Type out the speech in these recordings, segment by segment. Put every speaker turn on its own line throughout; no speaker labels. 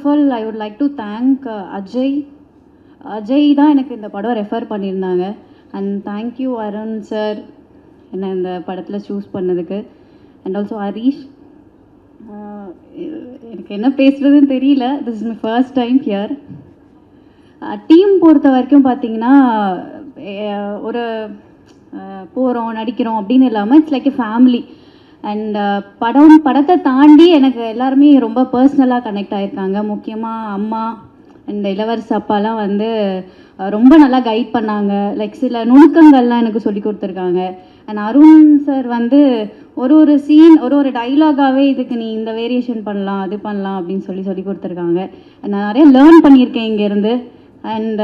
Of all I would like to thank Ajay தான் எனக்கு இந்த படம் ரெஃபர் பண்ணியிருந்தாங்க. அண்ட் தேங்க்யூ அருண் சார் என்னை இந்த படத்தில் சூஸ் பண்ணதுக்கு. And also Harish. எனக்கு என்ன பேசுகிறதுன்னு தெரியல. This is my first time here. Team பொறுத்த வரைக்கும் பார்த்தீங்கன்னா ஒரு போகிறோம் நடிக்கிறோம் அப்படின்னு இல்லாமல் it's like a family. And படத்தை தாண்டி எனக்கு எல்லாருமே ரொம்ப பர்சனலாக கனெக்ட் ஆகியிருக்காங்க. முக்கியமாக அம்மா அண்ட் இளவரசி அப்பாலாம் வந்து ரொம்ப நல்லா கைட் பண்ணாங்க. லைக் சில நுணுக்கங்கள்லாம் எனக்கு சொல்லி கொடுத்துருக்காங்க. அண்ட் அருண் சார் வந்து ஒரு சீன் ஒரு டைலாகாகவே இதுக்கு நீ இந்த வேரியேஷன் பண்ணலாம் அது பண்ணலாம் அப்படின்னு சொல்லி கொடுத்துருக்காங்க. நான் நிறைய லேர்ன் பண்ணியிருக்கேன் இங்கேருந்து. அண்ட்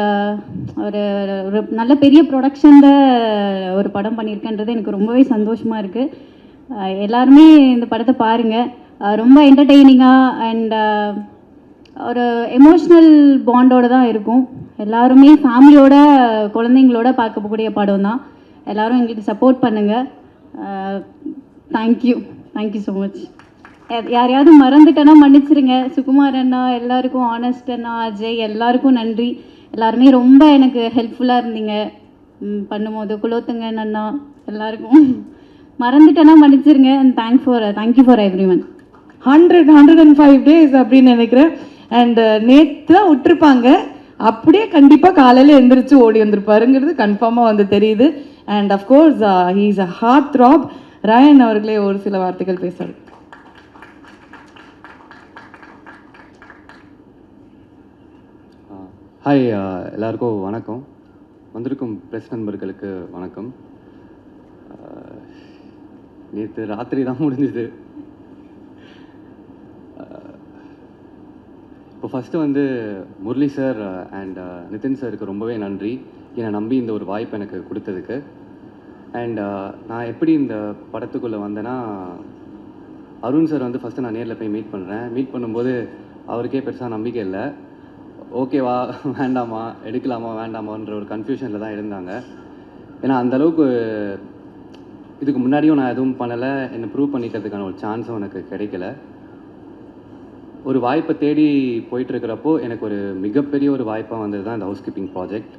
ஒரு ஒரு நல்ல பெரிய ப்ரொடக்ஷனில் ஒரு படம் பண்ணியிருக்கேன்றது எனக்கு ரொம்பவே சந்தோஷமாக இருக்குது. எல்லாருமே இந்த படத்தை பாருங்கள். ரொம்ப என்டர்டெய்னிங்காக அண்ட் ஒரு எமோஷ்னல் பாண்டோடு தான் இருக்கும். எல்லாருமே ஃபேமிலியோட குழந்தைங்களோட பார்க்கக்கூடிய படம் தான். எல்லோரும் எங்களுக்கு சப்போர்ட் பண்ணுங்கள். Thank you so much. யாரையாவது மறந்துட்டேன்னா மன்னிச்சிருங்க. சுகுமார் அண்ணா, எல்லாருக்கும் ஆனஸ்ட் அண்ணா, அஜய் எல்லாருக்கும் நன்றி. எல்லாருமே ரொம்ப எனக்கு ஹெல்ப்ஃபுல்லாக இருந்தீங்க பண்ணும்போது. குலோத்துங்கன் அண்ணா எல்லாருக்கும் மறந்துட்டேன்னா மன்னிச்சிருங்க. And thank you for everyone.
105 days அப்படின்னு நினைக்கிறேன். அண்ட் நேற்று தான் விட்டுருப்பாங்க, அப்படியே கண்டிப்பாக காலையில் எழுந்திரிச்சு ஓடி வந்திருப்பாருங்கிறது கன்ஃபார்மாக வந்து தெரியுது. And of course he is a heart throb. Rayan அவர்களே ஒரு சில வார்த்தைகள் பேசுவார்.
ஹாய், எல்லாருக்கும் வணக்கம். வந்திருக்கும் ப்ரெஸ் நண்பர்களுக்கு வணக்கம். நேற்று ராத்திரி தான் முடிஞ்சுது. இப்போ ஃபஸ்ட்டு வந்து முரளி சார் அண்ட் நிதின் சாருக்கு ரொம்பவே நன்றி, என்னை நம்பி இந்த ஒரு வாய்ப்பு எனக்கு கொடுத்ததுக்கு. அண்ட் நான் எப்படி இந்த படத்துக்குள்ளே வந்தேன்னா, அருண் சார் வந்து ஃபஸ்ட்டு நான் நேரில் போய் மீட் பண்ணும்போது அவருக்கே பெருசாக நம்பிக்கை இல்லை. ஓகேவா வேண்டாமா, எடுக்கலாமா வேண்டாமான்ற ஒரு கன்ஃபியூஷனில் தான் இருந்தாங்க. ஏன்னா அந்தளவுக்கு இதுக்கு முன்னாடியும் நான் எதுவும் பண்ணலை, என்னை ப்ரூவ் பண்ணிக்கிறதுக்கான ஒரு சான்ஸும் எனக்கு கிடைக்கல. ஒரு வாய்ப்பை தேடி போயிட்டுருக்கிறப்போ எனக்கு ஒரு மிகப்பெரிய ஒரு வாய்ப்பாக வந்தது தான் இந்த ஹவுஸ் கீப்பிங் ப்ராஜெக்ட்.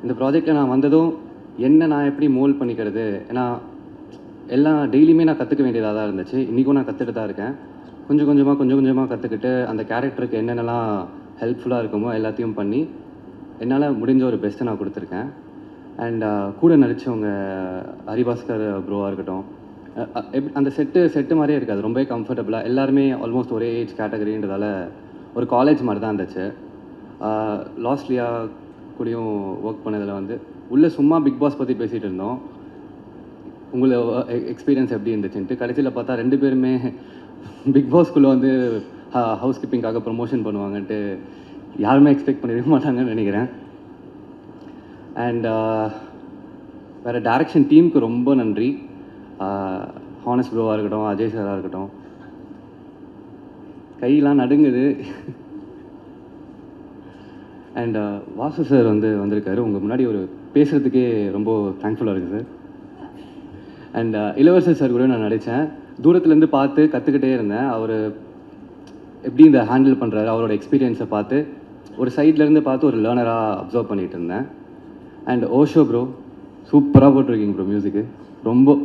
இந்த ப்ராஜெக்டில் நான் வந்ததும் நான் எப்படி மோல்ட் பண்ணிக்கிறது, ஏன்னா எல்லாம் டெய்லியுமே நான் கற்றுக்க வேண்டியதாக தான் இருந்துச்சு. இன்றைக்கும் நான் கற்றுட்டு தான் இருக்கேன். கொஞ்சம் கொஞ்சமாக கற்றுக்கிட்டு அந்த கேரக்டருக்கு என்னென்னலாம் ஹெல்ப்ஃபுல்லாக இருக்குமோ எல்லாத்தையும் பண்ணி என்னால் முடிஞ்ச ஒரு பெஸ்ட்டை நான் கொடுத்துருக்கேன். அண்ட் கூட நடித்தவங்க ஹரிபாஸ்கர் ப்ரோவாக இருக்கட்டும், அந்த செட்டு மாதிரியே இருக்காது, ரொம்பவே கம்ஃபர்டபுளாக. எல்லாருமே ஆல்மோஸ்ட் ஒரே ஏஜ் கேட்டகரின்றதால ஒரு காலேஜ் மாதிரி தான் இருந்துச்சு. லாஸ்ட்லியா கூடயும் ஒர்க் பண்ணதில் வந்து உள்ளே சும்மா பிக் பாஸ் பற்றி பேசிகிட்டு இருந்தோம், உங்களை எக்ஸ்பீரியன்ஸ் எப்படி இருந்துச்சுன்ட்டு. கடைசியில் பார்த்தா 2 பேருமே பிக் பாஸ்குள்ளே வந்து ஹவுஸ் கீப்பிங்காக ப்ரொமோஷன் பண்ணுவாங்கன்ட்டு யாருமே எக்ஸ்பெக்ட் பண்ணிருக்க மாட்டாங்கன்னு நினைக்கிறேன். அண்ட் வேறு டைரக்ஷன் டீமுக்கு ரொம்ப நன்றி. ஹானஸ் ப்ரோவாக இருக்கட்டும், அஜய் சாராக இருக்கட்டும், கையெல்லாம் நடுங்குது. அண்ட் வாசு சார் வந்திருக்காரு. உங்கள் முன்னாடி ஒரு பேசுகிறதுக்கே ரொம்ப தேங்க்ஃபுல்லாக இருக்குது சார். அண்ட் இளவரசர் சார் கூட நான் நடித்தேன். தூரத்துலேருந்து பார்த்து கற்றுக்கிட்டே இருந்தேன். அவர் எப்படி இந்த ஹேண்டில் பண்ணுறாரு, அவரோட எக்ஸ்பீரியன்ஸை பார்த்து ஒரு சைட்லேருந்து பார்த்து ஒரு லேர்னராக அப்சர்வ் பண்ணிகிட்டு இருந்தேன். அண்ட் ஓஷோ ப்ரோ சூப்பராக போட்டிருக்கீங்க ப்ரோ. மியூசிக்கு ரொம்ப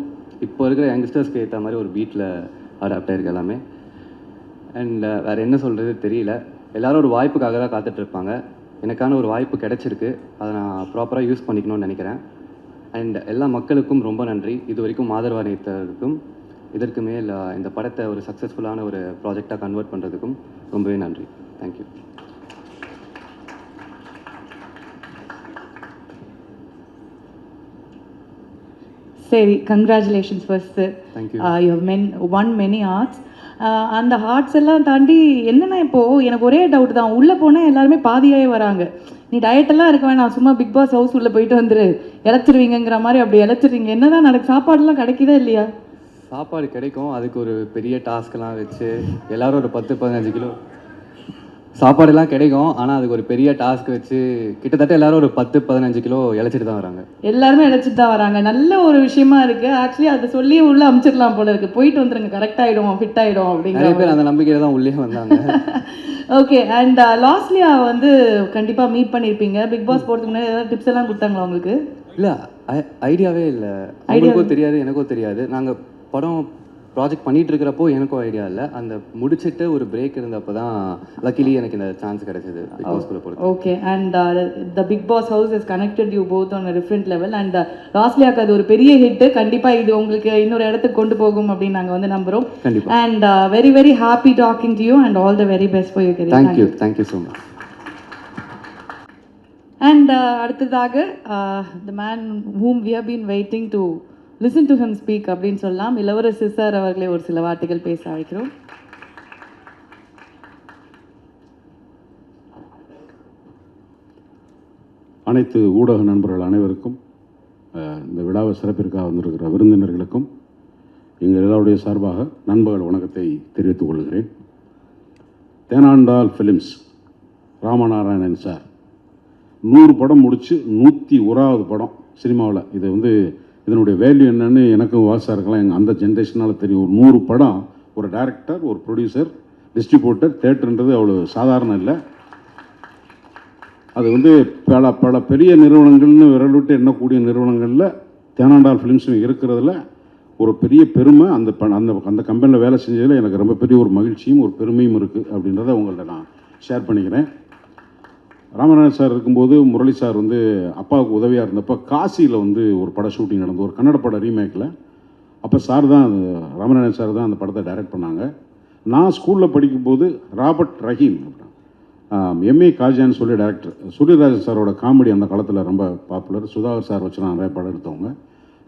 இப்போ இருக்கிற யங்ஸ்டர்ஸ்க்கு ஏற்ற மாதிரி ஒரு பீட்டில் அடாப்ட் ஆகிருக்கு எல்லாமே. அண்ட் வேறு என்ன சொல்கிறது தெரியல. எல்லோரும் ஒரு வாய்ப்புக்காக தான் காத்துட்ருப்பாங்க. எனக்கான ஒரு வாய்ப்பு கிடச்சிருக்கு, அதை நான் ப்ராப்பராக யூஸ் பண்ணிக்கணும்னு நினைக்கிறேன். அண்ட் எல்லா மக்களுக்கும் ரொம்ப நன்றி. இது வரைக்கும் ஆதரவு அளித்ததற்கும், இதற்கு மேல் இந்த படத்தை ஒரு சக்ஸஸ்ஃபுல்லான ஒரு ப்ராஜெக்டாக கன்வெர்ட் பண்ணுறதுக்கும் ரொம்பவே நன்றி. தேங்க்யூ.
சரி, congratulations first.
Thank you.
You have one many arts. அந்த ஆர்ட்ஸ் எல்லாம் தாண்டி என்னென்னா, இப்போது எனக்கு ஒரே டவுட் தான், உள்ளே போனால் எல்லாருமே பாதியாகவே வராங்க. நீ டயட்டெல்லாம் இருக்க வேணாம், சும்மா பிக் பாஸ் ஹவுஸ் உள்ளே போயிட்டு வந்துரு, இழைச்சிருவீங்கிற மாதிரி. அப்படி இழைச்சிருவீங்க, என்ன தான் நடக்கு? சாப்பாடுலாம் கிடைக்குதா இல்லையா?
சாப்பாடு கிடைக்கும், அதுக்கு ஒரு பெரிய டாஸ்க்கெல்லாம் வச்சு எல்லோரும் ஒரு 10-15 கிலோ சாப்பாடெல்லாம் கிடைக்கும், ஆனால் அதுக்கு ஒரு பெரிய டாஸ்க் வச்சு கிட்டத்தட்ட எல்லாரும் ஒரு 10-15 கிலோ இழைச்சிட்டு தான் வராங்க.
எல்லாருமே இழைச்சிட்டு தான் வராங்க. நல்ல ஒரு விஷயமா இருக்கு. ஆக்சுவலி அதை சொல்லி உள்ள அமுச்சிடலாம் போல இருக்கு. போயிட்டு வந்துருங்க, கரெக்ட் ஆயிடும், ஃபிட் ஆயிடும் அப்படிங்கிற
நிறைய பேர் அந்த நம்பிக்கையில தான் உள்ளே வந்தாங்க.
ஓகே. அண்ட் லாஸ்ட்லியா வந்து கண்டிப்பாக மீட் பண்ணியிருப்பீங்க. பிக் பாஸ் போகிறதுக்கு முன்னாடி ஏதாவது டிப்ஸ் எல்லாம் கொடுத்தாங்களா உங்களுக்கு?
இல்லை, ஐடியாவே இல்லை. அவங்களுக்கும் தெரியாது, எனக்கும் தெரியாது. நாங்கள் படம் ப்ராஜெக்ட் பண்ணிட்டு இருக்கிறப்போ எனக்கும் ஐடியா இல்லை. அந்த முடிச்சுட்டு ஒரு பிரேக் இருந்தப்போ தான் லக்கிலி எனக்கு இந்த சான்ஸ் கிடைச்சது பிக் பாஸ்குள்ளே போகிறது.
Okay. And the Bigg Boss house is connected you both on a different level. And லாஸ்ட்லியாக்கு அது ஒரு பெரிய ஹிட்டு. கண்டிப்பாக இது உங்களுக்கு இன்னொரு இடத்துக்கு கொண்டு போகும் அப்படின்னு நாங்கள் வந்து நம்புகிறோம்.
கண்டிப்பாக.
And very very happy talking to you and all the very best for you career.
Thank you so much.
And அடுத்ததாக the man whom we have been waiting to listen to him speak அப்படின்னு சொல்லலாம். இளவரசர் sir அவர்களே ஒரு சில வார்த்தைகள் பேச அழைக்கிறோம்.
அனைத்து ஊடக நண்பர்கள் அனைவருக்கும், இந்த விழாவை சிறப்பிற்காக வந்திருக்கிற விருந்தினர்களுக்கும் எங்கள் எல்லாருடைய சார்பாக நண்பர்கள் வணக்கத்தை தெரிவித்துக் கொள்கிறேன். தேனாண்டால் ஃபிலிம்ஸ் ராமநாராயணன் சார் 100 படம் முடித்து 101வது படம் சினிமாவில். இது வந்து இதனுடைய வேல்யூ என்னன்னு எனக்கும் வாசாருக்கெல்லாம் எங்கள் அந்த ஜென்ரேஷனால் தெரியும். ஒரு 100 படம், ஒரு டைரக்டர், ஒரு ப்ரொடியூசர், டிஸ்ட்ரிபியூட்டர், தேட்டருன்றது அவ்வளோ சாதாரணம் இல்லை. அது வந்து பல பெரிய நிறுவனங்கள்னு விரல் எண்ணக்கூடிய நிறுவனங்களில் தேனாண்டால் ஃபிலிம்ஸும் இருக்கிறதுல ஒரு பெரிய பெருமை. அந்த அந்த கம்பெனியில் வேலை செஞ்சதில் எனக்கு ரொம்ப பெரிய ஒரு மகிழ்ச்சியும் ஒரு பெருமையும் இருக்குது அப்படின்றத உங்கள்கிட்ட நான் ஷேர் பண்ணிக்கிறேன். ராமநாதன் சார் இருக்கும்போது முரளி சார் வந்து அப்பாவுக்கு உதவியாக இருந்தப்போ காசியில் வந்து ஒரு பட ஷூட்டிங் நடந்தது, ஒரு கன்னட பட ரீமேக்கில். அப்போ சார் தான், ராமநாதன் சார் தான் அந்த படத்தை டைரக்ட் பண்ணாங்க. நான் ஸ்கூலில் படிக்கும்போது ராபர்ட் ரஹீம், எம்ஏ காஜான்னு சொல்லி டைரக்டர், சூரியராஜன் சாரோட காமெடி அந்த காலத்தில் ரொம்ப பாப்புலர். சுதாகர் சார் வச்சு நான் நிறைய படம் எடுத்தவங்க.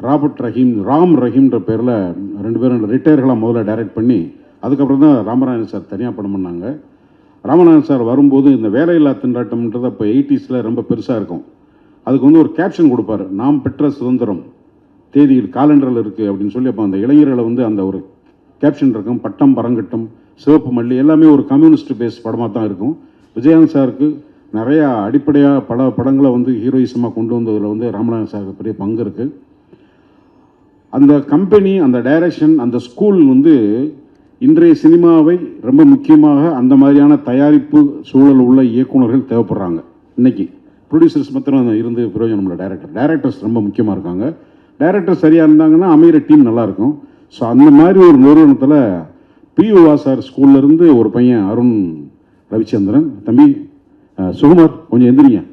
ராபர்ட் ரஹீம், ராம் ரஹீம்ன்ற பேரில் 2 பேரும் ரிட்டையர்களாக முதல்ல டைரக்ட் பண்ணி அதுக்கப்புறம் தான் ராமநாதன் சார் தனியாக படம் பண்ணாங்க. ராமநாதன் சார் வரும்போது இந்த வேலையில்லா திண்டாட்டம்ன்றது அப்போ 80s ரொம்ப பெருசாக இருக்கும். அதுக்கு வந்து ஒரு கேப்ஷன் கொடுப்பார், நாம் பெற்ற சுதந்திரம் தேதியில் காலண்டரில் இருக்குது அப்படின்னு சொல்லி. அப்போ அந்த இளைஞர்களை வந்து அந்த ஒரு கேப்ஷன் இருக்கும், பட்டம் பரங்கட்டம் சிவப்பு மல்லி, எல்லாமே ஒரு கம்யூனிஸ்ட் பேஸ் படமாக தான் இருக்கும். விஜயகாந்த் சாருக்கு நிறையா அடிப்படையாக பல படங்களை வந்து ஹீரோயிசமாக கொண்டு வந்ததில் வந்து ராமநாதன் சாருக்கு பெரிய பங்கு இருக்குது. அந்த கம்பெனி, அந்த டைரக்ஷன், அந்த ஸ்கூல் வந்து இன்றைய சினிமாவை ரொம்ப முக்கியமாக அந்த மாதிரியான தயாரிப்பு சூழல் உள்ள இயக்குநர்கள் தேவைப்படுறாங்க. இன்றைக்கி ப்ரொடியூசர்ஸ் மாத்திரம் இருந்து பிரயோஜனம் இல்லை, டைரக்டர்ஸ் ரொம்ப முக்கியமாக இருக்காங்க. டைரக்டர் சரியாக இருந்தாங்கன்னா அமைகிற டீம் நல்லாயிருக்கும். ஸோ அந்த மாதிரி ஒரு நிறுவனத்தில் பியூ வாசார் ஸ்கூல்லேருந்து ஒரு பையன் அருண் ரவிச்சந்திரன், தம்பி சுகுமார் கொஞ்சம் எந்திரிங்க,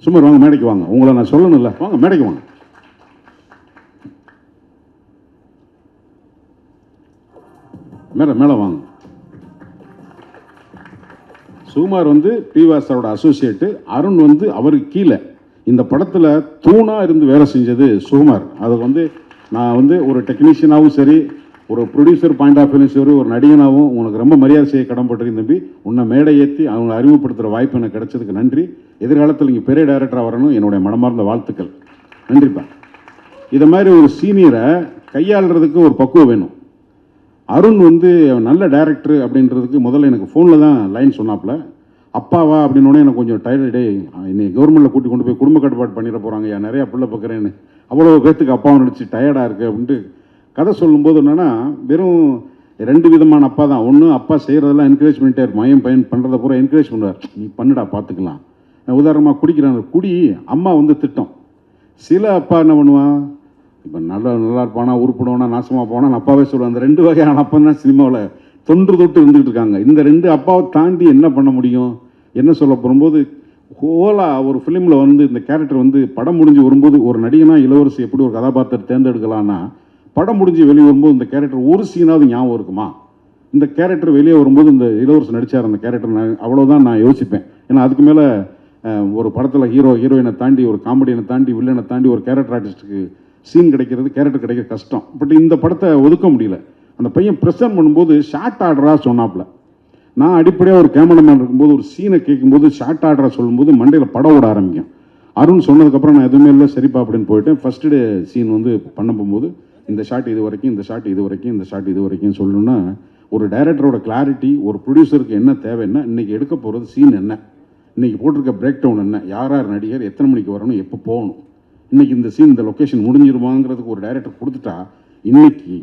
சுகுமார் வாங்க மேடைக்கு வாங்க, உங்களை நான் சொல்லணும்ல, வாங்க மேடைக்கு வாங்க. மேலே வாங்க. சுகுமார் வந்து பிவாசரோட அசோசியேட்டு, அருண் வந்து அவருக்கு கீழே இந்த படத்தில் தூணாக இருந்து வேலை செஞ்சது சுகுமார். அதை வந்து நான் வந்து ஒரு டெக்னீஷியனாகவும் சரி, ஒரு ப்ரொடியூசர் பாயிண்ட் ஆஃப் வியூலையும் சரி, ஒரு நடிகனாகவும் உனக்கு ரொம்ப மரியாதை செய்ய கடன்பட்டிருக்கேன் தம்பி. உன்னை மேடை ஏற்றி அவங்க அறிமுகப்படுத்துகிற வாய்ப்பு எனக்கு கிடைச்சதுக்கு நன்றி. எதிர்காலத்தில் நீங்கள் பெரிய டைரக்டராக வரணும், என்னுடைய மனமார்ந்த வாழ்த்துக்கள். நன்றிப்பா. இதை மாதிரி ஒரு சீனியரை கையாளுறதுக்கு ஒரு பக்குவம் வேணும். அருண் வந்து நல்ல டைரக்டர் அப்படின்றதுக்கு முதல்ல எனக்கு ஃபோனில் தான் லைன் சொன்னாப்புல. அப்பாவா அப்படின்னோடனே எனக்கு கொஞ்சம் டயர்டே, இன்னைக்கு கவர்மெண்ட்டில் கூட்டி கொண்டு போய் குடும்ப கட்டுப்பாடு பண்ணிட போகிறாங்க, நிறையா பிள்ளை பார்க்குறேன்னு, அவ்வளோ பேர்த்துக்கு அப்பாவை நினச்சி டயர்டாக இருக்குது அப்படின்ட்டு கதை சொல்லும்போது என்னென்னா, வெறும் 2 விதமான அப்பா தான். ஒன்று, அப்பா செய்கிறதெல்லாம் என்கரேஜ் பண்ணிட்டே இருப்பான், பையன் பண்ணுறத பூரா என்கரேஜ் பண்ணுவார், நீ பண்ணுடா பார்த்துக்கலாம். உதாரணமாக குடிக்கிறாங்க, குடி, அம்மா வந்து திட்டம். சில அப்பா என்ன பண்ணுவான், இப்போ நல்லா இருப்பானா, உருப்பிடுவானா, நாசமாக போனால் அப்பாவே சொல்லுவான். அந்த 2 வகையான அப்பா தான் சினிமாவில் தொன்று தொட்டு இருந்துகிட்டு இருக்காங்க. இந்த 2 அப்பாவை தாண்டி என்ன பண்ண முடியும், என்ன சொல்ல போகும்போது ஹோலாக ஒரு ஃபிலிமில் வந்து இந்த கேரக்டர் வந்து படம் முடிஞ்சு வரும்போது ஒரு நடிகனாக இளவரசி எப்படி ஒரு கதாபாத்திரத்தை தேர்ந்தெடுக்கலான்னா, படம் முடிஞ்சு வெளியே வரும்போது இந்த கேரக்டர் ஒரு சீனாவது ஞாபகம் இருக்குமா, இந்த கேரக்டர் வெளியே வரும்போது இந்த இளவரசி நடித்தார் அந்த கேரக்டர், நான் அவ்வளோதான் நான் யோசிப்பேன். ஏன்னா அதுக்கு மேலே ஒரு படத்தில் ஹீரோயினை தாண்டி, ஒரு காமெடியனை தாண்டி, வில்லனை தாண்டி ஒரு கேரக்டர் ஆர்டிஸ்ட்டுக்கு சீன் கிடைக்கிறது, கேரக்டர் கிடைக்கிற கஷ்டம். பட் இந்த படத்தை ஒதுக்க முடியல. அந்த பையன் ப்ரெசென்ட் பண்ணும்போது ஷார்ட் ஆர்டராக சொன்னாப்புல. நான் அடிப்படையாக ஒரு கேமராமேன் இருக்கும்போது ஒரு சீனை கேட்கும்போது ஷார்ட் ஆர்டராக சொல்லும்போது மண்டையில் படம் ஓட ஆரம்பிக்கும். அருண் சொன்னதுக்கப்புறம் நான் எதுவுமே இல்லை சரிப்பா அப்படின்னு போயிட்டேன். ஃபஸ்ட்டு டே சீன் வந்து பண்ண போகும்போது இந்த ஷாட் இது வரைக்கும், இந்த ஷாட் இது வரைக்கும், இந்த ஷாட் இது வரைக்கும் சொல்லணுன்னா ஒரு டைரக்டரோட கிளாரிட்டி, ஒரு ப்ரொடியூசருக்கு என்ன தேவைன்னா, இன்றைக்கி எடுக்க போகிறது சீன் என்ன, இன்றைக்கி போட்டிருக்க பிரேக் டவுன் என்ன, யார் யார் நடிகர், எத்தனை மணிக்கு வரணும், எப்போ போகணும், இன்றைக்கி இந்த சீன் இந்த லொக்கேஷன் முடிஞ்சிருவாங்கிறதுக்கு ஒரு டைரக்டர் கொடுத்துட்டா இன்றைக்கி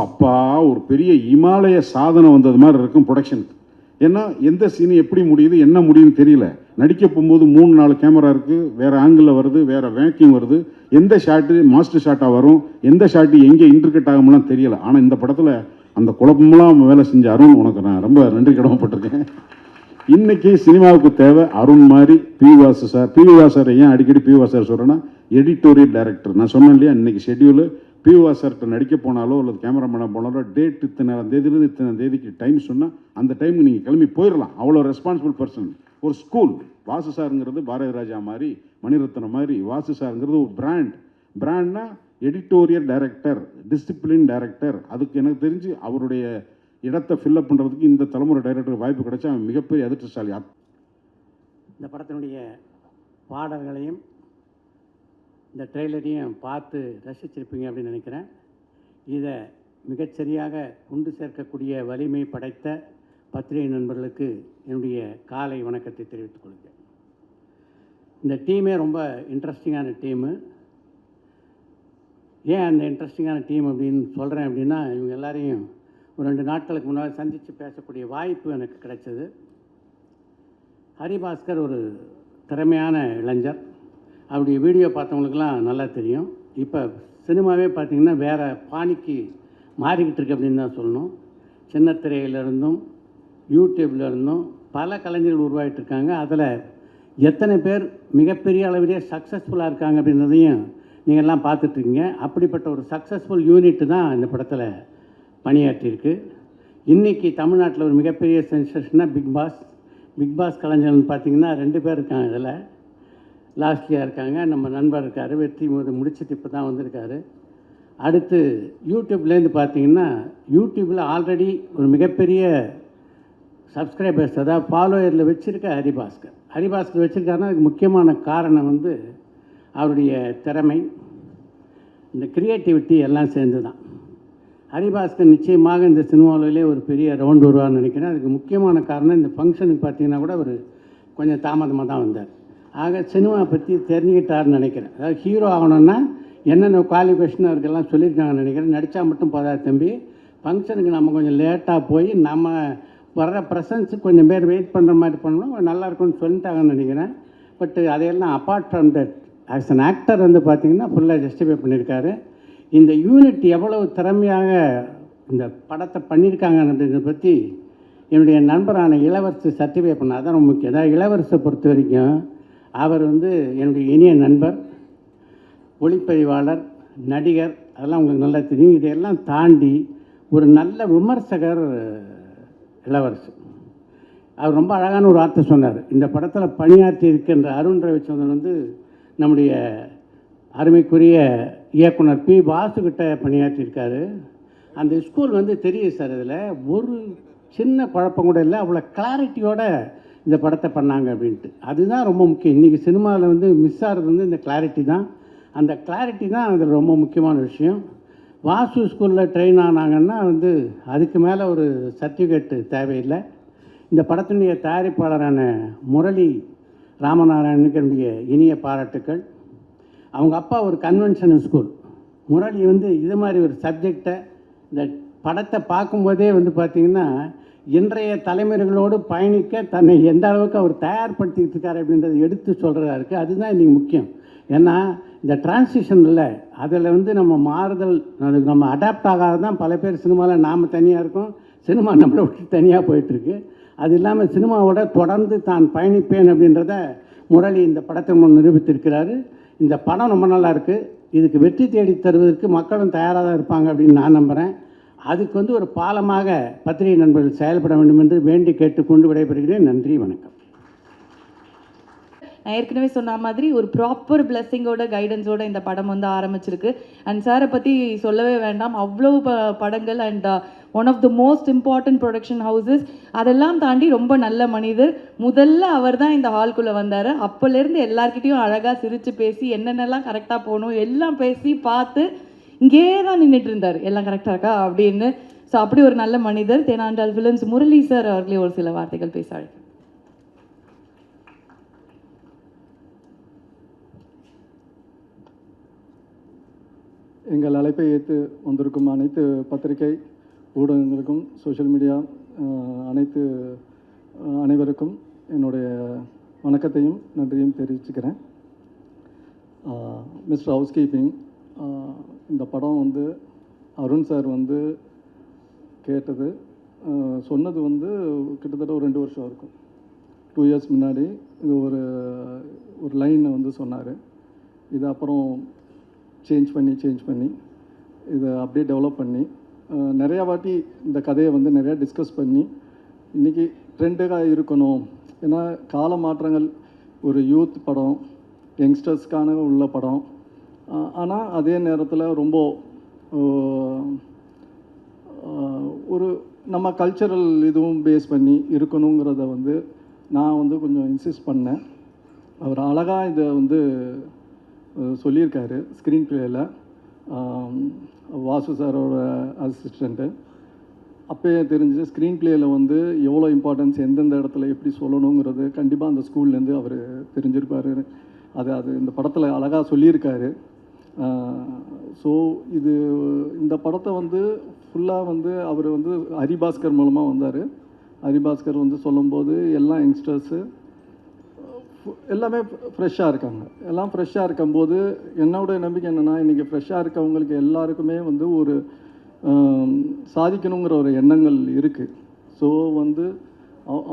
அப்பா ஒரு பெரிய இமாலய சாதனை வந்தது மாதிரி இருக்கும் ப்ரொடக்ஷனுக்கு. ஏன்னா எந்த சீன் எப்படி முடியுது என்ன முடியுதுன்னு தெரியல. நடிக்க போகும்போது 3-4 கேமரா இருக்குது, வேறு ஆங்கிளில் வருது, வேறு வேக்கிங் வருது, எந்த ஷாட்டு மாஸ்டர் ஷாட்டாக வரும், எந்த ஷாட்டு எங்கே இன்டர்கட் ஆகும்லாம் தெரியல. ஆனால் இந்த படத்தில் அந்த குழப்பமெல்லாம் வேலை செஞ்ச அருண், உனக்கு நான் ரொம்ப நன்றி கடமைப்பட்டிருக்கேன். இன்றைக்கி சினிமாவுக்கு தேவை அருண் மாதிரி P Vasu sir. P Vasu sir ஏன் அடிக்கடி பி வாசு சார் சொல்கிறேன்னா, எடிட்டோரியல் டைரக்டர். நான் சொன்னேன் இல்லையா, இன்றைக்கி ஷெட்யூலு பி வாசு சார்கிட்ட நடிக்க போனாலோ அல்லது கேமராமேனாக போனாலோ டேட் இத்தனை தேதியிலிருந்து இத்தனை தேதிக்கு டைம் சொன்னால் அந்த டைமுக்கு நீங்கள் கிளம்பி போயிடலாம். அவ்வளோ ரெஸ்பான்சிபிள் பர்சன். ஒரு ஸ்கூல். வாசு சாருங்கிறது பாரதி ராஜா மாதிரி, மணிரத்னம் மாதிரி. வாசு சாருங்கிறது ஒரு பிராண்ட்னா எடிட்டோரியல் டைரக்டர், டிசிப்ளின் டைரக்டர். அதுக்கு எனக்கு தெரிஞ்சு அவருடைய இடத்தை ஃபில்லப் பண்ணுறதுக்கு இந்த தலைமுறை டைரக்டருக்கு வாய்ப்பு கிடைச்சா அவன் மிகப்பெரிய அதிர்ஷ்டசாலி.
இந்த படத்தினுடைய பாடல்களையும் இந்த ட்ரெய்லரையும் பார்த்து ரசிச்சிருப்பீங்க அப்படின்னு நினைக்கிறேன். இதை மிகச்சரியாக கொண்டு சேர்க்கக்கூடிய வலிமை படைத்த பத்திரிகை நண்பர்களுக்கு என்னுடைய காலை வணக்கத்தை தெரிவித்துக் கொள்கிறேன். இந்த டீமே ரொம்ப இன்ட்ரெஸ்டிங்கான டீமு. ஏன் அந்த இன்ட்ரெஸ்டிங்கான டீம் அப்படின்னு சொல்கிறேன் அப்படின்னா, இவங்க எல்லாரையும் ஒரு 2 நாட்களுக்கு முன்னாடி சந்தித்து பேசக்கூடிய வாய்ப்பு எனக்கு கிடைச்சது. ஹரிபாஸ்கர் ஒரு திறமையான இளைஞர். அவருடைய வீடியோ பார்த்தவங்களுக்கெல்லாம் நல்லா தெரியும். இப்போ சினிமாவே பார்த்திங்கன்னா வேறு பாணிக்கு மாறிக்கிட்டு இருக்கு அப்படின்னு தான் சொல்லணும். சின்ன திரையிலிருந்தும் யூடியூப்லேருந்தும் பல கலைஞர்கள் உருவாகிட்டு இருக்காங்க. அதில் எத்தனை பேர் மிகப்பெரிய அளவிலே சக்ஸஸ்ஃபுல்லாக இருக்காங்க அப்படின்றதையும் நீங்கள்லாம் பார்த்துட்ருக்கீங்க. அப்படிப்பட்ட ஒரு சக்ஸஸ்ஃபுல் யூனிட்டு தான் இந்த படத்தில் பணியாற்றியிருக்கு. இன்றைக்கி தமிழ்நாட்டில் ஒரு மிகப்பெரிய சென்சேஷனாக பிக் பாஸ் கலைஞர்கள்னு பார்த்திங்கன்னா 2 பேர் இருக்காங்க. இதில் லாஸ்ட்லியாக இருக்காங்க, நம்ம நண்பர் இருக்கார், வெற்றி முடிச்சுட்டு இப்போ தான் வந்திருக்காரு. அடுத்து யூடியூப்லேருந்து பார்த்திங்கன்னா, யூடியூப்பில் ஆல்ரெடி ஒரு மிகப்பெரிய சப்ஸ்கிரைபர்ஸ், அதாவது ஃபாலோயரில் வச்சுருக்க ஹரிபாஸ்கர் வச்சுருக்காருன்னா அதுக்கு முக்கியமான காரணம் வந்து அவருடைய திறமை, இந்த க்ரியேட்டிவிட்டி எல்லாம் சேர்ந்து தான். ஹரிபாஸ்கர் நிச்சயமாக இந்த சினிமாவிலே ஒரு பெரிய ரவுண்ட் வருவார்னு நினைக்கிறேன். அதுக்கு முக்கியமான காரணம் இந்த ஃபங்க்ஷனுக்கு பார்த்திங்கன்னா கூட அவர் கொஞ்சம் தாமதமாக தான் வந்தார். ஆக சினிமா பற்றி தெரிஞ்சுக்கிட்டாருன்னு நினைக்கிறேன். அதாவது ஹீரோ ஆகணுன்னா என்னென்ன குவாலிஃபிகேஷன் அவருக்கெல்லாம் சொல்லியிருக்காங்கன்னு நினைக்கிறேன். நடித்தா மட்டும் போதாது தம்பி, ஃபங்க்ஷனுக்கு நம்ம கொஞ்சம் லேட்டாக போய் நம்ம வர்ற ப்ரெசன்ஸுக்கு கொஞ்சம் பேர் வெயிட் பண்ணுற மாதிரி பண்ணணும், நல்லாயிருக்கும்னு சொல்லிட்டாங்கன்னு நினைக்கிறேன். பட் அதையெல்லாம் apart from that as an actor வந்து பார்த்திங்கன்னா ஃபுல்லாக ஜஸ்டிஃபை பண்ணியிருக்காரு. இந்த யூனிட் எவ்வளவு திறமையாக இந்த படத்தை பண்ணியிருக்காங்க அப்படின்றத பற்றி என்னுடைய நண்பரான இளவரசு சர்டிஃபை பண்ண அதான் ரொம்ப முக்கியம். அதாவது இளவரசை பொறுத்த வரைக்கும் அவர் வந்து என்னுடைய இனிய நண்பர், ஒளிப்பதிவாளர், நடிகர், அதெல்லாம் உங்களுக்கு நல்லா தெரியும். இதையெல்லாம் தாண்டி ஒரு நல்ல விமர்சகர் இளவரசு. அவர் ரொம்ப அழகான ஒரு வார்த்தை சொன்னார். இந்த படத்தில் பணியாற்றி இருக்கின்ற அருண் ரவிச்சந்திரன் வந்து நம்முடைய அருமைக்குரிய இயக்குனர் பி வாசுகிட்ட பணியாற்றியிருக்காரு. அந்த ஸ்கூல் வந்து தெரியும் சார். இதில் ஒரு சின்ன குழப்பம் கூட இல்லை, அவ்வளோ கிளாரிட்டியோட இந்த படத்தை பண்ணாங்க அப்படின்ட்டு. அதுதான் ரொம்ப முக்கியம். இன்றைக்கி சினிமாவில் வந்து மிஸ் ஆகிறது வந்து இந்த கிளாரிட்டி தான். அந்த கிளாரிட்டி தான் அதில் ரொம்ப முக்கியமான விஷயம். வாசு ஸ்கூலில் ட்ரெயின் ஆனாங்கன்னா வந்து அதுக்கு மேலே ஒரு சர்டிஃபிகேட்டு தேவையில்லை. இந்த படத்தினுடைய தயாரிப்பாளரான முரளி ராமநாராயணனுக்கு என்னுடைய இனிய பாராட்டுக்கள். அவங்க அப்பா ஒரு கன்வென்ஷனல் ஸ்கூல். முரளி வந்து இது மாதிரி ஒரு சப்ஜெக்டை இந்த படத்தை பார்க்கும்போதே வந்து பார்த்திங்கன்னா இன்றைய தலைமுறைகளோடு பயணிக்க தன்னை எந்த அளவுக்கு அவர் தயார்படுத்திக்கிட்டு இருக்கார் அப்படின்றத எடுத்து சொல்கிறதா இருக்குது. அதுதான் இன்றைக்கி முக்கியம். ஏன்னா இந்த டிரான்சிஷனில் அதில் வந்து நம்ம மாறுதல், அதுக்கு நம்ம அடாப்ட் ஆகாத தான் பல பேர் சினிமாவில் நாம் தனியாக இருக்கோம், சினிமா நம்மளை விட்டு தனியாக போயிட்டுருக்கு. அது இல்லாமல் சினிமாவோட தொடர்ந்து தான் பயணிப்பேன் அப்படின்றத முரளி இந்த படத்தை நிரூபித்திருக்கிறாரு. இந்த படம் ரொம்ப நல்லா இருக்குது. இதுக்கு வெற்றி தேடி தருவதற்கு மக்களும் தயாராக தான் இருப்பாங்க அப்படின்னு நான் நம்புகிறேன். அதுக்கு வந்து ஒரு பாலமாக பத்திரிகை நண்பர்கள் செயல்பட வேண்டும் என்று வேண்டி கேட்டுக்கொண்டு விடைபெறுகிறேன். நன்றி, வணக்கம்.
நான் ஏற்கனவே சொன்ன மாதிரி ஒரு ப்ராப்பர் பிளெஸ்ஸிங்கோட கைடன்ஸோட இந்த படம் வந்து ஆரம்பிச்சிருக்கு. அண்ட் சாரை பற்றி சொல்லவே வேண்டாம், அவ்வளோ படங்கள் and one of the most important production houses. அதெல்லாம் தாண்டி ரொம்ப நல்ல மனிதர். முதல்ல அவர் தான் இந்த ஹால்குள்ளே வந்தார். அப்போலேருந்து எல்லார்கிட்டையும் அழகாக சிரித்து பேசி என்னென்னலாம் கரெக்டாக போகணும் எல்லாம் பேசி பார்த்து இங்கே தான் நின்றுட்டு இருந்தார், எல்லாம் கரெக்டாக இருக்கா அப்படின்னு. ஸோ அப்படி ஒரு நல்ல மனிதர். தேனாண்டாள் ஃபிலிம்ஸ் முரளி சார் அவர்களே ஒரு சில வார்த்தைகள் பேச அழைக்கிறேன்.
எங்கள் அழைப்பை ஏற்று வந்திருக்கும் அனைத்து பத்திரிகை ஊடகங்களுக்கும் சோஷியல் மீடியா அனைவருக்கும் என்னுடைய வணக்கத்தையும் நன்றியும் தெரிவிச்சுக்கிறேன். மிஸ்டர் ஹவுஸ் கீப்பிங், இந்த படம் வந்து அருண் சார் வந்து கேட்டது சொன்னது வந்து கிட்டத்தட்ட ஒரு 2 வருஷம் இருக்கும். 2 இயர்ஸ் முன்னாடி இது ஒரு லைனை வந்து சொன்னார். இது அப்புறம் சேஞ்ச் பண்ணி இதை அப்படியே டெவலப் பண்ணி நிறையா வாட்டி இந்த கதையை வந்து நிறையா டிஸ்கஸ் பண்ணி இன்றைக்கி ட்ரெண்டாக இருக்கணும். ஏன்னா கால மாற்றங்கள், ஒரு யூத் படம், யங்ஸ்டர்ஸ்க்கான உள்ள படம், ஆனால் அதே நேரத்தில் ரொம்ப ஒரு நம்ம கல்ச்சரல் இதுவும் பேஸ் பண்ணி இருக்கணுங்கிறத வந்து நான் வந்து கொஞ்சம் இன்சிஸ்ட் பண்ணேன். அவர் அழகாக இதை வந்து சொல்லியிருக்காரு ஸ்க்ரீன் ப்ளேயில். வாசு சாரோட அசிஸ்டண்ட்டு அப்போயே தெரிஞ்சு ஸ்க்ரீன் ப்ளேயில் வந்து எவ்வளோ இம்பார்ட்டன்ஸ் எந்தெந்த இடத்துல எப்படி சொல்லணுங்கிறது கண்டிப்பாக அந்த ஸ்கூல்லேருந்து அவர் தெரிஞ்சிருப்பார். அது இந்த படத்தில் அழகாக சொல்லியிருக்காரு. ஸோ இந்த படத்தை வந்து ஃபுல்லாக வந்து அவர் வந்து ஹரிபாஸ்கர் மூலமாக வந்தார். ஹரிபாஸ்கர் வந்து சொல்லும்போது எல்லாம் யங்ஸ்டர்ஸு எல்லாமே ஃப்ரெஷ்ஷாக இருக்காங்க. எல்லாம் ஃப்ரெஷ்ஷாக இருக்கும்போது என்னோடய நம்பிக்கை என்னென்னா, இன்றைக்கி ஃப்ரெஷ்ஷாக இருக்கவங்களுக்கு எல்லாருக்குமே வந்து ஒரு சாதிக்கணுங்கிற ஒரு எண்ணங்கள் இருக்குது. ஸோ வந்து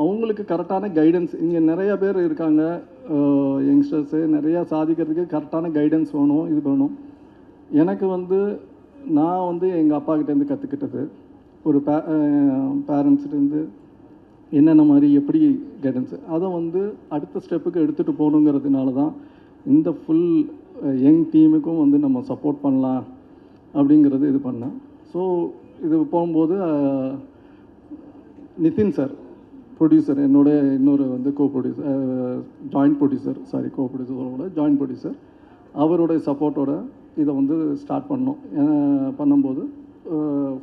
அவங்களுக்கு கரெக்டான கைடன்ஸ், இங்கே நிறையா பேர் இருக்காங்க யங்ஸ்டர்ஸு, நிறையா சாதிக்கிறதுக்கு கரெக்டான கைடன்ஸ் வேணும். இது வேணும். எனக்கு வந்து நான் வந்து எங்கள் அப்பாக்கிட்டேருந்து கற்றுக்கிட்டது, ஒரு பேரண்ட்ஸ்கிட்டேருந்து என்னென்ன மாதிரி எப்படி கைடன்ஸு, அதை வந்து அடுத்த ஸ்டெப்புக்கு எடுத்துகிட்டு போகணுங்கிறதுனால தான் இந்த ஃபுல் யங் டீமுக்கும் வந்து நம்ம சப்போர்ட் பண்ணலாம் அப்படிங்கிறது இது பண்ணேன். ஸோ இது போகும்போது நிதின் சார் ப்ரொடியூசர், என்னோடய இன்னொரு வந்து ஜாயிண்ட் ப்ரொடியூசர் அவருடைய சப்போர்ட்டோட இதை வந்து ஸ்டார்ட் பண்ணும்போது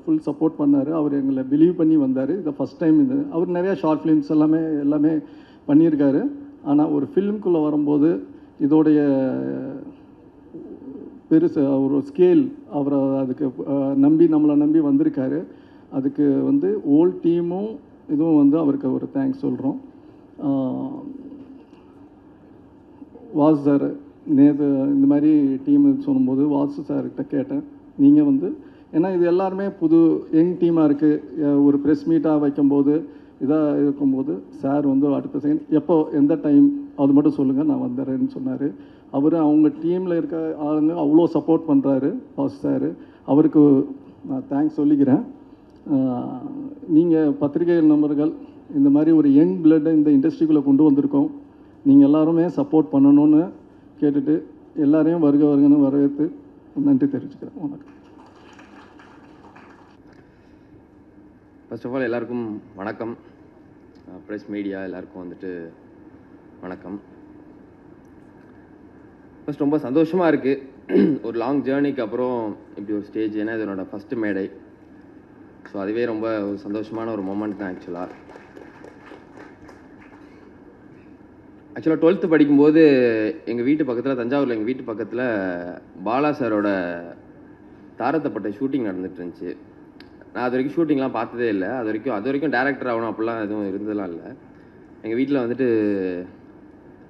ஃபுல் சப்போர்ட் பண்ணார். அவர் எங்களை பிலீவ் பண்ணி வந்தார். இதை ஃபஸ்ட் டைம் அவர் நிறையா ஷார்ட் ஃபிலிம்ஸ் எல்லாமே பண்ணியிருக்காரு. ஆனால் ஒரு ஃபிலிம்குள்ளே வரும்போது இதோடைய பெருசு ஒரு ஸ்கேல் அவரை அதுக்கு நம்மளை நம்பி வந்திருக்காரு. அதுக்கு வந்து ஓல் டீமும் இதுவும் வந்து அவருக்கு ஒரு தேங்க்ஸ் சொல்கிறோம். வாசு சார் நேற்று இந்த மாதிரி டீம் சொல்லும்போது வாசு சார்கிட்ட கேட்டேன், நீங்கள் வந்து ஏன்னா இது எல்லாருமே புது யங் டீமாக இருக்குது, ஒரு ப்ரெஸ் மீட்டாக வைக்கும்போது இதாக இருக்கும்போது சார் வந்து அடுத்த செகண்ட் எப்போ எந்த டைம் அது மட்டும் சொல்லுங்கள் நான் வந்துடுறேன்னு சொன்னார். அவர் அவங்க டீமில் இருக்க ஆளுங்க அவ்வளோ சப்போர்ட் பண்ணுறாரு வாசு சார். அவருக்கு நான் தேங்க்ஸ் சொல்லிக்கிறேன். நீங்கள் பத்திரிகை நண்பர்கள் இந்த மாதிரி ஒரு யங் பிளட்டை இந்த இண்டஸ்ட்ரிக்குள்ளே கொண்டு வந்திருக்கோம். நீங்கள் எல்லாருமே சப்போர்ட் பண்ணணும்னு கேட்டுட்டு எல்லாரையும் வருகன்னு வரவேற்று நன்றி தெரிவிச்சுக்கிறேன். வணக்கம்.
ஃபர்ஸ்ட் ஆஃப் ஆல் எல்லாருக்கும் வணக்கம். ப்ரெஸ் மீடியா எல்லாருக்கும் வந்துட்டு வணக்கம். ஃபர்ஸ்ட் ரொம்ப சந்தோஷமாக இருக்குது ஒரு லாங் ஜேர்னிக்கு அப்புறம் இப்படி ஒரு ஸ்டேஜ். ஏன்னா இது என்னோடய ஃபஸ்ட்டு மேடை. ஸோ அதுவே ரொம்ப ஒரு சந்தோஷமான ஒரு மொமெண்ட் தான். ஆக்சுவலாக 12th படிக்கும்போது எங்கள் வீட்டு பக்கத்தில், தஞ்சாவூரில் எங்கள் வீட்டு பக்கத்தில் பாலா சாரோட தாரத்தப்பட்ட ஷூட்டிங் நடந்துட்டு இருந்துச்சு. நான் அது வரைக்கும் ஷூட்டிங்லாம் பார்த்ததே இல்லை. அது வரைக்கும் டேரக்டர் ஆகணும் அப்படிலாம் எதுவும் இருந்ததெல்லாம் இல்லை. எங்கள் வீட்டில் வந்துட்டு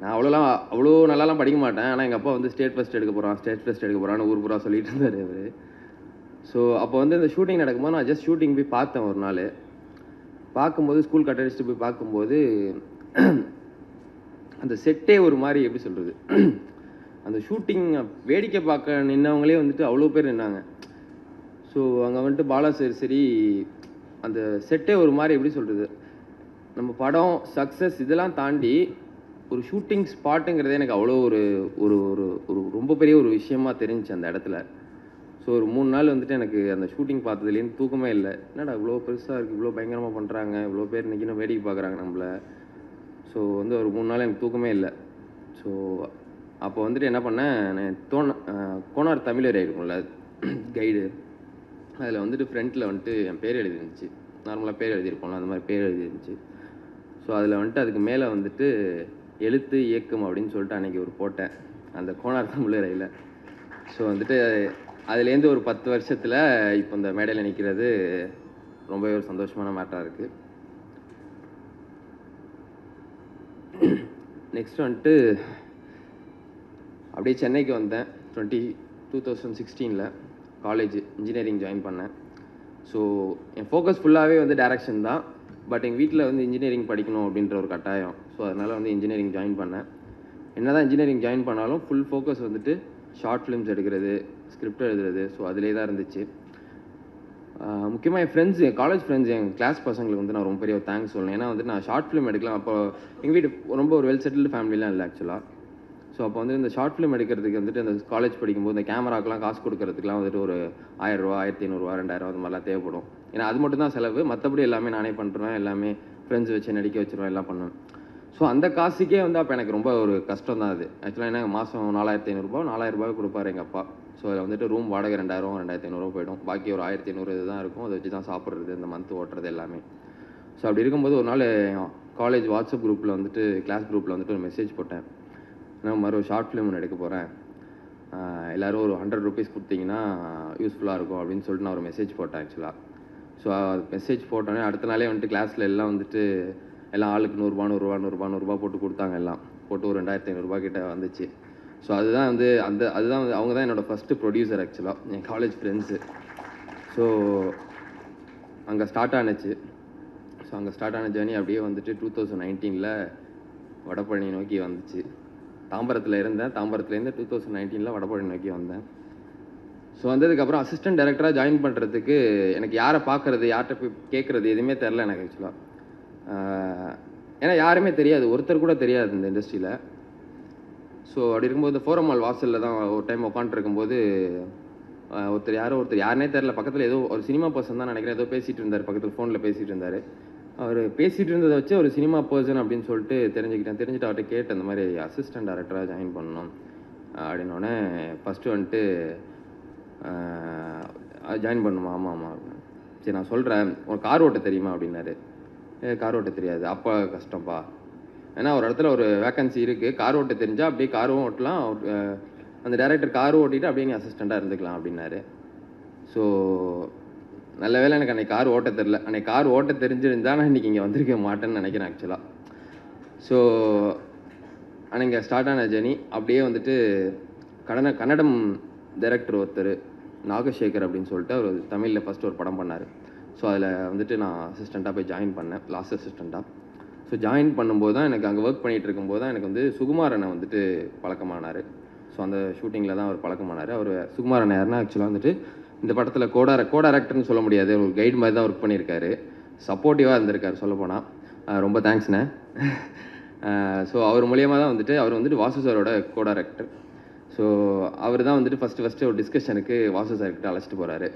நான் அவ்வளோ நல்லாலாம் படிக்க மாட்டேன். ஆனால் எங்கள் அப்பா வந்து ஸ்டேட் ஃபஸ்ட் எடுக்க போகிறான்னு ஊர் பூரா சொல்லிட்டு இருந்தார் அவர். ஸோ அப்போ வந்து இந்த ஷூட்டிங் நடக்கும்போது நான் ஜஸ்ட் ஷூட்டிங் போய் பார்த்தேன். ஒரு நாள் பார்க்கும்போது ஸ்கூல் கட் அடிச்சுட்டு போய் பார்க்கும்போது அந்த செட்டே ஒரு மாதிரி எப்படி சொல்கிறது, அந்த ஷூட்டிங் வேடிக்கை பார்க்க நின்னவங்களே வந்துட்டு அவ்வளோ பேர் நின்னாங்க. ஸோ அங்கே வந்துட்டு பாலா சார் சரி, அந்த செட்டே ஒரு மாதிரி எப்படி சொல்கிறது, நம்ம படம் சக்ஸஸ் இதெல்லாம் தாண்டி ஒரு ஷூட்டிங் ஸ்பாட்டுங்கிறதே எனக்கு அவ்வளோ ஒரு ஒரு ஒரு ரொம்ப பெரிய ஒரு விஷயமா தெரிஞ்சிச்சு அந்த இடத்துல. ஸோ ஒரு 3 நாள் வந்துட்டு எனக்கு அந்த ஷூட்டிங் பார்த்ததுலேருந்து தூக்கமே இல்லை. என்னடா இவ்வளோ பெருசாக இருக்குது, இவ்வளோ பயங்கரமாக பண்ணுறாங்க, இவ்வளோ பேர் இன்றைக்கி வேடிக்கை பார்க்குறாங்க நம்மளை. ஸோ வந்து ஒரு 3 நாள் எனக்கு தூக்கமே இல்லை. ஸோ அப்போ வந்துட்டு என்ன பண்ணேன், கோனார் தமிழர் இருக்கும்ல கைடு, அதில் வந்துட்டு ஃப்ரண்ட்டில் வந்துட்டு என் பேர் எழுதிருந்துச்சு. நார்மலாக பேர் எழுதியிருப்போம்ல, அந்த மாதிரி பேர் எழுதிருந்துச்சு. ஸோ அதில் வந்துட்டு அதுக்கு மேலே வந்துட்டு எழுத்து இயக்கம் அப்படின்னு சொல்லிட்டு அன்றைக்கி ஒரு போட்டேன் அந்த கோனார் தமிழ் ரயில. ஸோ வந்துட்டு அதுலேருந்து ஒரு 10 வருஷத்தில் இப்போ இந்த மேடையில் நிற்கிறது ரொம்பவே ஒரு சந்தோஷமான மேட்டராக இருக்குது. நெக்ஸ்ட் வந்துட்டு அப்படியே சென்னைக்கு வந்தேன் 2016 காலேஜ் இன்ஜினியரிங் ஜாயின் பண்ணேன். ஸோ என் ஃபோக்கஸ் ஃபுல்லாகவே வந்து டைரக்ஷன் தான். பட் எங்கள் வீட்டில் வந்து இன்ஜினியரிங் படிக்கணும் அப்படின்ற ஒரு கட்டாயம். ஸோ அதனால் வந்து இன்ஜினியரிங் ஜாயின் பண்ணேன். என்ன தான் இன்ஜினியரிங் ஜாயின் பண்ணாலும் ஃபுல் ஃபோக்கஸ் வந்துட்டு ஷார்ட் ஃபிலிம்ஸ் எடுக்கிறது, ஸ்கிரிப்ட் எழுதுறது. ஸோ அதிலே தான் இருந்துச்சு. முக்கியமாக என் ஃப்ரெண்ட்ஸ், என் காலேஜ் ஃப்ரெண்ட்ஸ், என் கிளாஸ் பசங்களுக்கு வந்து நான் ரொம்ப பெரிய தேங்க்ஸ் சொல்லணும். ஏன்னா வந்துட்டு நான் ஷார்ட் ஃபிலிம் எடுக்கலாம். அப்போ எங்கள் வீட்டு ரொம்ப ஒரு வெல் செட்டில்டு ஃபேமிலிலாம் இல்லை ஆக்சுவலாக. ஸோ அப்போ வந்து இந்த ஷார்ட் ஃபிலிம் எடுக்கிறதுக்கு வந்துட்டு அந்த காலேஜ் படிக்கும்போது இந்த கேமராக்கெலாம் காசு கொடுக்கறதுக்குலாம் வந்துட்டு ஒரு 1000 ரூபா, 1500 ரூபா, 2000 அந்த மாதிரிலாம் தேவைப்படும். ஏன்னா அது மட்டும் தான் செலவு. மற்றபடி எல்லாமே நானே பண்ணுறேன். எல்லாமே ஃப்ரெண்ட்ஸ் வச்சு நடிக்க வச்சுருவேன், எல்லாம் பண்ணுவேன். ஸோ அந்த காசுக்கே வந்து அப்போ எனக்கு ரொம்ப ஒரு கஷ்டம் தான் அது. ஆக்சுவலாக என்ன மாதம் 4500 ரூபா, 4000 ரூபாய் கொடுப்பாரு எங்கள் அப்பா. ஸோ அதில் வந்துட்டு ரூம் வாடகை 2000, 2500 போயிடும். பாக்கி ஒரு 1500 இது தான் இருக்கும். அதை வச்சு தான் சாப்பிட்றது, இந்த மந்த் ஓட்டுறது எல்லாமே. ஸோ அப்படி இருக்கும்போது ஒரு நாள் காலேஜ் வாட்ஸ்அப் குரூப்பில் வந்துட்டு, கிளாஸ் குரூப்பில் வந்துட்டு ஒரு மெசேஜ் போட்டேன். நான் ஒரு ஷார்ட் ஃபிலிம் ஒன்று எடுக்க போகிறேன், எல்லோரும் ஒரு 100 ரூபீஸ் கொடுத்தீங்கன்னா யூஸ்ஃபுல்லாக இருக்கும் அப்படின்னு சொல்லிட்டு நான் ஒரு மெசேஜ் போட்டேன் ஆக்சுவலாக. ஸோ மெசேஜ் போட்டோன்னே அடுத்த நாளே வந்துட்டு கிளாஸில் எல்லாம் வந்துட்டு எல்லாம் ஆளுக்கு 100 ரூபா 100 ரூபா 100 ரூபா 100 ரூபா போட்டு கொடுத்தாங்க. எல்லாம் போட்டு ஒரு 2500 ரூபா கிட்ட வந்துச்சு. ஸோ அதுதான் வந்து அதுதான் வந்து அவங்க தான் என்னோடய ஃபஸ்ட்டு ப்ரொடியூசர் ஆக்சுவலாக, என் காலேஜ் ஃப்ரெண்ட்ஸு. ஸோ அங்கே ஸ்டார்ட் ஆனுச்சு. ஸோ அங்கே ஸ்டார்ட் ஆன ஜேர்னி அப்படியே வந்துட்டு 2019 வடபழனி நோக்கி வந்துச்சு. தாம்பரத்தில் இருந்தேன். தாம்பரத்துலேருந்து 2019 வடபழனி நோக்கி வந்தேன். ஸோ வந்ததுக்கப்புறம் அசிஸ்டன்ட் டைரக்டராக ஜாயின் பண்ணுறதுக்கு எனக்கு யாரை பார்க்குறது, யார்கிட்ட போய் கேட்குறது எதுவுமே தெரில எனக்கு ஆக்சுவலாக. ஏன்னா யாருமே தெரியாது, ஒருத்தர் கூட தெரியாது இந்த இண்டஸ்ட்ரியில். ஸோ அப்படி இருக்கும்போது இந்த ஃபோரம் மால் வாசலில் தான் ஒரு டைம் உட்காந்துருக்கும்போது ஒருத்தர் யாருனே தெரில, பக்கத்தில் ஏதோ ஒரு சினிமா பர்சன் தான் நினைக்கிறேன், ஏதோ பேசிகிட்டு இருந்தார், பக்கத்தில் ஃபோனில் பேசிகிட்டு இருந்தார். அவர் பேசிகிட்டு இருந்ததை வச்சு ஒரு சினிமா பர்சன் அப்படின்னு சொல்லிட்டு தெரிஞ்சுட்டு அவர்கிட்ட கேட்டேன், இந்த மாதிரி அசிஸ்டன்ட் டைரக்டராக ஜாயின் பண்ணணும் அப்படின்னோடனே ஃபஸ்ட்டு வந்துட்டு ஜாயின் பண்ணுமா, ஆமாம் ஆமாம், சரி நான் சொல்கிறேன், உனக்கு கார் ஓட்ட தெரியுமா அப்படின்னாரு. கார் ஓட்ட தெரியாது. அப்போ கஷ்டம்ப்பா, ஏன்னா ஒரு இடத்துல ஒரு வேக்கன்சி இருக்குது, கார் ஓட்ட தெரிஞ்சால் அப்படியே காரும் ஓட்டலாம், அந்த டேரக்டர் காரும் ஓட்டிட்டு அப்படியே நீ அசிஸ்டண்ட்டாக இருந்துக்கலாம் அப்படின்னாரு. ஸோ நல்ல வேளை எனக்கு அன்றைக்கி கார் ஓட்ட தெரில. அன்றைக்கி கார் ஓட்ட தெரிஞ்சிருந்தால் நான் இன்றைக்கி இங்கே வந்திருக்க மாட்டேன்னு நினைக்கிறேன் ஆக்சுவலாக. ஸோ அன்றைக்கி ஸ்டார்ட் ஆன ஜேர்னி அப்படியே வந்துட்டு கன்னடம் டைரக்டர் ஒருத்தர் நாகசேகர் அப்படின்னு சொல்லிட்டு அவர் தமிழில் ஃபஸ்ட்டு ஒரு படம் பண்ணார். ஸோ அதில் வந்துட்டு நான் அசிஸ்டண்ட்டாக போய் ஜாயின் பண்ணேன், லாஸ்ட் அசிஸ்டண்ட்டாக. ஸோ ஜாயின் பண்ணும்போது தான் எனக்கு அங்கே ஒர்க் பண்ணிகிட்டு இருக்கும்போது தான் எனக்கு வந்து சுகுமாரனை வந்துட்டு பழக்கமானார். ஸோ அந்த ஷூட்டிங்கில் தான் அவர் பழக்கமானார். அவர் சுகுமாரன் யாருன்னா ஆக்சுவலாக வந்துட்டு இந்த படத்தில் கோ டைரக்டர்னு சொல்ல முடியாது, ஒரு கைடு மாதிரி தான் ஒர்க் பண்ணியிருக்காரு, சப்போர்ட்டிவாக இருந்திருக்காரு சொல்லப்போனால். ரொம்ப தேங்க்ஸ்ண்ணே. ஸோ அவர் மூலியமாக தான் வந்துட்டு அவர் வந்துட்டு வாசு சாரோட கோ டைரக்டர். ஸோ அவர் தான் வந்துட்டு ஃபஸ்ட்டு ஒரு டிஸ்கஷனுக்கு வாசு சார்கிட்ட அழைச்சிட்டு போகிறாரு.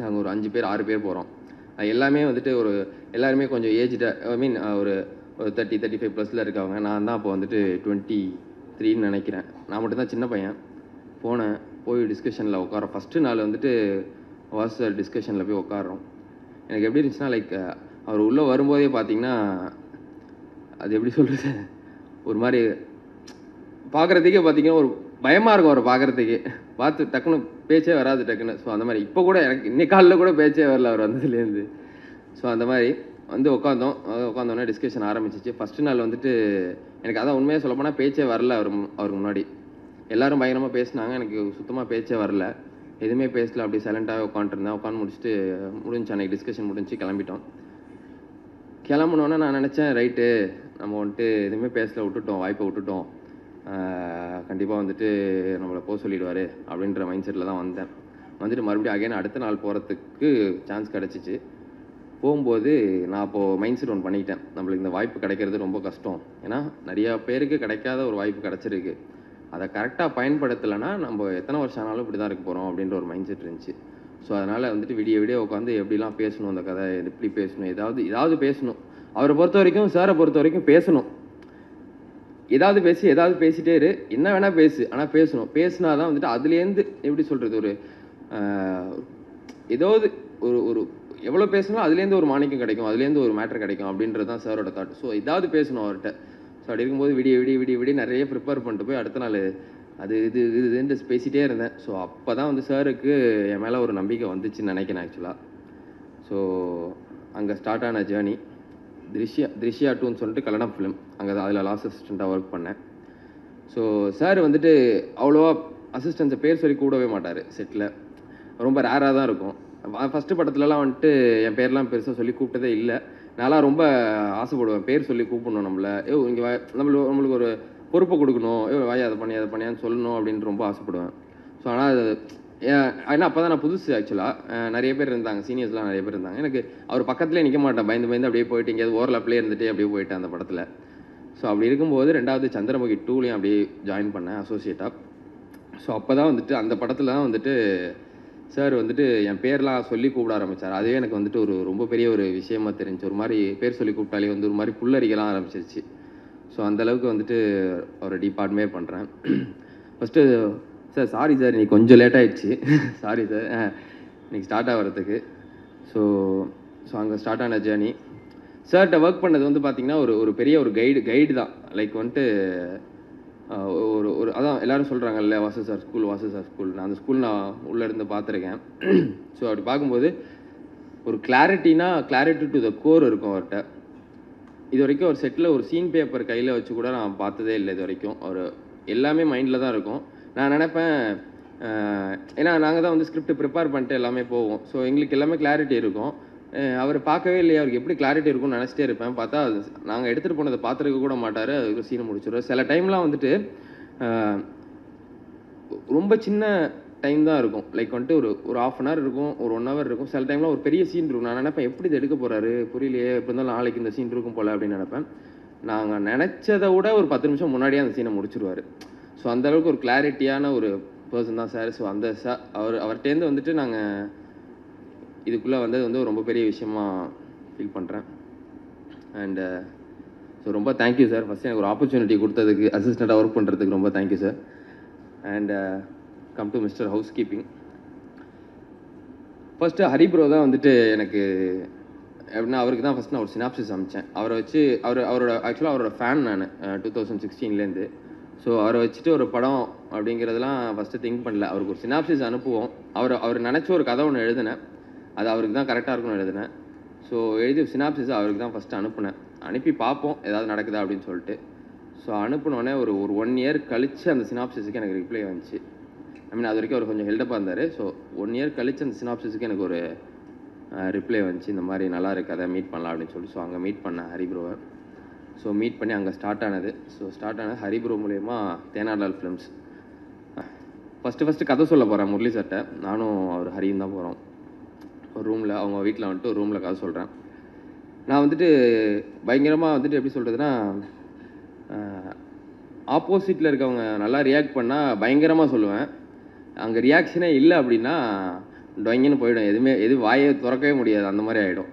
நாங்கள் ஒரு 5 பேர் 6 பேர் போகிறோம். எல்லாமே வந்துட்டு எல்லாருமே கொஞ்சம் ஏஜ்டு, ஒரு 30-35 ப்ளஸில் இருக்கவங்க. நான் தான் அப்போ வந்துட்டு 23 நினைக்கிறேன். நான் மட்டும்தான் சின்ன பையன். போய் டிஸ்கஷனில் உட்காரோம். ஃபஸ்ட்டு நாள் வந்துட்டு வாசு சார் டிஸ்கஷனில் போய் உட்காரோம். எனக்கு எப்படி இருந்துச்சுன்னா, லைக் அவர் உள்ளே வரும்போதே பார்த்தீங்கன்னா, அது எப்படி சொல்கிறது, ஒரு மாதிரி பார்க்குறதுக்கே பார்த்தீங்கன்னா ஒரு பயமாக இருக்கும் அவரை பார்த்து டக்குன்னு பேச்சே வராது டக்குன்னு. ஸோ அந்த மாதிரி இப்போ கூட எனக்கு இன்னைக்கு காலையில் கூட பேச்சே வரல அவர் வந்ததுலேருந்து. ஸோ அந்த மாதிரி வந்து உட்காந்தோன்னே டிஸ்கஷன் ஆரம்பிச்சிச்சு. ஃபஸ்ட்டு நாள் வந்துட்டு எனக்கு அதான் உண்மையாக சொல்லப்போனால் பேச்சே வரல அவருக்கு முன்னாடி. எல்லோரும் பயங்கரமாக பேசினாங்க, எனக்கு சுத்தமாக பேச்சே வரல, எதுவுமே பேசல, அப்படியே சைலண்ட்டாகவே உட்காந்துருந்தேன். உட்காந்து முடிச்சுட்டு முடிஞ்சு அன்றைக்கி டிஸ்கஷன் முடிஞ்சு கிளம்பிட்டோம். கிளம்புனோன்னே நான் நினச்சேன், ரைட்டு நம்ம வந்துட்டு எதுவுமே பேசல, வாய்ப்பை விட்டுட்டோம், கண்டிப்பாக வந்துட்டு நம்மளை போக சொல்லிடுவார் அப்படின்ற மைண்ட் செட்டில் தான் வந்துட்டு மறுபடியும் அகைன் அடுத்த நாள் போகிறதுக்கு சான்ஸ் கிடச்சிச்சு. போகும்போது நான் அப்போது மைண்ட் செட் ஒன்று பண்ணிக்கிட்டேன், நம்மளுக்கு இந்த வாய்ப்பு கிடைக்கிறது ரொம்ப கஷ்டம், ஏன்னா நிறையா பேருக்கு கிடைக்காத ஒரு வாய்ப்பு கிடச்சிருக்கு, அதை கரெக்டாக பயன்படுத்தலைன்னா நம்ம எத்தனை வருஷம் ஆனாலும் இப்படி தான் இருக்க போகிறோம் அப்படின்ற ஒரு மைண்ட் செட் இருந்துச்சு. ஸோ அதனால் வந்துட்டு விடிய உட்காந்து எப்படிலாம் பேசணும், அந்த கதை எப்படி பேசணும், ஏதாவது பேசணும். அவரை பொறுத்த வரைக்கும், சாரை பொறுத்த வரைக்கும் பேசணும், ஏதாவது பேசிகிட்டே இரு, என்ன வேணால் பேசு, ஆனால் பேசணும். பேசினா தான் வந்துட்டு அதுலேருந்து எப்படி சொல்கிறது, ஒரு ஏதாவது ஒரு ஒரு எவ்வளோ பேசினா அதுலேருந்து ஒரு மாணிக்கம் கிடைக்கும், அதுலேருந்து ஒரு மேட்டர் கிடைக்கும் அப்படின்றது தான் சாரோட தாட். ஸோ ஏதாவது பேசணும் அவர்கிட்ட. ஸோ அப்படி இருக்கும்போது விடிய நிறைய ப்ரிப்பேர் பண்ணிட்டு போய் அடுத்த நாள் அது இதுன்னு பேசிகிட்டே இருந்தேன். ஸோ அப்போ தான் வந்து சாருக்கு என் மேலே ஒரு நம்பிக்கை வந்துச்சுன்னு நினைக்கிறேன் ஆக்சுவலாக. ஸோ அங்கே ஸ்டார்ட் ஆன ஜேர்னி திருஷ்யா 2ன்னு சொல்லிட்டு கன்னடம் ஃபிலிம், அங்கே தான் அதில் லாஸ்ட் அசிஸ்டண்ட்டாக ஒர்க் பண்ணேன். ஸோ சார் வந்துட்டு அவ்வளோவா அசிஸ்டன்ஸை பேர் சொல்லி கூடவே மாட்டார் செட்டில், ரொம்ப ரேராக தான் இருக்கும். ஃபஸ்ட்டு படத்துலலாம் வந்துட்டு என் பேர்லாம் பெருசாக சொல்லி கூப்பிட்டதே இல்லை. நான்லாம் ரொம்ப ஆசைப்படுவேன் பேர் சொல்லி கூப்பிடணும் நம்மளை, இங்கே நம்மளுக்கு ஒரு பொறுப்பை கொடுக்கணும், வாயா அதை பண்ணியான்னு சொல்லணும் அப்படின்னு ரொம்ப ஆசைப்படுவேன். ஸோ ஆனால் அது ஏன்னா அப்போ தான் நான் புதுசு ஆக்சுவலாக, நிறைய பேர் இருந்தாங்க, சீனியர்ஸ்லாம் நிறைய பேர் இருந்தாங்க. எனக்கு அவர் பக்கத்துலேயே நிற்க மாட்டேன், பயந்து அப்படியே போயிட்டு எங்கேயாவது ஓரலப்லேயே இருந்துட்டு அப்படியே போயிட்டேன் அந்த படத்தில். ஸோ அப்படி இருக்கும்போது 2வது சந்திரமுகி 2லையும் அப்படியே ஜாயின் பண்ணேன் அசோசியேட்டாக. ஸோ அப்போ தான் வந்துட்டு அந்த படத்தில் தான் வந்துட்டு சார் வந்துட்டு என் பேர்லாம் சொல்லி கூப்பிட ஆரம்பித்தார். அதுவே எனக்கு வந்துட்டு ஒரு ரொம்ப பெரிய ஒரு விஷயமா தெரிஞ்சு, ஒரு மாதிரி பேர் சொல்லி கூப்பிட்டாலே வந்து ஒரு மாதிரி புல்லரிக்கலாம் ஆரம்பிச்சிருச்சு. ஸோ அந்தளவுக்கு வந்துட்டு ஒரு டீப் அட்மையர் பண்ணுறேன். ஃபஸ்ட்டு சார் சாரி சார் இன்னைக்கு கொஞ்சம் லேட் ஆகிடுச்சு, சாரி சார் இன்னைக்கு ஸ்டார்ட் ஆகிறதுக்கு. ஸோ அங்கே ஸ்டார்ட் ஆன ஜேர்னி சார்கிட்ட ஒர்க் பண்ணது வந்து பார்த்திங்கன்னா ஒரு பெரிய ஒரு கைடு தான். லைக் வந்துட்டு ஒரு அதான் எல்லோரும் சொல்கிறாங்கல்ல வாசு சார் ஸ்கூல், நான் அந்த ஸ்கூல் நான் உள்ளே இருந்து பார்த்துருக்கேன். ஸோ அப்படி பார்க்கும்போது ஒரு கிளாரிட்டி டு த கோர் இருக்கும் அவர்கிட்ட. இது வரைக்கும் ஒரு செட்டில் ஒரு சீன் பேப்பர் கையில் வச்சு கூட நான் பார்த்ததே இல்லை இது வரைக்கும். அவர் எல்லாமே மைண்டில் தான் இருக்கும். நான் நினைப்பேன், ஏன்னா நாங்கள் தான் வந்து ஸ்கிரிப்ட் ப்ரிப்பேர் பண்ணிட்டு எல்லாமே போவோம். ஸோ எங்களுக்கு எல்லாமே கிளாரிட்டி இருக்கும். அவர் பார்க்கவே இல்லையா, அவருக்கு எப்படி கிளாரிட்டி இருக்கும்னு நினச்சிட்டே இருப்பேன். பார்த்தா நாங்கள் எடுத்துகிட்டு போனதை பார்த்துருக்க கூட மாட்டார், அதுக்கு சீனை முடிச்சிடுவார். சில டைம்லாம் வந்துட்டு ரொம்ப சின்ன டைம் தான் இருக்கும், லைக் வந்துட்டு ஒரு 1/2 hour இருக்கும், ஒரு 1 hour இருக்கும். சில டைமில் ஒரு பெரிய சீன் இருக்கும். நான் நினைப்பேன் எப்படி இது எடுக்க போகிறாரு புரியலையே, எப்படி இருந்தாலும் நாளைக்கு இந்த சீன் இருக்கும் போல் அப்படின்னு நினைப்பேன். நாங்கள் நினச்சதை விட ஒரு 10 நிமிஷம் முன்னாடியே அந்த சீனை முடிச்சிடுவார். ஸோ அந்தளவுக்கு ஒரு கிளாரிட்டியான ஒரு பர்சன் தான் சார். ஸோ அந்த அவர்கிட்டேருந்து வந்துட்டு நாங்கள் இதுக்குள்ளே வந்தது வந்து ரொம்ப பெரிய விஷயமா ஃபீல் பண்ணுறேன். அண்டு ஸோ ரொம்ப தேங்க்யூ சார். ஃபஸ்ட்டு எனக்கு ஒரு ஆப்பர்ச்சுனிட்டி கொடுத்ததுக்கு, அசிஸ்டண்ட்டாக ஒர்க் பண்ணுறதுக்கு ரொம்ப thank you sir. And come to mister house keeping. First Hari bro தான் வந்துட்டு எனக்கு எப்படின்னா, அவருக்கு தான் ஃபஸ்ட் நான் ஒரு சினாப்சிஸ் அனுப்பிச்சேன். அவரை வச்சு அவரோட ஆக்சுவலாக அவரோட ஃபேன் நான் 2016லேருந்து. ஸோ அவரை வச்சுட்டு ஒரு படம் அப்படிங்கிறதெல்லாம் ஃபஸ்ட்டு திங்க் பண்ணல. அவருக்கு ஒரு சினாப்சிஸ் அனுப்புவோம். அவர் நினச்ச ஒரு கதை ஒன்று எழுதினேன், அது அவருக்கு தான் கரெக்டாக இருக்கும்னு எழுதினேன். ஸோ எழுதி சினாப்சிஸ் அவருக்கு தான் ஃபஸ்ட்டு அனுப்புனேன். அனுப்பி பார்ப்போம் ஏதாவது நடக்குதா அப்படின்னு சொல்லிட்டு. ஸோ அனுப்பினோடனே ஒரு 1 year கழித்து அந்த சினாப்சிஸுக்கு எனக்கு ரிப்ளை வந்துச்சு. ஐ மீன் அது வரைக்கும் அவர் கொஞ்சம் ஹெல்டப்பாக இருந்தார். ஸோ 1 year கழித்து அந்த சினாப்சிஸுக்கு எனக்கு ஒரு ரிப்ளை வந்துச்சு, இந்த மாதிரி நல்லா இருக்குது அதை மீட் பண்ணலாம் அப்படின்னு சொல்லிட்டு. ஸோ அங்கே மீட் பண்ணேன் ஹரிப்ரோவை. ஸோ மீட் பண்ணி அங்கே ஸ்டார்ட் ஆனது. ஸோ ஸ்டார்ட் ஆனது ஹரிப்ரோ மூலயமா தேனார்லால் ஃபிலிம்ஸ். ஃபஸ்ட்டு கதை சொல்ல போகிறேன் முரளி சார்ட்ட. நானும் அவர் ஹரியும் தான் போகிறோம். ஒரு ரூமில், அவங்க வீட்டில் வந்துட்டு ஒரு ரூமில் கதை சொல்கிறேன். நான் வந்துட்டு பயங்கரமாக வந்துட்டு எப்படி சொல்கிறதுனா, ஆப்போசிட்டில் இருக்கவங்க நல்லா ரியாக்ட் பண்ணால் பயங்கரமாக சொல்லுவேன். அங்கே ரியாக்ஷனே இல்லை அப்படின்னா டொங்கின்னு போயிடும், எது வாயை திறக்கவே முடியாது, அந்த மாதிரி ஆகிடும்.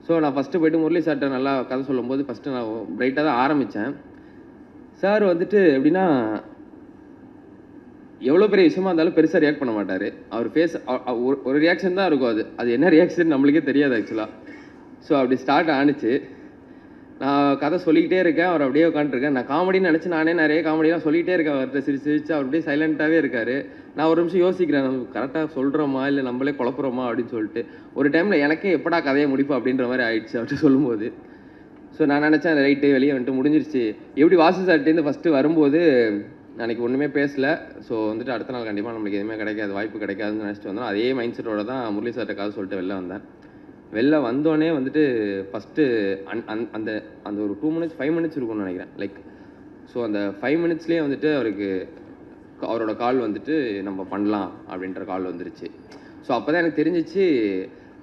ஸோ நான் ஃபஸ்ட்டு போய்ட்டு முரளி சார்கிட்ட நல்லா கதை சொல்லும்போது ஃபஸ்ட்டு நான் பிரைட்டாக தான் ஆரம்பித்தேன். சார் வந்துட்டு எப்படின்னா, எவ்வளோ பெரிய விஷயமா இருந்தாலும் பெருசாக ரியாக்ட் பண்ண மாட்டார். அவர் ஃபேஸ் ஒரு ரியாக்ஷன் தான் இருக்கும், அது என்ன ரியாக்ஷன் நம்மளுக்கே தெரியாது ஆக்சுவலாக. ஸோ அப்படி ஸ்டார்ட் ஆனிச்சு. நான் கதை சொல்லிக்கிட்டே இருக்கேன், அவர் அப்படியே உட்காந்துருக்கேன். நான் காமெடின்னு நினச்சி நானே நிறைய காமெடியெலாம் சொல்லிகிட்டே இருக்கேன் அவர்கிட்ட, சிரிச்சு அவர் அப்படியே சைலண்ட்டாகவே இருக்கார். நான் ஒரு நிமிஷம் யோசிக்கிறேன், நம்ம கரெக்டாக சொல்கிறோமா இல்லை நம்மளே குழப்புறோமா அப்படின்னு சொல்லிட்டு. ஒரு டைமில் எனக்கே எப்படா கதையை முடிப்போம் அப்படின்ற மாதிரி ஆயிடுச்சு அவர்கிட்ட சொல்லும்போது. ஸோ நான் நினச்சேன் ரைட்டு வெளியே வந்துட்டு முடிஞ்சிருச்சு. எப்படி வாசு சார்ட்டேருந்து ஃபஸ்ட்டு வரும்போது அன்றைக்கி ஒன்றுமே பேசலை. ஸோ வந்துட்டு அடுத்த நாள் கண்டிப்பாக நம்மளுக்கு எதுவுமே கிடைக்காது, வாய்ப்பு கிடைக்காதுன்னு நினச்சிட்டு வந்தோம். அதே மைண்ட் செட்டோட தான் முரளி சார்கிட்ட கதை சொல்லிட்டு வெளில வந்தேன். வெளில வந்தோடனே வந்துட்டு ஃபஸ்ட்டு அந்த ஒரு 2 minutes 5 minutes இருக்கும்னு நினைக்கிறேன். லைக் ஸோ அந்த 5 minutesலேயே வந்துட்டு அவரோட கால் வந்துட்டு நம்ம பண்ணலாம் அப்படின்ற கால் வந்துருச்சு. ஸோ அப்போ தான் எனக்கு தெரிஞ்சிச்சு,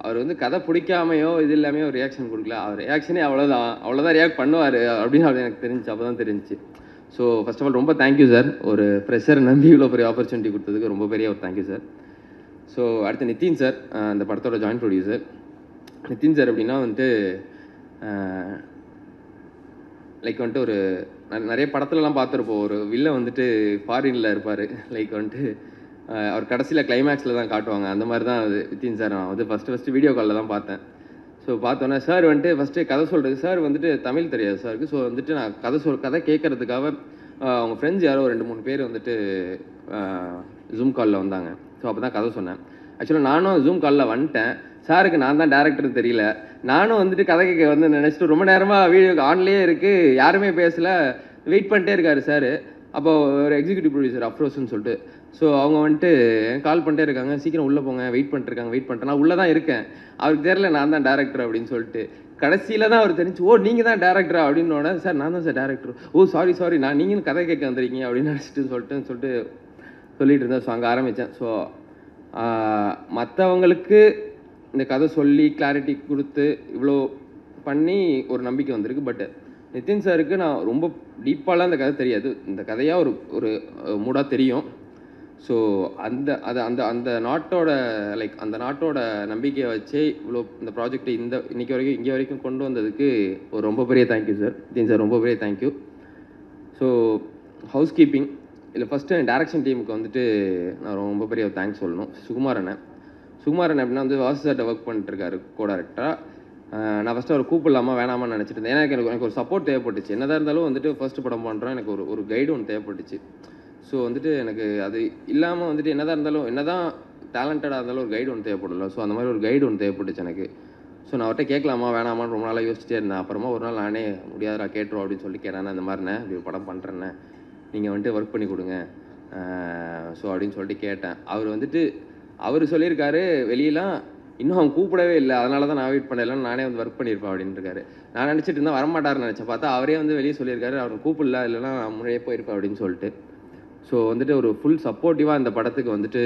அவர் வந்து கதை பிடிக்காமையோ இது இல்லாமையோ ஒரு ரியாக்ஷன் கொடுக்கல, அவர் ரியாக்ஷனே அவ்வளோதான் ரியாக்ட் பண்ணுவார் அப்படின்னு அது எனக்கு தெரிஞ்சிச்சு. அப்போ தான் தெரிஞ்சிச்சு. ஸோ ஃபர்ஸ்ட் ஆஃப் ஆல் ரொம்ப தேங்க்யூ சார், ஒரு ஃப்ரெஷர் நம்பி இவ்வளோ பெரிய ஆப்பர்ச்சுனிட்டி கொடுத்ததுக்கு ரொம்ப பெரிய ஒரு தேங்க்யூ சார். ஸோ அடுத்து நிதின் சார், அந்த படத்தோட ஜாயின்ட் ப்ரொடியூசர். நிதின் சார் அப்படின்னா வந்துட்டு லைக் வந்துட்டு ஒரு நிறைய படத்துலலாம் பார்த்துருப்போம், ஒரு வில்ல வந்துட்டு ஃபாரினில் இருப்பார். லைக் வந்துட்டு அவர் கடைசியில் கிளைமேக்ஸில் தான் காட்டுவாங்க. அந்த மாதிரி தான் அது நிதின் சார். நான் வந்து ஃபஸ்ட்டு வீடியோ காலில் தான் பார்த்தேன். ஸோ பார்த்தோன்னே சார் வந்துட்டு ஃபஸ்ட்டு கதை சொல்கிறது, சார் வந்துட்டு தமிழ் தெரியாது சாருக்கு. ஸோ வந்துட்டு நான் கதை கேட்குறதுக்காக அவங்க ஃப்ரெண்ட்ஸ் யாரோ 2-3 பேர் வந்துட்டு ஜூம் காலில் வந்தாங்க. ஸோ அப்போ தான் கதை சொன்னேன். ஆக்சுவலாக நானும் ஜூம் காலில் வந்துட்டேன். சாருக்கு நான் தான் டேரக்டர் தெரியல. நானும் வந்துட்டு கதை கேட்க வந்து நினச்சிட்டு ரொம்ப நேரமாக வீடியோ ஆன்லேயே இருக்குது, யாருமே பேசலை, வெயிட் பண்ணிட்டே இருக்காரு சார். அப்போ ஒரு எக்ஸிக்யூட்டிவ் ப்ரொடியூசர் அஃப்ரோஸ்ன்னு சொல்லிட்டு, ஸோ அவங்க வந்துட்டு கால் பண்ணிட்டே இருக்காங்க, சீக்கிரம் உள்ளே போங்க, வெயிட் பண்ணிட்டு நான் உள்ளே தான் இருக்கேன், அவருக்கு தெரியல நான் தான் டேரக்டர் அப்படின்னு சொல்லிட்டு. கடைசியில் தான் அவர் தெரிஞ்சு, ஓ நீங்கள் தான் டேரக்டரா அப்படின்னோட, சார் நான் தான் சார் டேரக்டர். ஓ சாரி நான் நீங்களும் கதை கேட்க வந்துருக்கீங்க அப்படின்னு நினச்சிட்டு சொல்லிட்டு இருந்தேன். ஸோ அங்கே ஆரம்பித்தேன். ஸோ மற்றவங்களுக்கு இந்த கதை சொல்லி கிளாரிட்டி கொடுத்து இவ்வளோ பண்ணி ஒரு நம்பிக்கை வந்திருக்கு. பட் நிதின் சாருக்கு நான் ரொம்ப டீப்பாலாம் இந்த கதை தெரியாது, இந்த கதையாக ஒரு மூடாக தெரியும். ஸோ அந்த நாட்டோட அந்த நாட்டோட நம்பிக்கையை வச்சே இவ்வளோ இந்த ப்ராஜெக்டை இங்கே வரைக்கும் கொண்டு வந்ததுக்கு ஒரு ரொம்ப பெரிய தேங்க்யூ சார். நிதின் சார் ரொம்ப பெரிய தேங்க்யூ. ஸோ ஹவுஸ் கீப்பிங் இல்லை ஃபஸ்ட்டு டேரக்ஷன் டீமுக்கு வந்துட்டு நான் ரொம்ப பெரிய தேங்க்ஸ் சொல்லணும். சுகுமார் அண்ணன் எப்படின்னா வந்து வாசு சார்ட்ட ஒர்க் பண்ணிட்டுருக்காரு கோ டேரக்டராக. நான் ஃபஸ்ட்டு அவர் கூப்பிடலாமா வேணாமான்னு நினச்சிட்டு இருந்தேன். ஏன்னா எனக்கு ஒரு சப்போர்ட் தேவைப்பட்டுச்சு. என்னதான் இருந்தாலும் வந்துட்டு ஃபஸ்ட்டு படம் பண்ணுறோம், எனக்கு ஒரு கைடு ஒன்று தேவைப்பட்டுச்சு. ஸோ வந்துட்டு எனக்கு அது இல்லாமல் வந்துட்டு என்னதான் டேலண்டடாக இருந்தாலும் ஒரு கைடு ஒன்று தேவைப்படல. ஸோ அந்த மாதிரி ஒரு கைடு ஒன்று தேவைப்பட்டுச்சு எனக்கு. ஸோ நான் அவர்கிட்ட கேட்கலாமா வேணாமான்னு ரொம்ப நாளாக யோசிச்சிட்டே இருந்தேன். அப்புறமா ஒரு நாள் நானே முடியாதா கேட்டுருவோம் அப்படின்னு சொல்லி கேட்டேன். இந்த மாதிரிண்ணே இப்படி ஒரு படம் பண்ணுறேன்னே, நீங்கள் வந்துட்டு ஒர்க் பண்ணி கொடுங்க ஸோ அப்படின்னு சொல்லிட்டு கேட்டேன். அவர் சொல்லியிருக்காரு வெளியெல்லாம் இன்னும் அவங்க கூப்பிடவே இல்லை, அதனால தான் நான் வெயிட் பண்ணலாம், நானே வந்து ஒர்க் பண்ணியிருப்பேன் அப்படின்னு இருக்காரு. நான் நினச்சிட்டு இருந்தால் வரமாட்டாருன்னு நினச்சேன். பார்த்தா அவரே வந்து வெளியே சொல்லியிருக்காரு, அவர் கூப்பிடல, இல்லைன்னா நான் முன்னாடியே போயிருப்பேன் அப்படின்னு சொல்லிட்டு. ஸோ வந்துட்டு ஒரு ஃபுல் சப்போர்ட்டிவாக இந்த படத்துக்கு வந்துட்டு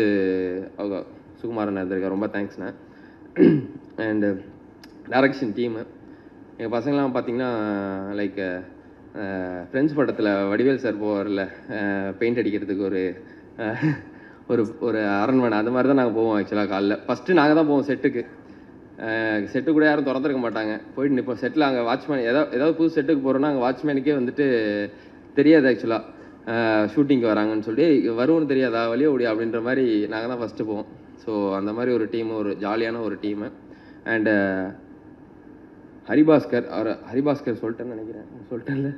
அவங்க சுகுமாரன் இருந்திருக்காரு. ரொம்ப தேங்க்ஸ்ண்ணே. அண்டு டைரக்ஷன் டீமு எங்கள் பசங்களாம் பார்த்தீங்கன்னா ஃப்ரெண்ட்ஸ் படத்தில் வடிவேல் சார் போவார்ல பெயிண்ட் அடிக்கிறதுக்கு ஒரு அரண்மனை, அந்த மாதிரி தான் நாங்கள் போவோம். ஆக்சுவலாக காலைல ஃபஸ்ட்டு நாங்கள் தான் போவோம் செட்டு கூட யாரும் திறந்துருக்க மாட்டாங்க. போயிட்டு நிற்போம் செட்டில். அங்கே வாட்ச்மேன் ஏதாவது புது செட்டுக்கு போகிறோன்னா அங்கே வாட்ச்மேனுக்கே வந்துட்டு தெரியாது ஆக்சுவலாக ஷூட்டிங்க்கு வராங்கன்னு சொல்லி, வருவோன்னு தெரியாதா வழியே ஓடி அப்படின்ற மாதிரி நாங்கள் தான் ஃபஸ்ட்டு போவோம். ஸோ அந்த மாதிரி ஒரு டீமு, ஒரு ஜாலியான ஒரு டீமு. அண்டு ஹரிபாஸ்கர் சொல்லிட்டேன்னு நினைக்கிறேன், சொல்லிட்டேன்ல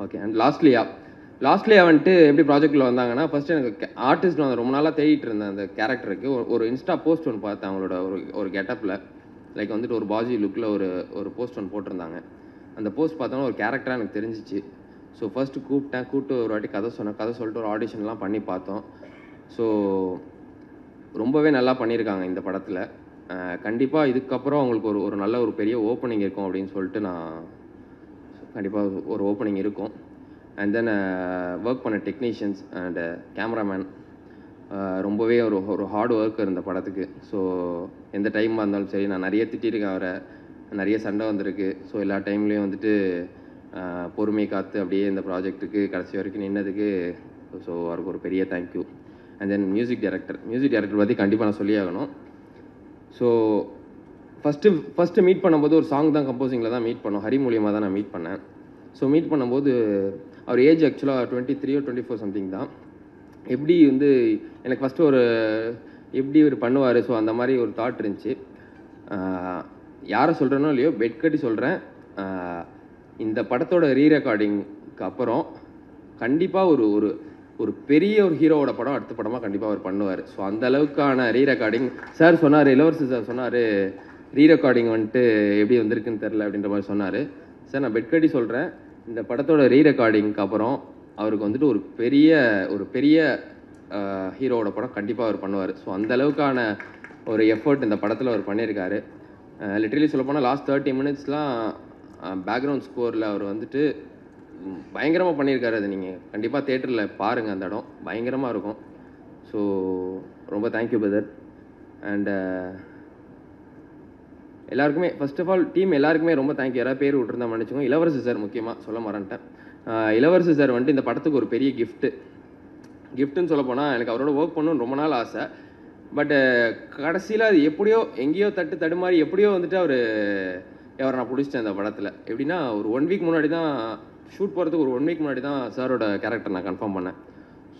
ஓகே. அண்ட் லாஸ்ட்லியா வந்துட்டு எப்படி ப்ராஜெக்டில் வந்தாங்கன்னா, ஃபஸ்ட்டு எனக்கு ஆர்டிஸ்ட் வந்து ரொம்ப நாளாக தேடிட்டு இருந்தேன் அந்த கேரக்டருக்கு. ஒரு இன்ஸ்டா போஸ்ட் ஒன்று பார்த்தேன் அவங்களோட ஒரு கெட்டப்பில், வந்துட்டு ஒரு பாஜி லுக்கில் ஒரு போஸ்ட் ஒன்று போட்டிருந்தாங்க. அந்த போஸ்ட் பார்த்தோன்னா ஒரு கேரக்டராக எனக்கு தெரிஞ்சிச்சு. ஸோ ஃபஸ்ட்டு கூப்பிட்டு ஒரு வாட்டி கதை சொல்லிட்டு ஒரு ஆடிஷன்லாம் பண்ணி பார்த்தோம். ஸோ ரொம்பவே நல்லா பண்ணியிருக்காங்க இந்த படத்தில். கண்டிப்பாக இதுக்கப்புறம் அவங்களுக்கு ஒரு நல்ல ஒரு பெரிய ஓப்பனிங் இருக்கும் அப்படின்னு சொல்லிட்டு நான் கண்டிப்பாக ஒரு ஓப்பனிங் இருக்கும். அண்ட் தென் ஒர்க் பண்ண டெக்னீஷியன்ஸ் அண்ட் கேமராமேன் ரொம்பவே ஒரு ஹார்ட் ஒர்க் இந்த படத்துக்கு. ஸோ எந்த டைமாக இருந்தாலும் சரி, நான் நிறைய திட்டிருக்கேன் அவரை, நிறைய சண்டை வந்திருக்கு. ஸோ எல்லா டைம்லேயும் வந்துட்டு பொறுமை காத்து அப்படியே இந்த ப்ராஜெக்ட்டுக்கு கடைசி வரைக்கும் நின்னதுக்கு ஸோ அவருக்கு ஒரு பெரிய thank you. And then music director பற்றி கண்டிப்பாக நான் சொல்லி ஆகணும். ஸோ ஃபஸ்ட்டு மீட் பண்ணும்போது ஒரு சாங் தான் கம்போசிங்கில் தான் மீட் பண்ணோம். ஹரி மூலியமாக தான் நான் மீட் பண்ணேன். ஸோ மீட் பண்ணும்போது அவர் ஏஜ் ஆக்சுவலாக 23 or 24 சம்திங் தான். எப்படி வந்து எனக்கு ஃபஸ்ட்டு எப்படி இவர் பண்ணுவார், ஸோ அந்த மாதிரி ஒரு தாட் இருந்துச்சு. யாரை சொல்கிறேனோ இல்லையோ பெட் கட்டி சொல்கிறேன், இந்த படத்தோட ரீரெக்கார்டிங்க்கு அப்புறம் கண்டிப்பாக ஒரு பெரிய ஒரு ஹீரோவோட படம் அடுத்த படமாக கண்டிப்பாக அவர் பண்ணுவார். ஸோ அந்த அளவுக்கான ரீரெக்கார்டிங் சார் சொன்னார், இளவரசி சார் சொன்னார், ரீரெக்கார்டிங் வந்துட்டு எப்படி வந்திருக்குன்னு தெரில அப்படின்ற மாதிரி சொன்னார். சார் நான் பெட் கட்டி சொல்கிறேன், இந்த படத்தோட ரீரெக்கார்டிங்க்கு அப்புறம் அவருக்கு வந்துட்டு ஒரு பெரிய ஹீரோவோட படம் கண்டிப்பாக அவர் பண்ணுவார். ஸோ அந்த அளவுக்கான ஒரு எஃபர்ட் இந்த படத்தில் அவர் பண்ணியிருக்காரு. லிட்டரலி சொல்லப்போனால் லாஸ்ட் 30 minutesலாம் பேக்ரவுண்ட் ஸ்கோரில் அவர் வந்துட்டு பயங்கரமாக பண்ணியிருக்காரு. அது நீங்கள் கண்டிப்பாக தேட்டரில் பாருங்கள், அந்த இடம் பயங்கரமாக இருக்கும். ஸோ ரொம்ப தேங்க்யூ பிரதர். அண்டு எல்லாருக்குமே ஃபர்ஸ்ட் ஆஃப் ஆல் டீம் எல்லாருக்குமே ரொம்ப தேங்க்யூ. யாராவது பேர் விட்டுருந்தா மன்னிச்சுக்கோங்க. இளவரசி சார் முக்கியமாக சொல்ல மறந்துட்டேன். இளவரசி சார் வந்துட்டு இந்த படத்துக்கு ஒரு பெரிய கிஃப்ட்டுன்னு சொல்ல போனால், எனக்கு அவரோட ஒர்க் பண்ணணும்னு ரொம்ப நாள் ஆசை. பட்டு கடைசியில் அது எங்கேயோ தடுமாறி எப்படியோ வந்துட்டு அவரை நான் பிடிச்சிட்டேன் இந்த படத்தில். எப்படின்னா ஒரு 1 week முன்னாடி தான் ஷூட் போகிறதுக்கு ஒரு 1 week முன்னாடி தான் சாரோட கேரக்டர் நான் கன்ஃபார்ம் பண்ணேன்.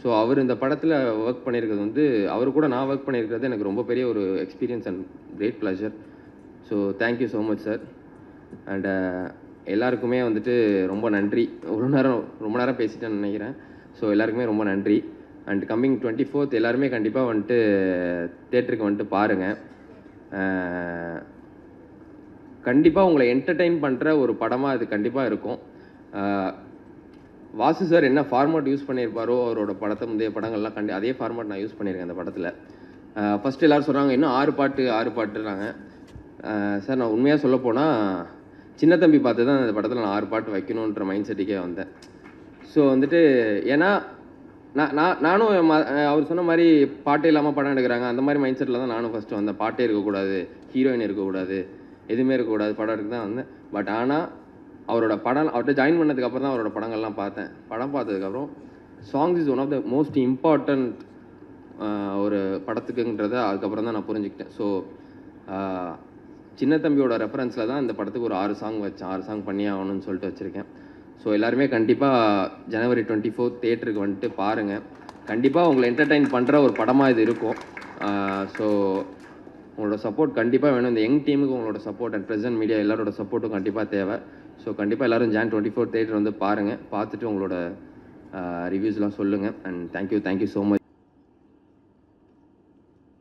ஸோ அவர் இந்த படத்தில் ஒர்க் பண்ணியிருக்கிறது வந்து அவர் கூட நான் ஒர்க் பண்ணியிருக்கிறது எனக்கு ரொம்ப பெரிய ஒரு experience and great pleasure. So thank you so much sir. And எல்லாருக்குமே வந்துட்டு ரொம்ப நன்றி. ரொம்ப நேரம் பேசிட்டேன்னு நினைக்கிறேன். ஸோ எல்லாருக்குமே ரொம்ப நன்றி. அண்ட் கம்மிங் 24th எல்லாருமே கண்டிப்பாக வந்துட்டு தேட்டருக்கு வந்துட்டு பாருங்கள். கண்டிப்பாக உங்களை என்டர்டெயின் பண்ணுற ஒரு படமாக அது கண்டிப்பாக இருக்கும். வாசு சார் என்ன ஃபார்மேட் யூஸ் பண்ணியிருப்பாரோ அவரோட படத்தை முந்தைய படங்கள்லாம் அதே ஃபார்மேட் நான் யூஸ் பண்ணியிருக்கேன் அந்த படத்தில். ஃபஸ்ட்டு எல்லோரும் சொல்கிறாங்க இன்னும் 6 பாட்டுறாங்க. சார் நான் உண்மையாக சொல்லப்போனால் சின்ன தம்பி பார்த்து தான் அந்த படத்தில் நான் 6 பாட்டு வைக்கணுன்ற மைண்ட் செட்டுக்கே வந்தேன். ஸோ வந்துட்டு ஏன்னா நானும் அவர் சொன்ன மாதிரி பாட்டே இல்லாமல் படம் எடுக்கிறாங்க அந்த மாதிரி மைண்ட் செட்டில் தான் நானும் ஃபஸ்ட்டு வந்தேன். பாட்டே இருக்கக்கூடாது, ஹீரோயின் இருக்கக்கூடாது, எதுவுமே இருக்கக்கூடாது, படம் எடுக்க தான் வந்தேன். பட் ஆனால் அவர்கிட்ட ஜாயின் பண்ணதுக்கப்புறம் தான் அவரோட படங்கள்லாம் பார்த்தேன். படம் பார்த்ததுக்கப்புறம் songs is one of the most important ஒரு படத்துக்குன்றதை அதுக்கப்புறம் தான் நான் புரிஞ்சுக்கிட்டேன். ஸோ சின்ன தம்பியோட ரெஃபரன்ஸில் தான் இந்த படத்துக்கு ஒரு 6 சாங் வச்சேன். 6 சாங் பண்ணி ஆகணும்னு சொல்லிட்டு வச்சுருக்கேன். ஸோ எல்லாருமே கண்டிப்பாக ஜனவரி 24th தேட்டருக்கு வந்துட்டு பாருங்கள். கண்டிப்பாக உங்களை என்டர்டெயின் பண்ணுற ஒரு படமாக இது இருக்கும். ஸோ உங்களோட சப்போர்ட் கண்டிப்பாக வேணும். இந்த யங் டீமுக்கு உங்களோட சப்போர்ட் அண்ட் ப்ரெசென்ட் மீடியா எல்லாரோட சப்போர்ட்டும் கண்டிப்பாக தேவை. ஸோ கண்டிப்பாக எல்லோரும் Jan 24 தேட்டர் வந்து பாருங்கள். பார்த்துட்டு உங்களோட ரிவ்யூஸ்லாம் சொல்லுங்கள். And thank you so much.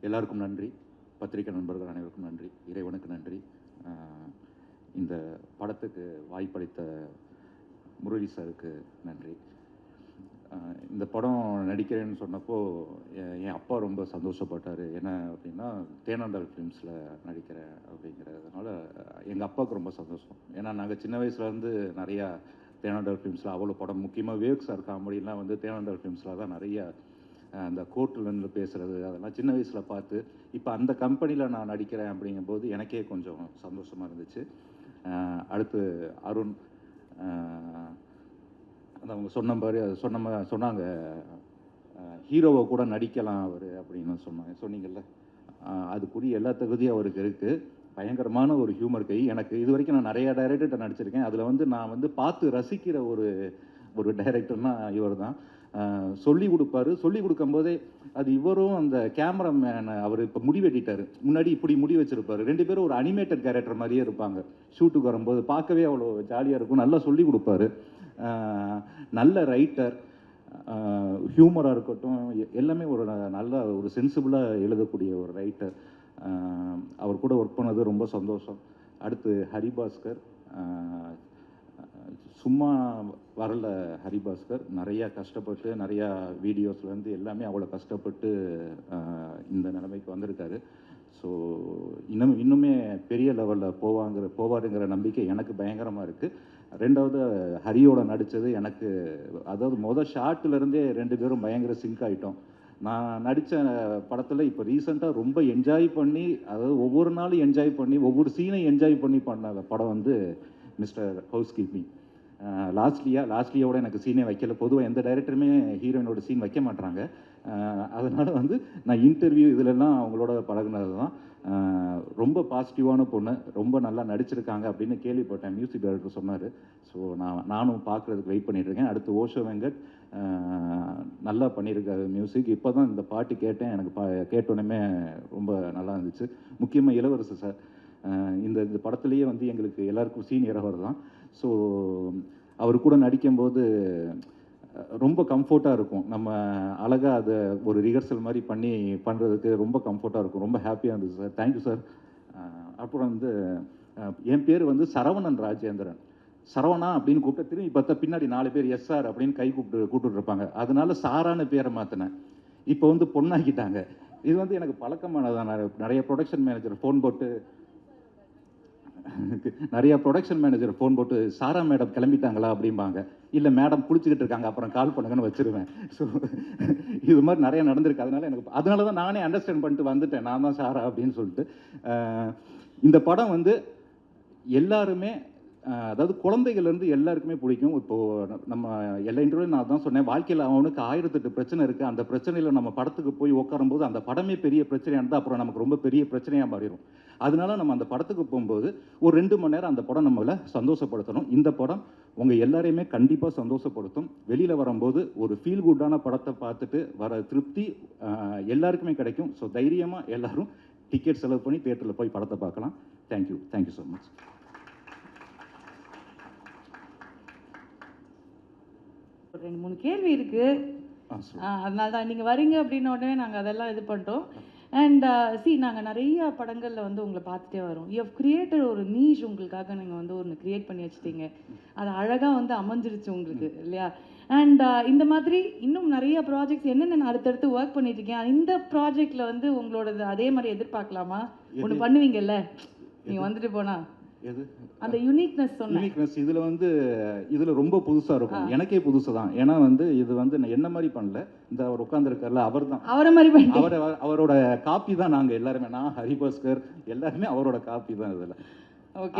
எல்லாருக்கும் நன்றி. பத்திரிகை நண்பர்கள் அனைவருக்கும் நன்றி. இறைவனுக்கு நன்றி. இந்த படத்துக்கு வாய்ப்பளித்த முரளி சாருக்கு நன்றி. இந்த படம் நடிக்கிறேன்னு சொன்னப்போ என் அப்பா ரொம்ப சந்தோஷப்பட்டார். என்ன அப்படின்னா தேனாண்டாள் ஃபிலிம்ஸில் நடிக்கிறேன் அப்படிங்கிறதுனால எங்கள் அப்பாவுக்கு ரொம்ப சந்தோஷம். ஏன்னா நாங்கள் சின்ன வயசுலேருந்து நிறையா தேனாண்டாள் ஃபிலிம்ஸில் அவ்வளோ படம், முக்கியமாக விவேக் சார் காமெடிலாம் வந்து தேனாண்டாள் ஃபிலிம்ஸில் தான் நிறையா அந்த கோர்ட்டில் பேசுகிறது அதெல்லாம் சின்ன வயசில் பார்த்து இப்போ அந்த கம்பெனியில் நான் நடிக்கிறேன் அப்படிங்கும்போது எனக்கே கொஞ்சம் சந்தோஷமாக இருந்துச்சு. அடுத்து அருண் அவங்க சொன்ன மாதிரி அது சொன்னாங்க ஹீரோவை கூட நடிக்கலாம் அவர் அப்படின்னு சொன்னீங்கல்ல, அதுக்குரிய எல்லா தகுதியும் அவருக்கு இருக்குது. பயங்கரமான ஒரு ஹியூமர் கை. எனக்கு இது வரைக்கும் நான் நிறையா டைரக்டர்கிட்ட நடிச்சிருக்கேன். அதில் நான் பார்த்து ரசிக்கிற ஒரு டைரக்டர்னால் இவர் தான். சொல்லி கொடுப்பாரு. சொல்லி கொடுக்கும்போதே அது இவரும் அந்த கேமராமேன் அவர் இப்போ முடி வெட்டிட்டார். முன்னாடி இப்படி முடி வச்சுருப்பார். 2 பேரும் ஒரு அனிமேட்டட் கேரக்டர் மாதிரியே இருப்பாங்க. ஷூட்டுக்கு வரும்போது பார்க்கவே அவ்வளோ ஜாலியாக இருக்கும். நல்லா சொல்லி கொடுப்பாரு. நல்ல ரைட்டர். ஹியூமராக இருக்கட்டும் எல்லாமே நல்ல ஒரு சென்சிபிளாக எழுதக்கூடிய ஒரு ரைட்டர். அவர் கூட ஒர்க் பண்ணது ரொம்ப சந்தோஷம். அடுத்து ஹரிபாஸ்கர். சும்மா வரல ஹரிபாஸ்கர். நிறையா கஷ்டப்பட்டு நிறையா வீடியோஸ்லேருந்து எல்லாமே அவ்வளோ கஷ்டப்பட்டு இந்த நிலைமைக்கு வந்திருக்காரு. ஸோ இன்னுமே பெரிய லெவலில் போவாருங்கிற நம்பிக்கை எனக்கு பயங்கரமாக இருக்குது. 2வது ஹரியோட நடித்தது எனக்கு, அதாவது ஷார்ட்லேருந்தே 2 பேரும் பயங்கர சிங்க் ஆகிட்டோம். நான் நடித்த படத்தில் இப்போ ரீசெண்டாக ரொம்ப என்ஜாய் பண்ணி, அதாவது ஒவ்வொரு நாளும் என்ஜாய் பண்ணி ஒவ்வொரு சீனையும் என்ஜாய் பண்ணி பண்ண படம் வந்து மிஸ்டர் ஹவுஸ் கீப்பிங். லாஸ்ட்லியோட எனக்கு சீனே வைக்கல. பொதுவாக எந்த டைரக்டருமே ஹீரோயினோட சீன் வைக்க மாட்டாங்க. அதனால் நான் இன்டர்வியூ இதிலெல்லாம் அவங்களோட பழகினது தான். ரொம்ப பாசிட்டிவான பொண்ணு, ரொம்ப நல்லா நடிச்சிருக்காங்க அப்படின்னு கேள்விப்பட்டேன். மியூசிக் டைரக்டர் சொன்னார். ஸோ நானும் பார்க்குறதுக்கு வெயிட் பண்ணிகிட்ருக்கேன். அடுத்து ஓஷோ வெங்கட் நல்லா பண்ணியிருக்காரு மியூசிக். இப்போ தான் இந்த பாட்டு கேட்டேன். எனக்கு கேட்டோன்னே ரொம்ப நல்லா இருந்துச்சு. முக்கியமாக இளவரசு சார் இந்த படத்துலேயே எங்களுக்கு எல்லாருக்கும் சீனியர் அவர் தான். ஸோ அவர் கூட நடிக்கும்போது ரொம்ப கம்ஃபர்ட்டாக இருக்கும். நம்ம அழகாக அதை ஒரு ரிஹர்சல் மாதிரி பண்ணுறதுக்கு ரொம்ப கம்ஃபர்ட்டாக இருக்கும். ரொம்ப ஹாப்பியாக இருந்துச்சு சார். Thank you sir. அப்புறம் என் பேர் சரவணன் ராஜேந்திரன். சரவணா அப்படின்னு கூப்பிட்டு திரும்பி பார்த்தா பின்னாடி 4 பேர் எஸ்ஆர் அப்படின்னு கை கூப்பிட்டு இருப்பாங்க. அதனால சாரான்னு பேரை மாற்றினேன். இப்போ பொண்ணாக்கிட்டாங்க. இது எனக்கு பழக்கமானதான். நிறைய ப்ரொடக்ஷன் மேனேஜர் ஃபோன் போட்டு சாரா மேடம் கிளம்பிட்டாங்களா அப்படிம்பாங்க. இல்லை மேடம் குளிச்சுக்கிட்டு இருக்காங்க அப்புறம் கால் பண்ணுங்கன்னு வச்சுருவேன். ஸோ இது மாதிரி நிறைய நடந்திருக்கு. அதனால தான் நானே அண்டர்ஸ்டாண்ட் பண்ணிட்டு வந்துட்டேன். நான் தான் சாரா அப்படின்னு சொல்லிட்டு. இந்த படம் எல்லாருமே அதாவது குழந்தைகள்லேருந்து எல்லாருக்குமே பிடிக்கும். இப்போது நம்ம எல்லா இன்டர்வியூலையும் நான் தான் சொன்னேன், வாழ்க்கையில் அவனுக்கு 1008 பிரச்சனை இருக்குது. அந்த பிரச்சனையில் நம்ம படத்துக்கு போய் உட்காரும்போது அந்த படமே பெரிய பிரச்சனையாக இருந்தால் அப்புறம் நமக்கு ரொம்ப பெரிய பிரச்சனையாக மாறிடும். அதனால நம்ம அந்த படத்துக்கு போகும்போது ஒரு 2 மணி நேரம் அந்த படம் நம்மளை சந்தோஷப்படுத்தணும். இந்த படம் உங்கள் எல்லாரையுமே கண்டிப்பாக சந்தோஷப்படுத்தும். வெளியில் வரும்போது ஒரு ஃபீல் குட்டான படத்தை பார்த்துட்டு வர திருப்தி எல்லாருக்குமே கிடைக்கும். ஸோ தைரியமாக எல்லாரும் டிக்கெட் செலவு பண்ணி தியேட்டரில் போய் படத்தை பார்க்கலாம். Thank you so much.
ஒரு 2-3 கேள்வி இருக்குது. அதனால தான் நீங்கள் வரீங்க அப்படின்ன உடனே நாங்கள் அதெல்லாம் இது பண்ணிட்டோம். அண்ட் நாங்கள் நிறைய படங்களில் வந்து உங்களை பார்த்துட்டே வரோம். யூ ஹவ் கிரியேட்டட் ஒரு நீஷ், உங்களுக்காக நீங்கள் வந்து ஒன்று க்ரியேட் பண்ணி வச்சுட்டீங்க. அது அழகாக வந்து அமைஞ்சிருச்சு உங்களுக்கு இல்லையா? அண்ட் இந்த மாதிரி இன்னும் நிறைய ப்ராஜெக்ட்ஸ் என்னென்ன அடுத்தடுத்து ஒர்க் பண்ணிட்டு இருக்கேன். இந்த ப்ராஜெக்டில் வந்து உங்களோடது அதே மாதிரி எதிர்பார்க்கலாமா? ஒன்று பண்ணுவீங்கல்ல நீங்கள் வந்துட்டு போனா
எது
அந்த யூனிக்னஸ் சொன்னேன்.
யூனிக்னஸ் இதில் ரொம்ப புதுசாக இருக்கும். எனக்கே புதுசு தான். ஏன்னா வந்து இது வந்து நான் என்ன மாதிரி பண்ணல. இந்த அவர் உட்காந்துருக்கார்ல, அவர் தான்
அவரை மாதிரி பண்ணி
அவரோட காப்பி தான். நாங்கள் எல்லாருமே, நான் ஹரிபாஸ்கர் எல்லாருமே அவரோட காப்பி தான். இதில்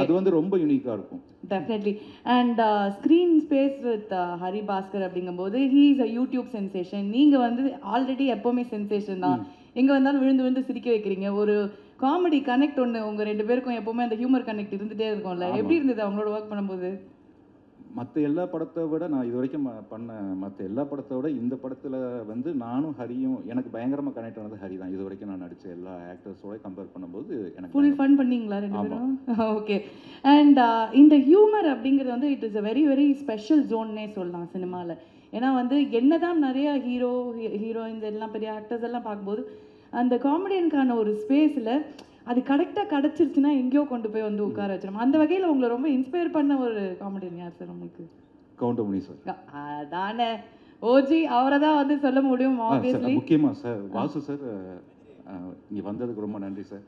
அது வந்து ரொம்ப யூனிக்காக இருக்கும்.
Definitely. And screen space with Hari Baskar அப்படிங்கும்போது he is a YouTube sensation. நீங்கள் வந்து ஆல்ரெடி எப்போவுமே சென்சேஷன் தான். எங்கே வந்தாலும் விழுந்து விழுந்து சிரிக்க வைக்கிறீங்க. ஒரு காமெடி கனெக்ட் ஒன்று உங்கள் 2 பேருக்கும் எப்போவுமே அந்த ஹியூமர் கனெக்ட் இருந்துகிட்டே இருக்கும்ல. எப்படி இருந்தது அவங்களோட ஒர்க் பண்ணும்போது?
மற்ற எல்லா படத்தை விட நான் இது வரைக்கும் பண்ண மற்ற எல்லா படத்தை விட இந்த படத்தில் வந்து நானும் ஹரியும் எனக்கு பயங்கரமாக கனெக்ட் ஆனது ஹரி தான். இது வரைக்கும் நான் நடித்த எல்லா ஆக்டர்ஸோட கம்பேர் பண்ணும்போது எனக்கு
ஃபுல் ஃபன் பண்ணீங்களா 2 பேரும்? ஓகே. அண்ட் இந்த ஹியூமர் அப்படிங்கிறது வந்து it is a very very special ஜோன்னே சொல்லலாம் சினிமாவில். ஏன்னா வந்து என்னதான் நிறைய ஹீரோயின்ஸ் எல்லாம் பெரிய ஆக்டர்ஸ் எல்லாம் பார்க்கும்போது அந்த காமெடியனுக்கான ஒரு ஸ்பேஸில் அது கரெக்டாக கிடச்சிருச்சுன்னா எங்கேயோ கொண்டு போய் வந்து உட்கார வச்சிடும். அந்த வகையில் உங்களை ரொம்ப இன்ஸ்பயர் பண்ண ஒரு காமெடியன் யார் சார் உங்களுக்கு?
கவுண்டமணி சார்.
அதானே ஓஜி, அவரை தான் வந்து சொல்ல முடியும் ஆப்வியஸ்லி.
முக்கியமாக சார் வாசு சார் இங்கே வந்ததுக்கு ரொம்ப நன்றி சார்.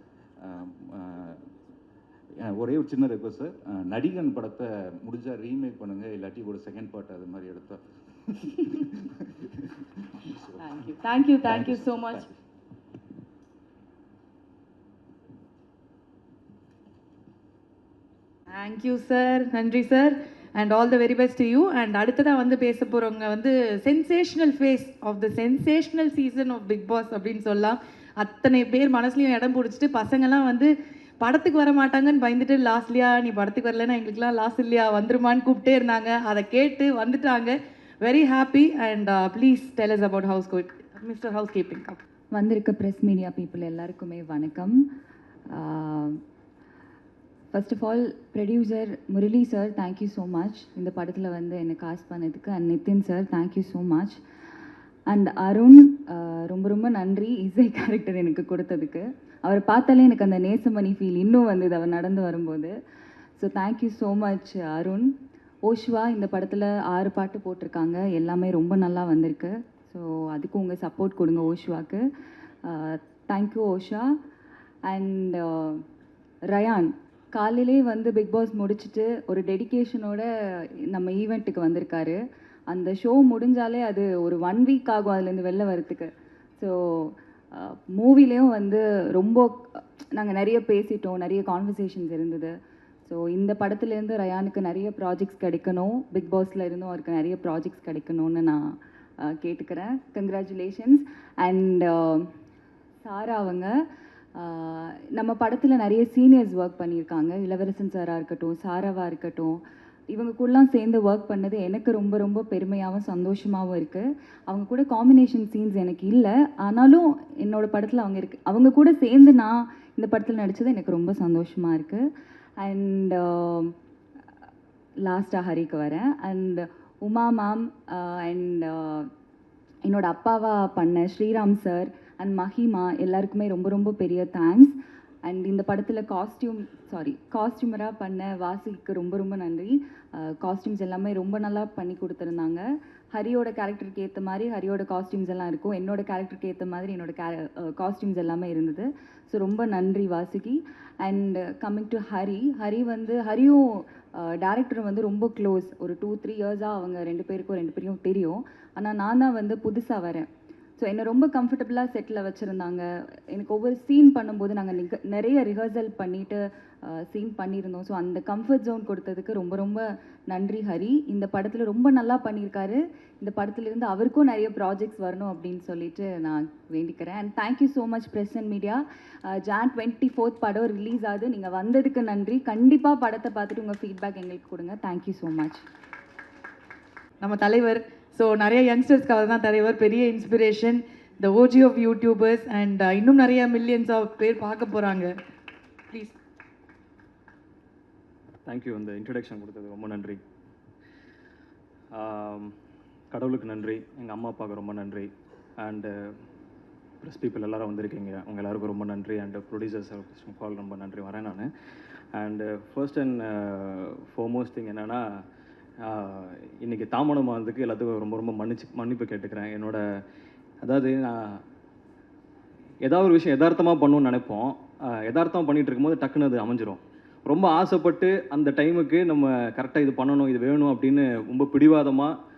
ஒரே ஒரு சின்ன ரெக்வஸ்ட் சார், நடிகன் படத்தை முடிஞ்சால் ரீமேக் பண்ணுங்கள், இல்லாட்டி ஒரு செகண்ட் பார்ட் அது மாதிரி எடுத்தா.
Thank you so much. Thank you sir, நன்றி sir. And all the very best to you. And அடுத்ததாக வந்து பேச போகிறவங்க வந்து sensational face of the sensational season of Bigg Boss அப்படின்னு சொல்லலாம். அத்தனை பேர் மனசுலையும் இடம் பிடிச்சிட்டு பசங்கள்லாம் வந்து படத்துக்கு வர மாட்டாங்கன்னு பயந்துட்டு லாஸ்ட்லியா நீ படத்துக்கு வரலன்னா எங்களுக்குலாம் லாஸ் இல்லையா வந்துருமான்னு கூப்பிட்டே இருந்தாங்க. அதை கேட்டு வந்துட்டாங்க. Very happy. And please tell us about mister house keeping.
வந்திருக்க ப்ரெஸ் மீடியா பீப்புள் எல்லாருக்குமே வணக்கம். First of all producer Murali sir, thank you so much இந்த படத்தில் வந்து என்னை காஸ்ட் பண்ணதுக்கு. And Nithin sir, thank you so much. And Arun, ரொம்ப ரொம்ப நன்றி இசை கேரக்டர் எனக்கு கொடுத்ததுக்கு. அவரை பார்த்தாலே எனக்கு அந்த நேசமணி ஃபீல் இன்னும் வந்தது அவர் நடந்து வரும்போது. So thank you so much Arun. ஓஷ்வா இந்த படத்தில் 6 பாட்டு போட்டிருக்காங்க, எல்லாமே ரொம்ப நல்லா வந்திருக்கு. ஸோ அதுக்கு உங்கள் சப்போர்ட் கொடுங்க ஓஷ்வாக்கு. தேங்க்யூ ஓஷா. அண்ட் ரயான் காலையிலே வந்து பிக் பாஸ் முடிச்சுட்டு ஒரு டெடிக்கேஷனோட நம்ம ஈவெண்ட்டுக்கு வந்திருக்காரு. அந்த ஷோ முடிஞ்சாலே அது ஒரு 1 வீக் ஆகும் அதுலேருந்து வெளில வரத்துக்கு. ஸோ மூவிலேயும் வந்து ரொம்ப நாங்கள் நிறைய பேசிட்டோம், நிறைய கான்வர்சேஷன்ஸ் இருந்தது. ஸோ இந்த படத்துலேருந்து ரயானுக்கு நிறைய ப்ராஜெக்ட்ஸ் கிடைக்கணும், பிக் பாஸில் இருந்தும் அவருக்கு நிறைய ப்ராஜெக்ட்ஸ் கிடைக்கணும்னு நான் கேட்டுக்கிறேன். கங்க்ராச்சுலேஷன்ஸ். அண்ட் சாரா அவங்க நம்ம படத்தில் நிறைய சீனியர்ஸ் ஒர்க் பண்ணியிருக்காங்க. இளவரசன் சாராக இருக்கட்டும், சாராவாக இருக்கட்டும், இவங்க கூடலாம் சேர்ந்து ஒர்க் பண்ணது எனக்கு ரொம்ப ரொம்ப பெருமையாகவும் சந்தோஷமாகவும் இருக்குது. அவங்க கூட காம்பினேஷன் சீன்ஸ் எனக்கு இல்லை, ஆனாலும் என்னோடய படத்தில் அவங்க கூட சேர்ந்து நான் இந்த படத்தில் நடித்தது எனக்கு ரொம்ப சந்தோஷமாக இருக்குது. அண்ட் லாஸ்ட்டாக ஹரிக்கு வரேன். அண்ட் உமா மேம் அண்ட் என்னோடய அப்பாவாக பண்ண ஸ்ரீராம் சார் அண்ட் மஹிமா எல்லாருக்குமே ரொம்ப ரொம்ப பெரிய தேங்க்ஸ். அண்ட் இந்த படத்தில் காஸ்டியூமராக பண்ண வாசிக்கு ரொம்ப ரொம்ப நன்றி. காஸ்டியூம்ஸ் எல்லாமே ரொம்ப நல்லா பண்ணி கொடுத்துருந்தாங்க. ஹரியோட கேரக்டருக்கு ஏற்ற மாதிரி ஹரியோட காஸ்டியூம்ஸ் எல்லாம் இருக்கும், என்னோட கேரக்டருக்கு ஏற்ற மாதிரி என்னோட காஸ்டியூம்ஸ் எல்லாமே இருந்தது. ஸோ ரொம்ப நன்றி வாசுகி. அண்ட் கம்மிங் டு ஹரியும் டேரக்டரும் வந்து ரொம்ப க்ளோஸ். ஒரு 2-3 இயர்ஸாக அவங்க 2 பேரும் தெரியும். ஆனால் நான் தான் வந்து புதுசாக வரேன். ஸோ என்னை ரொம்ப கம்ஃபர்டபுளாக செட்டில் வச்சுருந்தாங்க. எனக்கு ஒவ்வொரு சீன் பண்ணும்போது நாங்கள் நிறைய ரிஹர்சல் பண்ணிவிட்டு சீன் பண்ணியிருந்தோம். ஸோ அந்த கம்ஃபர்ட் ஜோன் கொடுத்ததுக்கு ரொம்ப ரொம்ப நன்றி ஹரி. இந்த படத்தில் ரொம்ப நல்லா பண்ணியிருக்காரு. இந்த படத்துலேருந்து அவருக்கும் நிறைய ப்ராஜெக்ட்ஸ் வரணும் அப்படின்னு சொல்லிட்டு நான் வேண்டிக்கிறேன். And thank you so much press and media. Jan 24th படம் ரிலீஸ் ஆகுது. நீங்கள் வந்ததுக்கு நன்றி. கண்டிப்பாக படத்தை பார்த்துட்டு உங்கள் ஃபீட்பேக் எங்களுக்கு கொடுங்க. Thank you so much.
நம்ம தலைவர், ஸோ நிறைய யங்ஸ்டர்ஸ்க்கு அவர் தான் தலைவர், பெரிய inspiration, the OG of YouTubers and இன்னும் நிறைய மில்லியன்ஸ் ஆஃப் பேர் பார்க்க போகிறாங்க. ப்ளீஸ்.
தேங்க்யூ. இந்த இன்ட்ரடக்ஷன் கொடுத்தது ரொம்ப நன்றி. கடவுளுக்கு நன்றி, எங்கள் அம்மா அப்பாவுக்கு ரொம்ப நன்றி, அண்டு ப்ரெஸ் பீப்புள் எல்லோரும் வந்திருக்கீங்க, உங்கள் எல்லாருக்கும் ரொம்ப நன்றி, அண்டு ப்ரொடியூசர்ஸ் கால் ரொம்ப நன்றி வரேன் நான். And first and foremost thing என்னென்னா, இன்றைக்கி தாமதம் ஆனதுக்கு எல்லாத்துக்கும் ரொம்ப ரொம்ப மன்னிப்பு கேட்டுக்கிறேன். அதாவது நான் ஏதாவது ஒரு விஷயம் யதார்த்தமாக பண்ணணும்னு நினைப்போம். யதார்த்தமாக பண்ணிகிட்டு இருக்கும்போது டக்குன்னு அது அமைஞ்சிரும். ரொம்ப ஆசைப்பட்டு அந்த டைமுக்கு நம்ம கரெக்டாக இது பண்ணணும், இது வேணும் அப்படின்னு ரொம்ப பிடிவாதமாக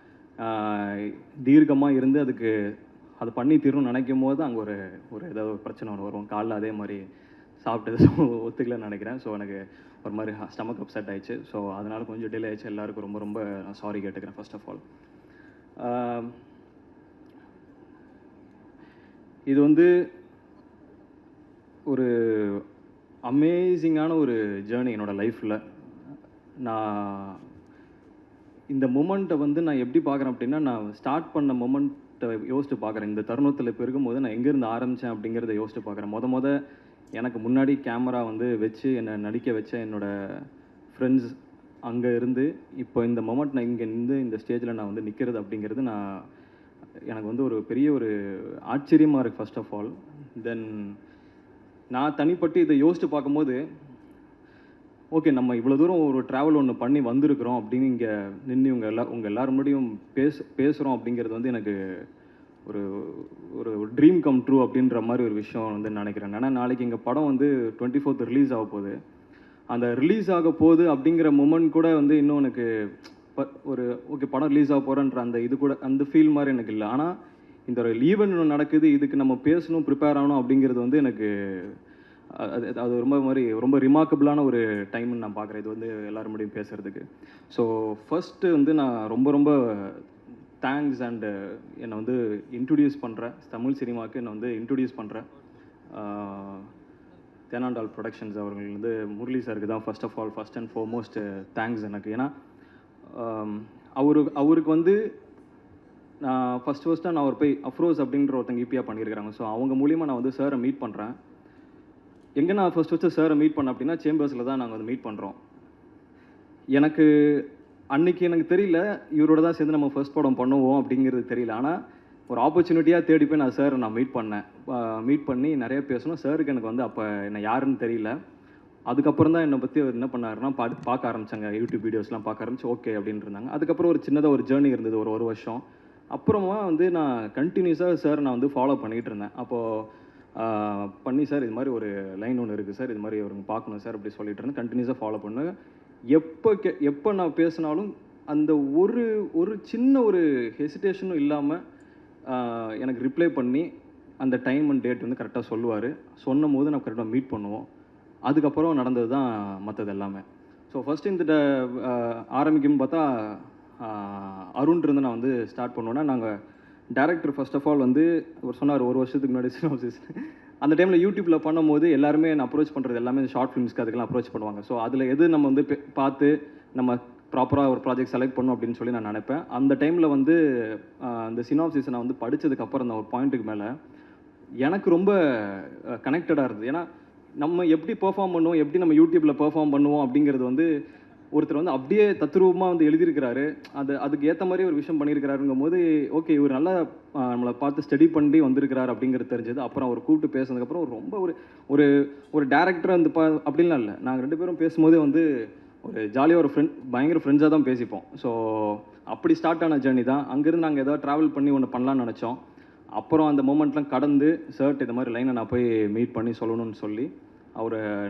தீர்க்கமாக இருந்து அதை பண்ணி தீரணும்னு நினைக்கும் போது அங்கே ஒரு ஏதாவது ஒரு பிரச்சனை வரும். காலைல அதே மாதிரி சாப்பிட்டது ஒத்துக்கலன்னு நினைக்கிறேன். ஸோ எனக்கு ஒரு மாதிரி ஸ்டமக் அப்செட் ஆயிடுச்சு. ஸோ அதனால் கொஞ்சம் டிலே ஆயிடுச்சு. எல்லாருக்கும் ரொம்ப ரொம்ப சாரி கேட்டுக்கிறேன் ஃபர்ஸ்ட் ஆஃப் ஆல். இது ஒரு அமேசிங்கான ஒரு ஜேர்னி என்னோடய லைஃப்பில். நான் இந்த மொமெண்ட்டை நான் எப்படி பார்க்குறேன் அப்படின்னா, நான் ஸ்டார்ட் பண்ண மொமெண்ட்டை யோசிச்சு பார்க்குறேன். இந்த தருணத்தில் இப்போ இருக்கும்போது நான் எங்கேருந்து ஆரம்பித்தேன் அப்படிங்கிறத யோசிச்சு பார்க்குறேன். எனக்கு முன்னாடி கேமரா வச்சு என்னை நடிக்க வச்ச என்னோடய ஃப்ரெண்ட்ஸ் அங்கே இருந்து இப்போ இந்த மொமெண்ட் நான் இங்கே இருந்து இந்த ஸ்டேஜில் நான் நிற்கிறது அப்படிங்கிறது எனக்கு ஒரு பெரிய ஒரு ஆச்சரியமாக இருக்குது ஃபர்ஸ்ட் ஆஃப் ஆல். தென் நான் தனிப்பட்டு இதை யோசித்து பார்க்கும்போது, ஓகே நம்ம இவ்வளோ தூரம் ஒரு ட்ராவல் ஒன்று பண்ணி வந்திருக்கிறோம் அப்படின்னு இங்கே நின்று உங்கள் எல்லாரும் முன்னாடியும் பேசுகிறோம் அப்படிங்கிறது எனக்கு ஒரு ஒரு ட்ரீம் கம் ட்ரூ அப்படின்ற மாதிரி ஒரு விஷயம் நினைக்கிறேன். ஏன்னா நாளைக்கு எங்கள் படம் 24th ரிலீஸ் ஆக போகுது. அந்த ரிலீஸ் ஆக போகுது அப்படிங்கிற மொமெண்ட் கூட இன்னும் எனக்கு ஒரு ஓகே படம் ரிலீஸ் ஆக போகிறேன்ற அந்த ஃபீல் மாதிரி எனக்கு இல்லை. ஆனால் இந்த ஒரு ஈவெண்ட் ஒன்று நடக்குது, இதுக்கு நம்ம பேசணும், ப்ரிப்பேர் ஆகணும் அப்படிங்கிறது எனக்கு அது ரொம்ப ரிமார்க்கபிளான ஒரு டைம்னு நான் பார்க்குறேன். இது எல்லாரும் முடியும் பேசுகிறதுக்கு. ஸோ ஃபஸ்ட்டு நான் ரொம்ப ரொம்ப தேங்க்ஸ் அண்டு என்னை இன்ட்ரடியூஸ் பண்ணுறேன் தமிழ் சினிமாவுக்கு. என்னை இன்ட்ரடியூஸ் பண்ணுறேன் தேனாண்டால் ப்ரொடக்ஷன்ஸ் அவர்கள் முரளி சாருக்கு தான் ஃபர்ஸ்ட் அண்ட் ஃபார்மோஸ்ட் தேங்க்ஸ் எனக்கு. ஏன்னா அவருக்கு நான் ஃபஸ்ட்டாக நான் போய் அஃப்ரோஸ் அப்படின்ற ஒருத்தங்க ஈபியாக பண்ணியிருக்கிறாங்க. ஸோ அவங்க மூலிமா நான் சாரை மீட் பண்ணுறேன். எங்கே நான் ஃபஸ்ட்டு சாரை மீட் பண்ணேன் அப்படின்னா சேம்பர்ஸில் தான் நாங்கள் மீட் பண்ணுறோம். அன்றைக்கி எனக்கு தெரியல இவரோட தான் சேர்ந்து நம்ம ஃபர்ஸ்ட் படம் பண்ணுவோம் அப்படிங்கிறது தெரியல. ஆனால் ஒரு ஆப்பர்ச்சுனிட்டியாக தேடி போய் நான் சார் மீட் பண்ணேன். மீட் பண்ணி நிறைய பேசணும். சாருக்கு எனக்கு அப்போ என்ன யாருன்னு தெரியல. அதுக்கப்புறம் தான் என்னை பற்றி அவர் என்ன பண்ணாருன்னா பார்க்க ஆரம்பித்தாங்க. யூடியூப் வீடியோஸ்லாம் பார்க்க ஆரம்பிச்சு ஓகே அப்படின்னு இருந்தாங்க. அதுக்கப்புறம் ஒரு சின்னதாக ஒரு ஜேர்னி இருந்தது ஒரு வருஷம். அப்புறமா நான் கண்டினியூஸாக சார் நான் ஃபாலோ பண்ணிகிட்டு இருந்தேன். அப்போது பண்ணி சார் இது மாதிரி ஒரு லைன் ஒன்று இருக்குது சார், இது மாதிரி அவருங்க பார்க்கணும் சார் அப்படி சொல்லிட்டு இருந்தேன். கண்டினியூஸாக ஃபாலோ பண்ணுவேன். எப்போ நான் பேசினாலும் அந்த ஒரு சின்ன ஒரு ஹெசிடேஷனும் இல்லாமல் எனக்கு ரிப்ளை பண்ணி அந்த டைம் அண்ட் டேட் கரெக்டாக சொல்லுவார். சொன்னும் போது நான் கரெக்டாக மீட் பண்ணுவோம். அதுக்கப்புறம் நடந்தது தான் மற்றது எல்லாமே. ஸோ ஃபஸ்ட்டு இந்த ஆரம்பிக்கும்னு பார்த்தா அருண் இருந்து நான் ஸ்டார்ட் பண்ணுவேன்னா, நாங்கள் director first of all our சொன்னார் ஒரு வருஷத்துக்கு முன்னாடி சினாப்சிஸ் அந்த டைமில் யூடியூப்பில் பண்ணும்போது எல்லாருமே என்ன அப்ரோச் பண்ணுறது எல்லாமே ஷார்ட் ஃபிலிம்ஸ்க்கு அதுக்கெல்லாம் அப்ரோச் பண்ணுவாங்க. ஸோ அதில் எது நம்ம பார்த்து நம்ம ப்ராப்பராக ஒரு ப்ராஜெக்ட் செலக்ட் பண்ணணும் அப்படின்னு சொல்லி நான் நினைப்பேன். அந்த டைமில் அந்த சினாப்சிஸை நான் படித்ததுக்கப்புறம் தான் ஒரு பாயிண்ட்டுக்கு மேலே எனக்கு ரொம்ப கனெக்டடாக இருந்தது. ஏன்னா நம்ம எப்படி பெர்ஃபார்ம் பண்ணுவோம், எப்படி நம்ம யூடியூப்பில் பெர்ஃபார்ம் பண்ணுவோம் அப்படிங்கிறது ஒருத்தர் அப்படியே தத்ரூபமாக எழுதியிருக்கிறாரு. அதுக்கு ஏற்ற மாதிரி ஒரு விஷயம் பண்ணியிருக்கிறாருங்கும் போது ஓகே இவர் நல்லா நம்மளை பார்த்து ஸ்டடி பண்ணி வந்திருக்கிறார் அப்படிங்கிறது தெரிஞ்சது. அப்புறம் அவர் கூப்பிட்டு பேசுனதுக்கப்புறம் ரொம்ப ஒரு ஒரு டேரக்டர் அப்படின்லாம் இல்லை. நாங்கள் 2 பேரும் பேசும்போதே ஒரு ஜாலியாக ஒரு பயங்கர ஃப்ரெண்ட்ஸாக தான் பேசிப்போம். ஸோ அப்படி ஸ்டார்ட் ஆன ஜேர்னி தான். அங்கேருந்து நாங்கள் ஏதாவது ட்ராவல் பண்ணி ஒன்று பண்ணலான்னு நினச்சோம். அப்புறம் அந்த மூமெண்ட்லாம் கடந்து சார்ட் இது மாதிரி லைனை நான் போய் மீட் பண்ணி சொல்லணும்னு சொல்லி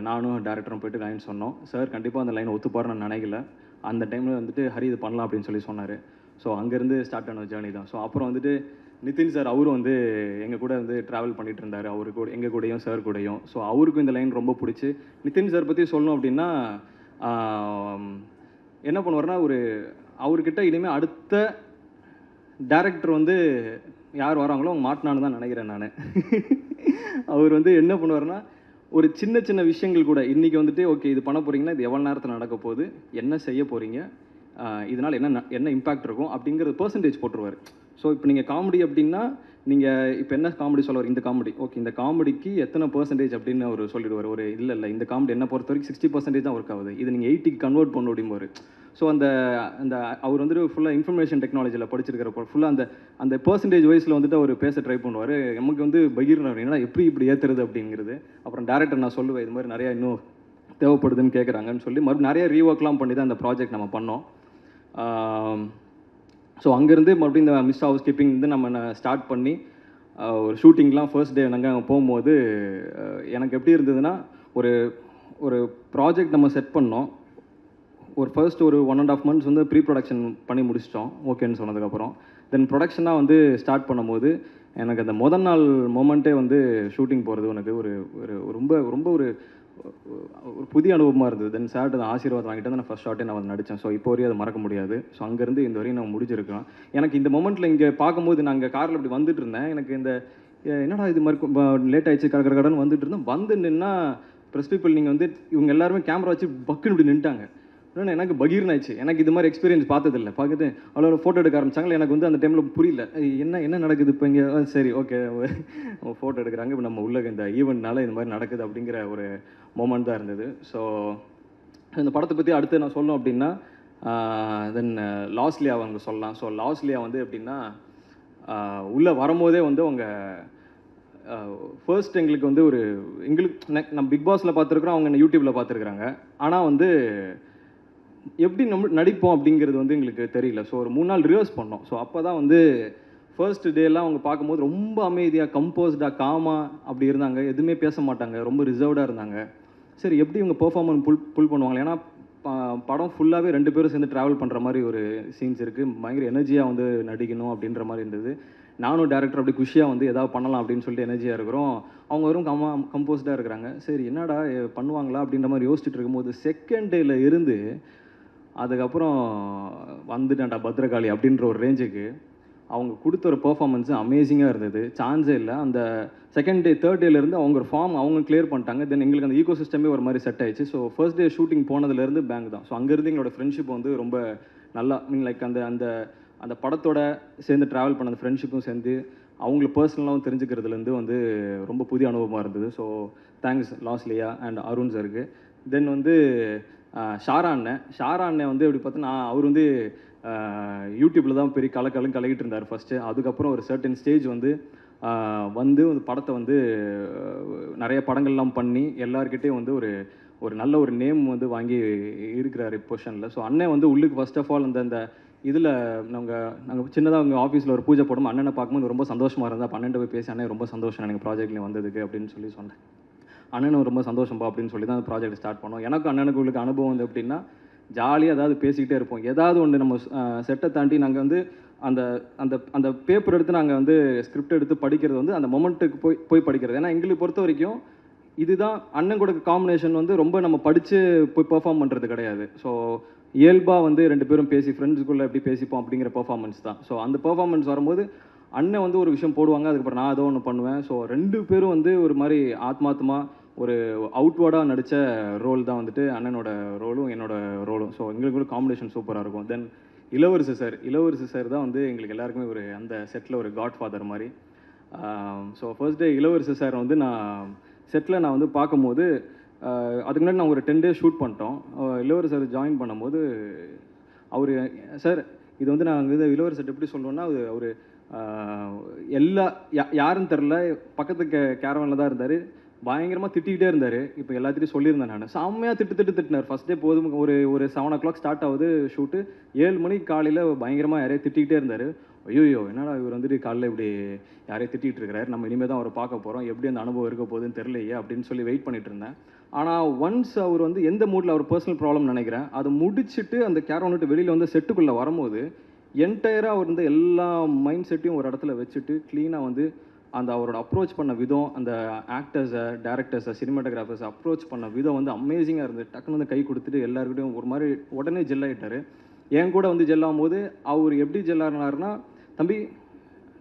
நானும் டேரக்டரும் போய்ட்டு லைன் சொன்னோம். சார் கண்டிப்பாக அந்த லைன் ஒத்துப்பாருன்னு நான் நினைக்கல. அந்த டைமில் ஹரி இது பண்ணலாம் அப்படின்னு சொல்லி சொன்னார். ஸோ அங்கேருந்து ஸ்டார்ட் ஆன ஜேர்னி தான். ஸோ அப்புறம் நிதின் சார் அவரும் வந்து எங்கள் கூட வந்து ட்ராவல் பண்ணிட்டு இருந்தார், அவரு கூட எங்கள் கூடயும் சார் கூடயும். ஸோ அவருக்கும் இந்த லைன் ரொம்ப பிடிச்சி. நிதின் சார் பற்றி சொல்லணும் அப்படின்னா என்ன பண்ணுவார்னா, அவர்கிட்ட இனிமேல் அடுத்த டேரக்டர் வந்து யார் வராங்களோ அவங்க மாட்டினான்னு தான் நினைக்கிறேன் நான். அவர் வந்து என்ன பண்ணுவார்னா, ஒரு சின்ன சின்ன விஷயங்கள் கூட இன்றைக்கி வந்துட்டு ஓகே இது பண்ண போகிறீங்கன்னா இது எவ்வளோ நேரத்தில் நடக்க போகுது, என்ன செய்ய போகிறீங்க, இதனால் என்ன இம்பேக்ட் இருக்கும் அப்படிங்கிறது பர்சன்டேஜ் போட்டுருவார். ஸோ இப்போ நீங்கள் காமெடி அப்படின்னா நீங்கள் இப்போ என்ன காமெடி சொல்லுவார், இந்த காமெடி ஓகே இந்த காமெடிக்கு எத்தனை பர்சன்டேஜ் அப்படின்னு அவர் சொல்லிடுவார். இல்லை இந்த காமெடி என்ன பொறுத்த வரைக்கும் 60% தான் ஒர்க் ஆகுது, இது நீங்கள் 80க்கு கன்வெர்ட் பண்ண முடியும்போது. ஸோ அந்த அவர் வந்துட்டு ஃபுல்லாக இன்ஃபர்மேஷன் டெக்னாலஜியில் படிச்சிருக்கிறப்போ ஃபுல்லாக அந்த பர்சன்டேஜ் வைஸில் வந்துட்டு அவர் பேச ட்ரை பண்ணுவார். நமக்கு வந்து பகிர்னார் ஏன்னா எப்படி இப்படி ஏற்றுறது அப்படிங்கிறது. அப்புறம் டேரக்டர் நான் சொல்லுவேன் இது மாதிரி நிறையா இன்னும் தேவைப்படுதுன்னு கேட்குறாங்கன்னு சொல்லி மறுபடியும் நிறைய ரீஒர்க்லாம் பண்ணி தான் அந்த ப்ராஜெக்ட் நம்ம பண்ணோம். ஸோ அங்கேருந்து மறுபடியும் இந்த மிஸ் ஹவுஸ் கீப்பிங் வந்து நம்ம ஸ்டார்ட் பண்ணி ஒரு ஷூட்டிங்லாம் ஃபர்ஸ்ட் டே நாங்கள் அங்கே போகும்போது எனக்கு எப்படி இருந்ததுன்னா, ஒரு ப்ராஜெக்ட் நம்ம செட் பண்ணோம். ஃபர்ஸ்ட் ஒரு 1.5 months வந்து ப்ரீ ப்ரொடக்ஷன் பண்ணி முடிச்சிட்டோம் ஓகேன்னு சொன்னதுக்கப்புறம். தென் ப்ரொடக்ஷனாக வந்து ஸ்டார்ட் பண்ணும்போது எனக்கு அந்த முதல் நாள் மொமெண்ட்டே வந்து ஷூட்டிங் போகிறது எனக்கு ஒரு ரொம்ப ரொம்ப ஒரு புதிய அனுபவமாக இருந்தது. தென் சார்ட்டு அந்த ஆசீர்வாதம் வாங்கிட்டு வந்து நான் ஃபஸ்ட் ஷார்ட்டே நான் வந்து நடித்தேன். ஸோ இப்போ வரையும் அதை மறக்க முடியாது. ஸோ அங்கேருந்து இந்த வரையும் நான் முடிஞ்சிருக்கேன். எனக்கு இந்த மொமெண்ட்டில் இங்கே பார்க்கும்போது நான் இங்கே காரில் இப்படி வந்துட்டு இருந்தேன். எனக்கு இந்த என்னடா இது மாதிரி லேட் ஆகிடுச்சு கடன் வந்துட்டு இருந்தேன். வந்து நின்னா ப்ரெஸ் பீப்புள் நீங்கள் வந்து இவங்க எல்லாருமே கேமரா வச்சு பக்குன்னு இப்படி நின்ட்டாங்க. இன்னொன்று எனக்கு பகீர்னு ஆயிடுச்சு. எனக்கு இது மாதிரி எக்ஸ்பீரியன்ஸ் பார்த்ததில்லை. பார்த்துட்டு அவ்வளோ ஃபோட்டோ எடுக்க ஆரம்பிச்சாங்களே. எனக்கு வந்து அந்த டைமில் புரியல என்ன நடக்குது இப்போ இங்கே. சரி ஓகே ஃபோட்டோ எடுக்கிறாங்க, இப்போ நம்ம உள்ள இந்த ஈவெண்ட்னால இந்த மாதிரி நடக்குது அப்படிங்கிற ஒரு மொமெண்ட் தான் இருந்தது. ஸோ இந்த படத்தை பற்றி அடுத்து நான் சொல்லணும் அப்படின்னா தென் லாஸ்லியா அவங்க சொல்லலாம். ஸோ லாஸ்லியா வந்து எப்படின்னா உள்ளே வரும்போதே வந்து அவங்க ஃபர்ஸ்ட் எங்களுக்கு வந்து நம்ம பிக் பாஸில் பார்த்துருக்குறோம், அவங்க என்ன யூடியூப்பில் பார்த்துருக்குறாங்க. ஆனால் வந்து எப்படி நம்ம நடிப்போம் அப்படிங்கிறது வந்து எங்களுக்கு தெரியல. ஸோ ஒரு 3 நாள் ரிஹர்ஸ் பண்ணோம். ஸோ அப்போ தான் வந்து ஃபர்ஸ்ட் டேலாம் அவங்க பார்க்கும்போது ரொம்ப அமைதியாக கம்போஸ்டாக காமாக அப்படி இருந்தாங்க. எதுவுமே பேச மாட்டாங்க, ரொம்ப ரிசர்வ்டாக இருந்தாங்க. சரி எப்படி இவங்க பெர்ஃபார்மன்ஸ் புல் பண்ணுவாங்க. ஏன்னா படம் ஃபுல்லாகவே 2 பேரும் சேர்ந்து ட்ராவல் பண்ணுற மாதிரி ஒரு சீன்ஸ் இருக்குது. பயங்கர எனர்ஜியாக வந்து நடிக்கணும் அப்படின்ற மாதிரி இருந்தது. நானும் டேரக்டர் அப்படி குஷியாக வந்து எதாவது பண்ணலாம் அப்படின்னு சொல்லிட்டு எனர்ஜியாக இருக்கிறோம். அவங்க வெறும் கம்போஸ்டாக இருக்கிறாங்க. சரி என்னடா பண்ணுவாங்களா அப்படின்ற மாதிரி யோசிச்சுட்டு இருக்கும்போது செகண்ட் டேல இருந்து அதுக்கப்புறம் வந்துட்டான்டா பத்ரகாளி அப்படின்ற ஒரு ரேஞ்சுக்கு அவங்க கொடுத்த ஒரு பெர்ஃபார்மன்ஸு அமேசிங்காக இருந்தது. சான்ஸே இல்லை. அந்த செகண்ட் டே தேர்ட் டேலேருந்து அவங்க ஒரு ஃபார்ம் அவங்க கிளியர் பண்ணிட்டாங்க. தென் எங்களுக்கு அந்த ஈகோ சிஸ்டமே ஒரு மாதிரி செட் ஆயிடுச்சு. ஸோ ஃபர்ஸ்ட் டே ஷூட்டிங் போனதுலேருந்து பேங்க் தான். ஸோ அங்கேருந்து எங்களோட ஃப்ரெண்ட்ஷிப் வந்து ரொம்ப நல்லா லைக் அந்த படத்தோட சேர்ந்து ட்ராவல் பண்ண அந்த ஃப்ரெண்ட்ஷிப்பும் சேர்ந்து அவங்கள பர்சனலாகவும் தெரிஞ்சுக்கிறதுலேருந்து வந்து ரொம்ப புதிய அனுபவமாக இருந்தது. So thanks Losliya and Arun சாருக்கு. தென் வந்து ஷாரா அண்ணன் வந்து எப்படி பார்த்தோன்னா அவர் வந்து யூடியூப்பில் தான் பெரிய கலக்கிட்டு இருந்தார் ஃபஸ்ட்டு. அதுக்கப்புறம் ஒரு சர்டன் ஸ்டேஜ் வந்து படத்தை வந்து நிறைய படங்கள்லாம் பண்ணி எல்லாருக்கிட்டேயும் வந்து ஒரு நல்ல ஒரு நேம் வந்து வாங்கி இருக்கிறார் பொசிஷனில். ஸோ அண்ணன் வந்து உள்ளுக்கு ஃபர்ஸ்ட் ஆஃப் ஆல் அந்த இதில் நாங்கள் சின்னதாக அவங்க ஆஃபீஸில் ஒரு பூஜை போடும் அண்ணனை பார்க்கும்போது ரொம்ப சந்தோஷமாக இருந்தேன். அப்போ அண்ணன் போய் பேசி அண்ணன் ரொம்ப சந்தோஷம் எனக்கு ப்ராஜெக்ட்லேயும் வந்ததுக்கு அப்படின்னு சொல்லி சொன்னேன். அண்ணனும் ரொம்ப சந்தோஷம்பா அப்படின்னு சொல்லி தான் அந்த ப்ராஜெக்ட் ஸ்டார்ட் பண்ணோம். எனக்கும் அண்ணனுக்கு உங்களுக்கு அனுபவம் வந்து எப்படின்னா ஜாலியாக ஏதாவது பேசிக்கிட்டே இருப்போம். ஏதாவது ஒன்று நம்ம செட்டை தாண்டி நாங்கள் வந்து அந்த அந்த அந்த பேப்பர் எடுத்து நாங்கள் வந்து ஸ்கிரிப்ட் எடுத்து படிக்கிறது வந்து அந்த மொமெண்ட்டுக்கு போய் படிக்கிறது. ஏன்னா எங்களுக்கு பொறுத்த வரைக்கும் இதுதான் அண்ணன் கூட காம்பினேஷன் வந்து ரொம்ப நம்ம படித்து போய் பெர்ஃபார்ம் பண்ணுறது கிடையாது. ஸோ இயல்பாக வந்து 2 பேரும் பேசி ஃப்ரெண்ட்ஸுக்குள்ளே எப்படி பேசிப்போம் அப்படிங்கிற பெர்ஃபார்மன்ஸ் தான். ஸோ அந்த பெர்ஃபார்மன்ஸ் வரும்போது அண்ணன் வந்து ஒரு விஷயம் போடுவாங்க, அதுக்கப்புறம் நான் ஏதோ ஒன்று பண்ணுவேன். ஸோ 2 பேரும் வந்து ஒரு மாதிரி ஆத்மார்த்தமாக ஒரு அவுட்வேர்டாக நடித்த ரோல் தான் வந்துட்டு அண்ணனோட ரோலும் என்னோட ரோலும். ஸோ எங்களுக்கு காம்பினேஷன் சூப்பராக இருக்கும். தென் இளவரசு சார் தான் வந்து எங்களுக்கு எல்லாருக்குமே அந்த செட்டில் ஒரு காட் ஃபாதர் மாதிரி. ஸோ ஃபர்ஸ்ட் டே இளவரசு சார் வந்து நான் செட்டில் நான் வந்து பார்க்கும்போது அதுக்கு முன்னாடி நான் ஒரு 10 days ஷூட் பண்ணிட்டோம். இளவரசு சார் ஜாயின் பண்ணும்போது அவர் சார் இது வந்து நாங்கள் வந்து இளவரசு சார் எப்படி சொல்லுவோன்னா அவர் யாருன்னு தெரில பக்கத்து கேரவனில் தான் இருந்தார். பயங்கரமாக திட்டிகிட்டே இருந்தார். இப்போ எல்லாத்தையும் சொல்லியிருந்தேன் நான். செம்மையாக திட்டினார். ஃபஸ்ட் டே போதும் ஒரு 7 o'clock ஸ்டார்ட் ஆகுது ஷூட்டு. 7 மணிக்கு காலையில் பயங்கரமாக யாரையும் திட்டிகிட்டே இருந்தார். ஐயோ என்னடா இவர் வந்துட்டு காலையில் இப்படி யாரையும் திட்டிகிட்டு இருக்கிறார், நம்ம இனிமேல் தான் அவரை பார்க்க போகிறோம், எப்படி அந்த அனுபவம் இருக்க போகுதுன்னு தெரியலையே அப்படின்னு சொல்லி வெயிட் பண்ணிட்டு இருந்தேன். ஆனால் ஒன்ஸ் அவர் வந்து எந்த மூடில் அவர் பர்சனல் ப்ராப்ளம் நினைக்கிறேன் அதை முடிச்சுட்டு அந்த கேரவன் விட்டு வெளியில் வந்து செட்டுக்குள்ளே வரும்போது என்டையராக அவர் வந்து எல்லா மைண்ட் செட்டையும் ஒரு இடத்துல வச்சுட்டு க்ளீனாக வந்து அந்த அவரோட அப்ரோச் பண்ண விதம், அந்த ஆக்டர்ஸை, டேரக்டர்ஸை, சினிமாட்டோகிராஃபர்ஸை அப்ரோச் பண்ண விதம் வந்து அமேசிங்காக இருந்தது. டக்குன்னு வந்து கை கொடுத்துட்டு எல்லாருக்கிட்டையும் ஒரு மாதிரி உடனே ஜெல் ஆகிட்டார். என் கூட வந்து ஜெல் ஆகும்போது அவர் எப்படி ஜெல் ஆனார்னா, தம்பி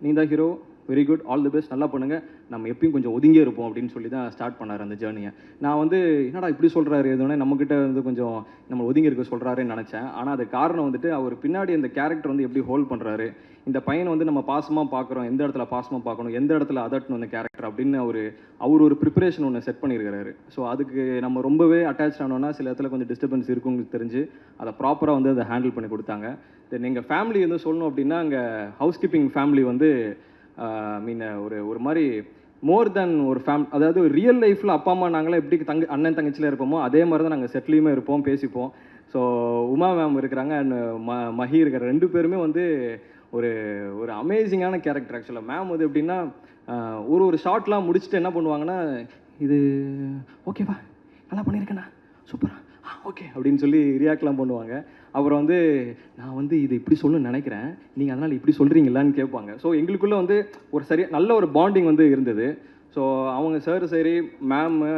நீ தான் hero, very good, all the best, நல்லா பண்ணுங்கள், நம்ம எப்பயும் கொஞ்சம் ஒதுங்கியே இருப்போம் அப்படின்னு சொல்லி தான் ஸ்டார்ட் பண்ணார் அந்த ஜேர்னியை. நான் வந்து என்னடா இப்படி சொல்கிறாரு, எதுவுமே நம்மக்கிட்ட வந்து கொஞ்சம் நம்ம ஒதுங்கி இருக்க சொல்கிறாருன்னு நினச்சேன். ஆனால் அது காரணம் வந்துட்டு அவர் பின்னாடி அந்த கேரக்டர் வந்து எப்படி ஹோல்ட் பண்ணுறாரு, இந்த பையனை வந்து நம்ம பாசமாக பார்க்குறோம், எந்த இடத்துல பாசமாக பார்க்கணும், எந்த இடத்துல அதட்டணும் அந்த கேரக்டர் அப்படின்னு அவர் ஒரு ப்ரிப்பரேஷன் ஒன்று செட் பண்ணியிருக்கிறாரு. ஸோ அதுக்கு நம்ம ரொம்பவே அட்டாச் ஆனோன்னா சில இடத்துல கொஞ்சம் டிஸ்டர்பன்ஸ் இருக்குன்னு தெரிஞ்சு அதை ப்ராப்பராக வந்து அதை ஹேண்டில் பண்ணி கொடுத்தாங்க. தென் எங்கள் ஃபேமிலி வந்து சொல்லணும் அப்படின்னா, அங்கே ஹவுஸ் கீப்பிங் ஃபேமிலி வந்து மீன் ஒரு மாதிரி மோர் தென் ஒரு அதாவது ரியல் லைஃப்பில் அப்பா அம்மா நாங்களாம் எப்படி அண்ணன் தங்கச்சியில் இருப்போமோ அதே மாதிரி தான் நாங்கள் செட்லேயுமே இருப்போம், பேசிப்போம். ஸோ உமா மேம் இருக்கிறாங்க அண்ட் மஹி இருக்கிற 2 பேருமே வந்து ஒரு அமேசிங்கான கேரக்டர். ஆக்சுவலாக மேம் வந்து எப்படின்னா ஒரு ஷார்ட்லாம் முடிச்சுட்டு என்ன பண்ணுவாங்கன்னா, இது ஓகேவா, நல்லா பண்ணியிருக்கேண்ணா, சூப்பரா, ஓகே அப்படின்னு சொல்லி ரியாக்ட்லாம் பண்ணுவாங்க. அப்புறம் வந்து நான் வந்து இது இப்படி சொல்லணும்னு நினைக்கிறேன், நீங்கள் அதனால் இப்படி சொல்கிறீங்களான்னு கேட்பாங்க. ஸோ எங்களுக்குள்ளே வந்து ஒரு நல்ல ஒரு பாண்டிங் வந்து இருந்தது. ஸோ அவங்க சார் சரி, மேமு,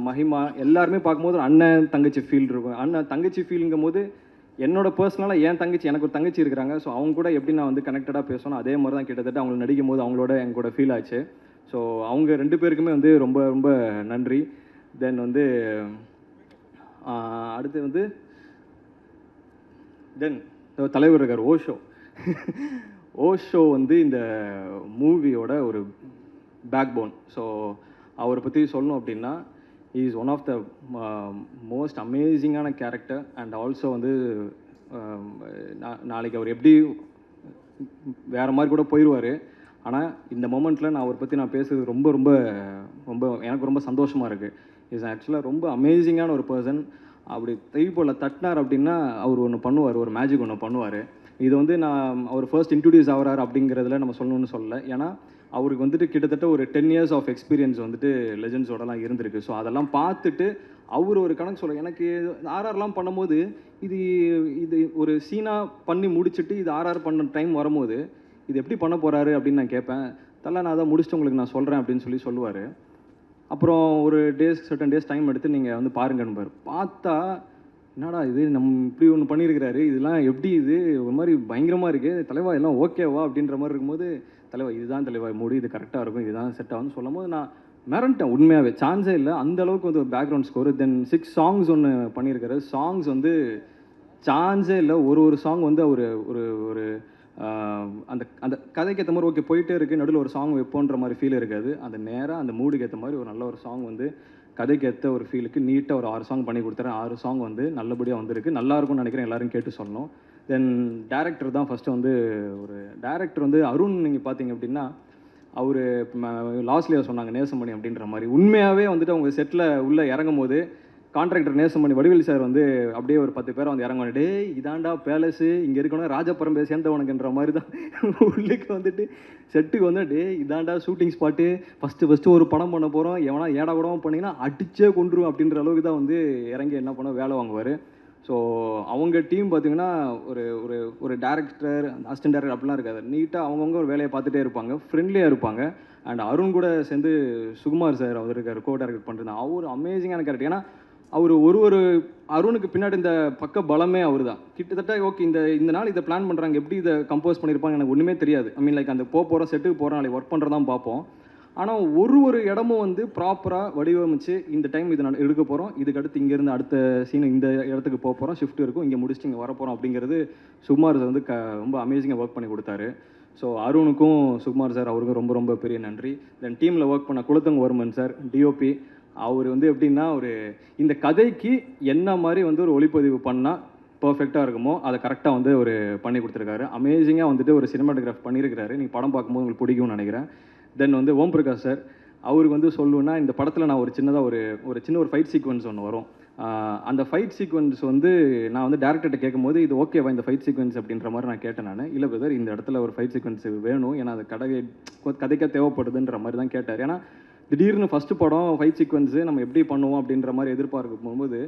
மஹிமா எல்லாருமே பார்க்கும்போது ஒரு அண்ணன் தங்கச்சி ஃபீல் இருக்கும். அண்ணன் தங்கச்சி ஃபீலுங்கும் போது என்னோட பர்சனலாக என் தங்கச்சி, எனக்கு ஒரு தங்கச்சி இருக்கிறாங்க. ஸோ அவங்க கூட எப்படி நான் வந்து கனெக்டடாக பேசணும், அதே மாதிரி தான் கிட்டத்தட்ட அவங்க நடிக்கும் போது அவங்களோட என் கூட ஃபீல் ஆச்சு. ஸோ அவங்க 2 பேருக்குமே வந்து ரொம்ப ரொம்ப நன்றி. தென் வந்து அடுத்து வந்து தென் தலைவர் இருக்கார் ஓஷோ வந்து இந்த மூவியோட ஒரு பேக் போன். ஸோ அவரை பற்றி சொல்லணும் அப்படின்னா, is one of the most அமேசிங்கான கேரக்டர். அண்ட் ஆல்சோ வந்து நாளைக்கு அவர் எப்படி வேறு மாதிரி கூட போயிடுவார். ஆனால் இந்த மொமெண்ட்டில் நான் அவரை பற்றி பேசுறது ரொம்ப ரொம்ப ரொம்ப எனக்கு ரொம்ப சந்தோஷமாக இருக்குது. இஸ் ஆக்சுவலாக ரொம்ப அமேசிங்கான ஒரு பர்சன். அப்படி தைப்போல் தட்டினார் அப்படின்னா அவர் ஒன்று பண்ணுவார், ஒரு மேஜிக் ஒன்று பண்ணுவார். இது வந்து நான் அவர் ஃபர்ஸ்ட் இன்ட்ரடியூஸ் ஆகிறார் அப்படிங்கிறதுல நம்ம சொல்லணும்னு சொல்லலை. ஏன்னா அவருக்கு வந்துட்டு கிட்டத்தட்ட ஒரு 10 years ஆஃப் எக்ஸ்பீரியன்ஸ் வந்துட்டு லெஜெண்ட்ஸோடலாம் இருந்திருக்கு. ஸோ அதெல்லாம் பார்த்துட்டு அவர் ஒரு கணக்கு சொல்ல, எனக்கு ஆர்ஆர்லாம் பண்ணும்போது இது ஒரு சீனாக பண்ணி முடிச்சுட்டு இது ஆர்ஆர் பண்ண டைம் வரும்போது இது எப்படி பண்ண போகிறாரு அப்படின்னு நான் கேட்பேன். தலை நான் அதை முடிச்சுட்டு உங்களுக்கு நான் சொல்கிறேன் அப்படின்னு சொல்லுவார். அப்புறம் ஒரு சர்டன் டேஸ் டைம் எடுத்து நீங்கள் வந்து பாருங்கன்னு பார்த்தா, என்னடா இது நம்ம இப்படி ஒன்று பண்ணியிருக்கிறாரு, இதெல்லாம் எப்படி இது ஒரு மாதிரி பயங்கரமாக இருக்குது தலைவா, எல்லாம் ஓகேவா அப்படின்ற மாதிரி இருக்கும்போது, தலைவா இதுதான் தலைவா மூடி, இது கரெக்டாக இருக்கும், இதுதான் செட் ஆகும்னு சொல்லும் போது நான் மிரண்டேன். உண்மையாகவே சான்ஸே இல்லை, அந்தளவுக்கு வந்து ஒரு பேக்ரவுண்ட் ஸ்கோரு. தென் 6 songs ஒன்று பண்ணியிருக்காரு. சாங்ஸ் வந்து சான்ஸே இல்லை. ஒரு சாங் வந்து அவர் ஒரு அந்த அந்த கதைக்கு ஏற்ற மாதிரி ஓகே போயிட்டே இருக்குது, நடுவில் ஒரு சாங் வைப்போன்ற மாதிரி ஃபீல் இருக்காது. அந்த நேராக அந்த மூடுக்கு ஏற்ற மாதிரி ஒரு நல்ல ஒரு சாங் வந்து கதைக்கு ஏற்ற ஒரு ஃபீலுக்கு நீட்டாக ஒரு 6 சாங் பண்ணி கொடுத்துறேன். 6 சாங் வந்து நல்லபடியாக வந்திருக்கு. நல்லா இருக்கும்னு நினைக்கிறேன், எல்லோரும் கேட்டு சொல்லணும். தென் டேரக்டர் தான் ஃபஸ்ட்டு வந்து ஒரு டேரக்டர் வந்து அருண். நீங்கள் பார்த்தீங்க அப்படின்னா அவர் லாஸ்ட்லேயே சொன்னாங்க நேசமணி அப்படின்ற மாதிரி. உண்மையாகவே வந்துட்டு அவங்க செட்டில் உள்ளே இறங்கும் போது கான்ட்ராக்டர் நேசமணி வடிவேலு சார் வந்து அப்படியே ஒரு 10 பேரை வந்து இறங்குவாங்க. டே இதாண்டா பேலஸு, இங்கே இருக்கணும் ராஜபுரம் சேர்ந்தவனுக்குன்ற மாதிரி தான் உள்ளுக்கு வந்துட்டு செட்டுக்கு வந்து டே இதாண்டா ஷூட்டிங் ஸ்பாட்டு, ஃபஸ்ட்டு ஒரு படம் பண்ண போகிறோம், எவனா ஏடா கூடவும் பண்ணிங்கன்னா அடிச்சே கொண்டுரும் அப்படின்ற அளவுக்கு தான் வந்து இறங்கி என்ன பண்ண வேலை வாங்குவார். ஸோ அவங்க டீம் பார்த்திங்கன்னா ஒரு ஒரு ஒரு டேரக்டர், அசிஸ்டன்ட் டேரக்டர் அப்படிலாம் இருக்காது. நீட்டாக அவங்கவுங்க ஒரு வேலையை பார்த்துட்டே இருப்பாங்க, ஃப்ரெண்ட்லியாக இருப்பாங்க. அண்ட் அருண் கூட சேர்ந்து சுகுமார் சார் அவர் இருக்கார், கோ டேரக்ட் பண்ணுறது. அவர் அமேசிங்கான கேரக்டர். ஏன்னா அவர் ஒரு அருணுக்கு பின்னாடி இந்த பக்க பலமே அவர் தான். கிட்டத்தட்ட ஓகே இந்த நாள் இதை பிளான் பண்ணுறாங்க, எப்படி இதை கம்போஸ் பண்ணியிருப்பாங்க எனக்கு ஒன்றுமே தெரியாது. ஐ மீன் லைக் அந்த போகிறோம் செட்டுக்கு போகிறோம், நாளைக்கு ஒர்க் பண்ணுறதான் பார்ப்போம். ஆனால் ஒரு இடமும் வந்து ப்ராப்பராக வடிவமைச்சு இந்த டைம் இதை எடுக்க போகிறோம், இதுக்கு அடுத்து இங்கேருந்து அடுத்த சீன் இந்த இடத்துக்கு போகிறோம், ஷிஃப்ட் இருக்கும், இங்கே முடிச்சுட்டு இங்கே வரப்போகிறோம் அப்படிங்கிறது சுகுமார் சார் வந்து ரொம்ப அமேசிங்காக ஒர்க் பண்ணி கொடுத்தாரு. ஸோ அருணுக்கும் சுகுமார் சார் அவருக்கும் ரொம்ப ரொம்ப பெரிய நன்றி. தென் டீமில் ஒர்க் பண்ண குலத்தங்கவர்மன் சார் டிஓபி, அவர் வந்து எப்படின்னா இந்த கதைக்கு என்ன மாதிரி வந்து ஒரு ஒளிப்பதிவு பண்ணால் பர்ஃபெக்டாக இருக்குமோ அதை கரெக்டாக வந்து ஒரு பண்ணி கொடுத்துருக்காரு. அமேசிங்காக வந்துட்டு ஒரு சினிமாட்டோகிராஃப் பண்ணியிருக்கிறாரு. நீங்கள் படம் பார்க்கும்போது உங்களுக்கு பிடிக்கும்னு நினைக்கிறேன். தென் வந்து ஓம் பிரகாஷ் சார், அவருக்கு வந்து சொல்லணுன்னா இந்த படத்தில் நான் ஒரு சின்ன ஒரு ஃபைட் சீக்வன்ஸ் ஒன்று வரும். அந்த ஃபைட் சீக்வன்ஸ் வந்து நான் வந்து டேரக்டர்கிட்ட கேட்கும்போது இது ஓகேவா இந்த ஃபைட் சீக்வன்ஸ் அப்படின்ற மாதிரி நான் கேட்டேன். நான் இல்லை பிரதர் இந்த இடத்துல ஒரு ஃபைட் சீக்வன்ஸ் வேணும், ஏன்னா அது கதைக்காக தேவைப்படுதுன்ற மாதிரி தான் கேட்டார். ஏன்னா திடீர்னு ஃபஸ்ட்டு படம் ஃபைட் சீக்வன்ஸு நம்ம எப்படி பண்ணுவோம் அப்படின்ற மாதிரி எதிர்பார்க்கும் போகும்போது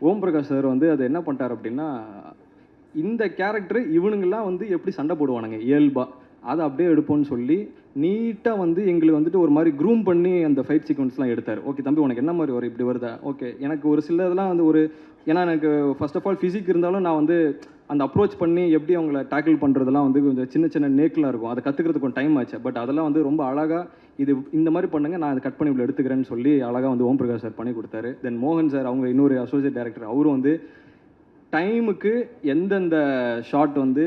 ஓம் பிரகாஷ் சார் வந்து அது என்ன பண்ணிட்டார் அப்படின்னா, இந்த கேரக்டர் இவனுங்கெல்லாம் வந்து எப்படி சண்டை போடுவானுங்க இயல்பாக, அதை அப்படியே எடுப்போம்னு சொல்லி நீட்டாக வந்து எங்களுக்கு வந்துட்டு ஒரு மாதிரி க்ரூம் பண்ணி அந்த ஃபைட் சீக்வன்ஸ்லாம் எடுத்தார். ஓகே தம்பி உனக்கு என்ன மாதிரி வரும், இப்படி வருதா, ஓகே எனக்கு ஒரு சில இதெல்லாம் வந்து ஒரு, ஏன்னா எனக்கு ஃபர்ஸ்ட் ஆஃப் ஆல் ஃபிசிக் இருந்தாலும் நான் வந்து அந்த அப்ரோச் பண்ணி எப்படி அவங்கள டேக்கிள் பண்ணுறதுலாம் வந்து கொஞ்சம் சின்ன சின்ன நேக்கெலாம் இருக்கும், அதை கற்றுக்கிறதுக்கு கொஞ்சம் டைம் ஆச்சு. பட் அதெல்லாம் வந்து ரொம்ப அழகாக இது இந்த மாதிரி பண்ணுங்கள், நான் அதை கட் பண்ணி இவ்வளோ எடுத்துக்கிறேன்னு சொல்லி அழகாக வந்து ஓம் பிரகாஷ் சார் பண்ணி கொடுத்தாரு. தென் மோகன் சார் அவங்க இன்னொரு அசோசியேட் டைரக்டர், அவரும் வந்து டைமுக்கு எந்தெந்த ஷாட் வந்து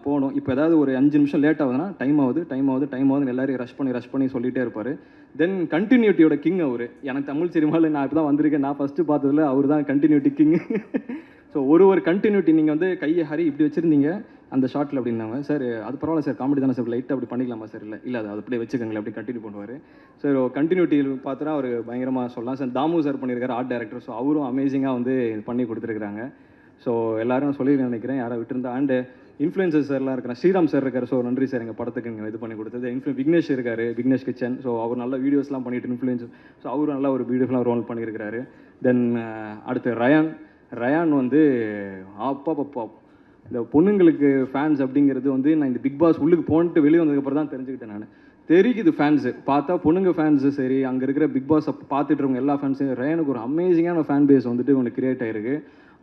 போகணும், இப்போ ஏதாவது ஒரு 5 நிமிஷம் லேட் ஆகுதுன்னா டைம் ஆகுதுன்னு எல்லாரையும் ரஷ் பண்ணி சொல்லிகிட்டே இருப்பார். தென் கண்டினியூட்டியோட கிங் அவர். எனக்கு தமிழ் சினிமாவில் நான் இப்போ தான் வந்திருக்கேன், நான் ஃபஸ்ட்டு பார்த்ததில் அவர் தான் கண்டினியூட்டி கிங். ஸோ ஒரு கண்டினியூட்டி நீங்கள் வந்து கையை ஹரி இப்படி வச்சுருந்தீங்க அந்த ஷாட்டில் அப்படின்னாங்க. சார் அது பரவாயில்ல சார், காமெடி தானே சார், லைட்டாக அப்படி பண்ணிக்கலாமா சார், இல்லை அது அப்படியே வச்சுக்கோங்களேன், அப்படி கண்டினியூ பண்ணுவார். சார் கண்டினியூட்டி பார்த்துனா அவர் பயங்கரமாக சொல்லலாம். சார் தாமு சார் பண்ணியிருக்காரு ஆர்ட் டைரக்டர், ஸோ அவரும் அமேசிங்காக வந்து பண்ணி கொடுத்துருக்குறாங்க. ஸோ எல்லாரும் சொல்லி நினைக்கிறேன், யாரை விட்டுருந்தா. அண்டு இன்ஃப்ளூயன்சர் சார்லாம் இருக்கிறேன், ஸ்ரீராம் சார் இருக்கார். ஸோ நன்றி சார் எங்கள் படத்துக்கு நீங்கள் இது பண்ணி கொடுத்தது. விக்னேஷ் இருக்கார், விக்னேஷ் கிச்சன். ஸோ அவர் நல்ல வீடியோஸ்லாம் பண்ணிட்டு இன்ஃப்ளூயன்சர், ஸோ அவரும் நல்லா ஒரு பியூட்டிஃபுல்லாக ரோல் பண்ணியிருக்கிறாரு. தென் அடுத்து ரயான் வந்து அப்பா இந்த பொண்ணுங்களுக்கு ஃபேன்ஸ் அப்படிங்கிறது வந்து நான் இந்த பிக் பாஸ் உள்ளுக்கு போன்ட்டு வெளியே வந்ததுக்கப்புறம் தான் தெரிஞ்சுக்கிட்டேன். நான் தெரியுது ஃபேன்ஸு பார்த்தா பொண்ணுங்க ஃபேன்ஸு சரி, அங்கே இருக்கிற பிக் பாஸ் பார்த்துட்டு இருக்கவங்க எல்லா ஃபேன்ஸும் ரயானுக்கு ஒரு அமேசிங்கான ஃபேன் பேஸ் வந்துட்டு ஒன்று கிரியேட் ஆகிருக்கு.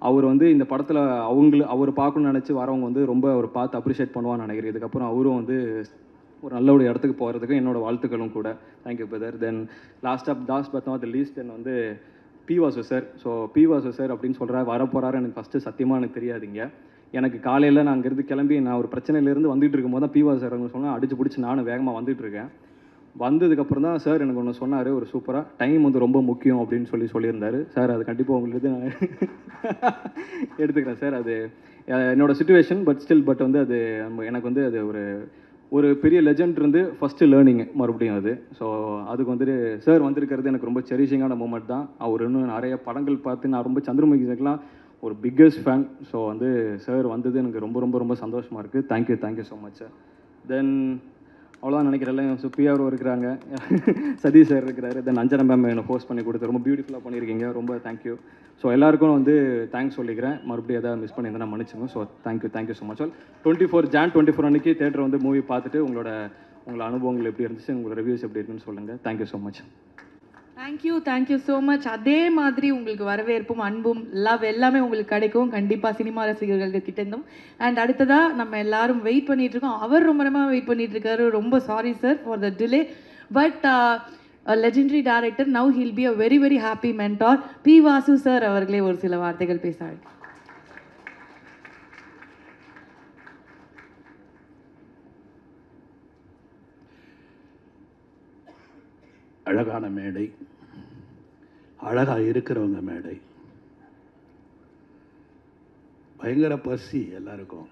அவர் வந்து இந்த படத்தில் அவர் பார்க்கணும்னு நினச்சி வரவங்க வந்து ரொம்ப அவர் பார்த்து அப்ரிஷியேட் பண்ணுவான்னு நினைக்கிறேன். இதுக்கப்புறம் அவரும் வந்து ஒரு நல்ல ஒரு இடத்துக்கு போகிறதுக்கு என்னோடய வாழ்த்துக்களும் கூட. Thank you brother. Then last but not the least then வந்து P Vasu sir. So P Vasu sir அப்படின்னு சொல்கிறார், வரப்போகிறாரு எனக்கு ஃபஸ்ட்டு சத்தியமாக எனக்கு தெரியாதுங்க. எனக்கு காலையில் நான் அங்கேருந்து கிளம்பி நான் ஒரு பிரச்சனையிலேருந்து வந்துட்டு இருக்கும்போது தான் பி வாசு சார் சொன்னால் அடிச்சு பிடிச்சி நானும் வேகமாக வந்துட்டுருக்கேன். வந்ததுக்கப்புறம் தான் சார் எனக்கு ஒன்று சொன்னார், ஒரு சூப்பராக டைம் வந்து ரொம்ப முக்கியம் அப்படின்னு சொல்லியிருந்தார். சார் அது கண்டிப்பாக உங்களுக்கு நான் எடுத்துக்கிறேன் சார். அது என்னோடய சுச்சுவேஷன், பட் வந்து அது எனக்கு வந்து அது ஒரு பெரிய லெஜண்ட் இருந்து ஃபஸ்ட்டு லேர்னிங்கு மறுபடியும் அது. ஸோ அதுக்கு வந்துட்டு சார் வந்திருக்கிறது எனக்கு ரொம்ப செரிஷிங்கான மூமெண்ட் தான். அவர் இன்னும் நிறைய படங்கள் பார்த்து நான் ரொம்ப சந்திரமுகி சார்லாம் ஒரு பிக்கஸ்ட் ஃபேன். ஸோ வந்து சார் வந்தது எனக்கு ரொம்ப ரொம்ப ரொம்ப சந்தோஷமாக இருக்குது. Thank you so much sir. Then அவ்வளோதான் நினைக்கிறேன். சுப்பியாரும் இருக்கிறாங்க, சதீஷ் சார் இருக்கிறாரு, தென் அஞ்சனா மேம் என்னை போஸ்ட் பண்ணி கொடுத்து ரொம்ப பியூட்டிஃபுல்லாக பண்ணியிருக்கீங்க, ரொம்ப தேங்க்யூ. ஸோ எல்லாருக்கும் வந்து தேங்க்ஸ் சொல்லிக்கிறேன். மறுபடியும் எதாவது மிஸ் பண்ணியிருந்தேன் நான் மன்னிச்சுங்க. So thank you so much. 24 அன்றைக்கி தேட்டர் வந்து மூவி பார்த்துட்டு உங்களோட அனுபவங்கள் எப்படி இருந்துச்சு, உங்களோட ரிவ்யூஸ் எப்படி இருக்குன்னு சொல்லுங்கள். Thank you so much.
Thank you so much. அதே மாதிரி உங்களுக்கு வரவேற்பும் அன்பும் லவ் எல்லாமே உங்களுக்கு கிடைக்கும் கண்டிப்பாக சினிமா ரசிகர்கள் கிட்டேருந்தும். அண்ட் அடுத்ததாக நம்ம எல்லாரும் வெயிட் பண்ணிட்டு இருக்கோம். அவர் ரொம்ப நேரமாக வெயிட் பண்ணிட்டு இருக்காரு. ரொம்ப sorry sir for the delay. But legendary director, now he'll be a very very happy mentor. P Vasu sir அவர்களே ஒரு சில வார்த்தைகள் பேசாரு.
அழகான மேடை, அழகாக இருக்கிறவங்க மேடை, பயங்கர பசி எல்லாருக்கும்.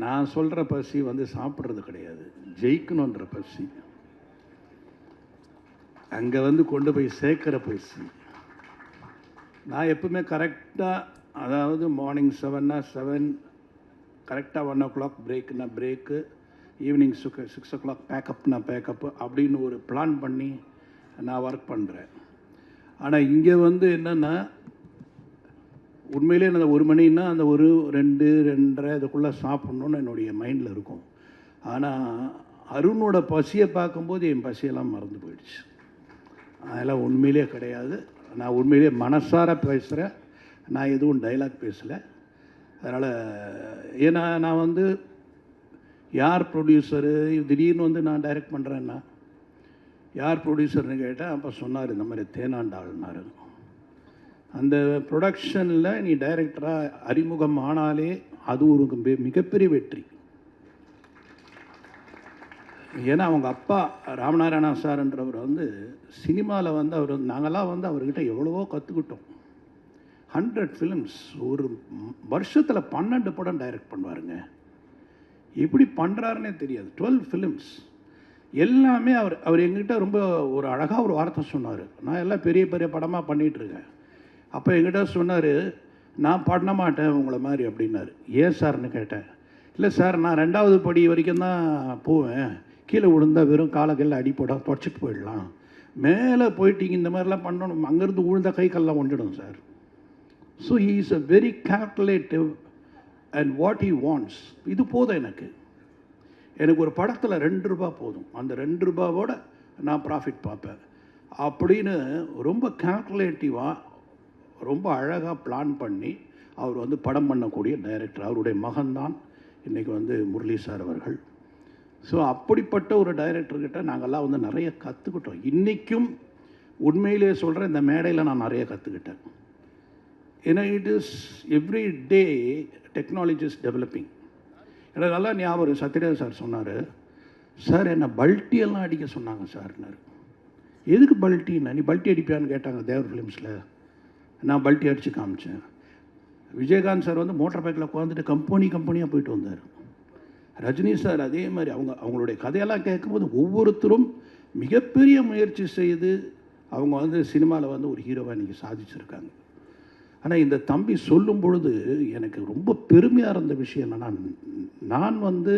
நான் சொல்கிற பசி வந்து சாப்பிட்றது கிடையாது, ஜெயிக்கணுன்ற பசி, அங்கே வந்து கொண்டு போய் சேர்க்குற பசி. நான் எப்பவுமே கரெக்டாக, அதாவது மார்னிங் 7னா 7, கரெக்டாக 1 o'clock பிரேக்குனா பிரேக்கு, ஈவினிங் 6 o'clock பேக்கப்னா பேக்கப்பு அப்படின்னு ஒரு பிளான் பண்ணி நான் ஒர்க் பண்ணுறேன். ஆனால் இங்கே வந்து என்னென்னா உண்மையிலே அந்த 1 மணின்னா அந்த 2:30 இதுக்குள்ளே சாப்பிட்ணுன்னு என்னுடைய மைண்டில் இருக்கும். ஆனால் அருணோட பசியை பார்க்கும்போது என் பசியெல்லாம் மறந்து போயிடுச்சு. அதெல்லாம் உண்மையிலே கிடையாது. நான் உண்மையிலே மனசார பேசுகிறேன், நான் எதுவும் டைலாக் பேசலை. அதனால் ஏன்னா நான் வந்து யார் ப்ரொடியூசரு, திடீர்னு வந்து நான் டைரக்ட் பண்ணுறேன்னா யார் ப்ரொடியூசர்னு கேட்டால் அப்போ சொன்னார் இந்த மாதிரி தேனாண்டாள்னாரு. அந்த ப்ரொடக்ஷனில் நீ டைரக்டராக அறிமுகம் ஆனாலே அது ஒரு மிகப்பெரிய வெற்றி. ஏன்னா அவங்க அப்பா ராமநாராயணா சார்ன்றவர் வந்து சினிமாவில் வந்து நாங்கள்லாம் வந்து அவர்கிட்ட எவ்வளவோ கற்றுக்கிட்டோம். 100 ஃபிலிம்ஸ் ஒரு வருஷத்தில் 12 படம் டைரக்ட் பண்ணுவாருங்க. எப்படி பண்ணுறாருன்னே தெரியாது. 12 ஃபிலிம்ஸ் எல்லாமே அவர் எங்கிட்ட ரொம்ப ஒரு அழகாக ஒரு வார்த்தை சொன்னார். நான் எல்லாம் பெரிய பெரிய படமாக பண்ணிகிட்ருக்கேன். அப்போ எங்கிட்ட சொன்னார், நான் பண்ண மாட்டேன் உங்களை மாதிரி அப்படின்னாரு. ஏன் சார்னு கேட்டேன். இல்லை சார், நான் 2வது படி வரைக்கும் தான் போவேன், கீழே விழுந்தால் வெறும் காலக்கல்ல அடிப்பட தொடச்சிட்டு போயிடலாம், மேலே போயிட்டீங்க இந்த மாதிரிலாம் பண்ணணும், அங்கேருந்து விழுந்தால் கை கால்லாம் ஒன்றிடும் சார். So he is a very calculative and what he wants. இது போதும் எனக்கு ஒரு படத்தில் ₹2 போதும், அந்த ₹2 நான் ப்ராஃபிட் பார்ப்பேன் அப்படின்னு ரொம்ப கால்குலேட்டிவாக ரொம்ப அழகாக பிளான் பண்ணி அவர் வந்து படம் பண்ணக்கூடிய டைரக்டர். அவருடைய மகன்தான் இன்றைக்கி வந்து முரளி சார் அவர்கள். ஸோ அப்படிப்பட்ட ஒரு டைரக்டர்கிட்ட நாங்கள்லாம் வந்து நிறைய கற்றுக்கிட்டோம். இன்றைக்கும் உண்மையிலே சொல்கிறேன், இந்த மேடையில் நான் நிறைய கற்றுக்கிட்டேன். ஏன்னா it is every day technology is developing. எனக்கு நல்லா ஞாபகம், சத்யராஜ் சார் சொன்னார், சார் என்னை பல்ட்டியெல்லாம் அடிக்க சொன்னாங்க சார்னார். எதுக்கு பல்ட்டின்னா, நீ பல்ட்டி அடிப்பியான்னு கேட்டாங்க தேவர் ஃபிலிம்ஸில். நான் பல்ட்டி அடித்து காமிச்சேன். விஜயகாந்த் சார் வந்து மோட்டார் பைக்கில் உட்காந்துட்டு கம்பெனியாக போயிட்டு வந்தார். ரஜினி சார் அதே மாதிரி அவங்களுடைய கதையெல்லாம் கேட்கும்போது ஒவ்வொருத்தரும் மிகப்பெரிய முயற்சி செய்து அவங்க வந்து சினிமாவில் வந்து ஒரு ஹீரோவாக இன்றைக்கி சாதிச்சிருக்காங்க. ஆனால் இந்த தம்பி சொல்லும் பொழுது எனக்கு ரொம்ப பெருமையாக இருந்த விஷயம் என்னென்னா, நான் வந்து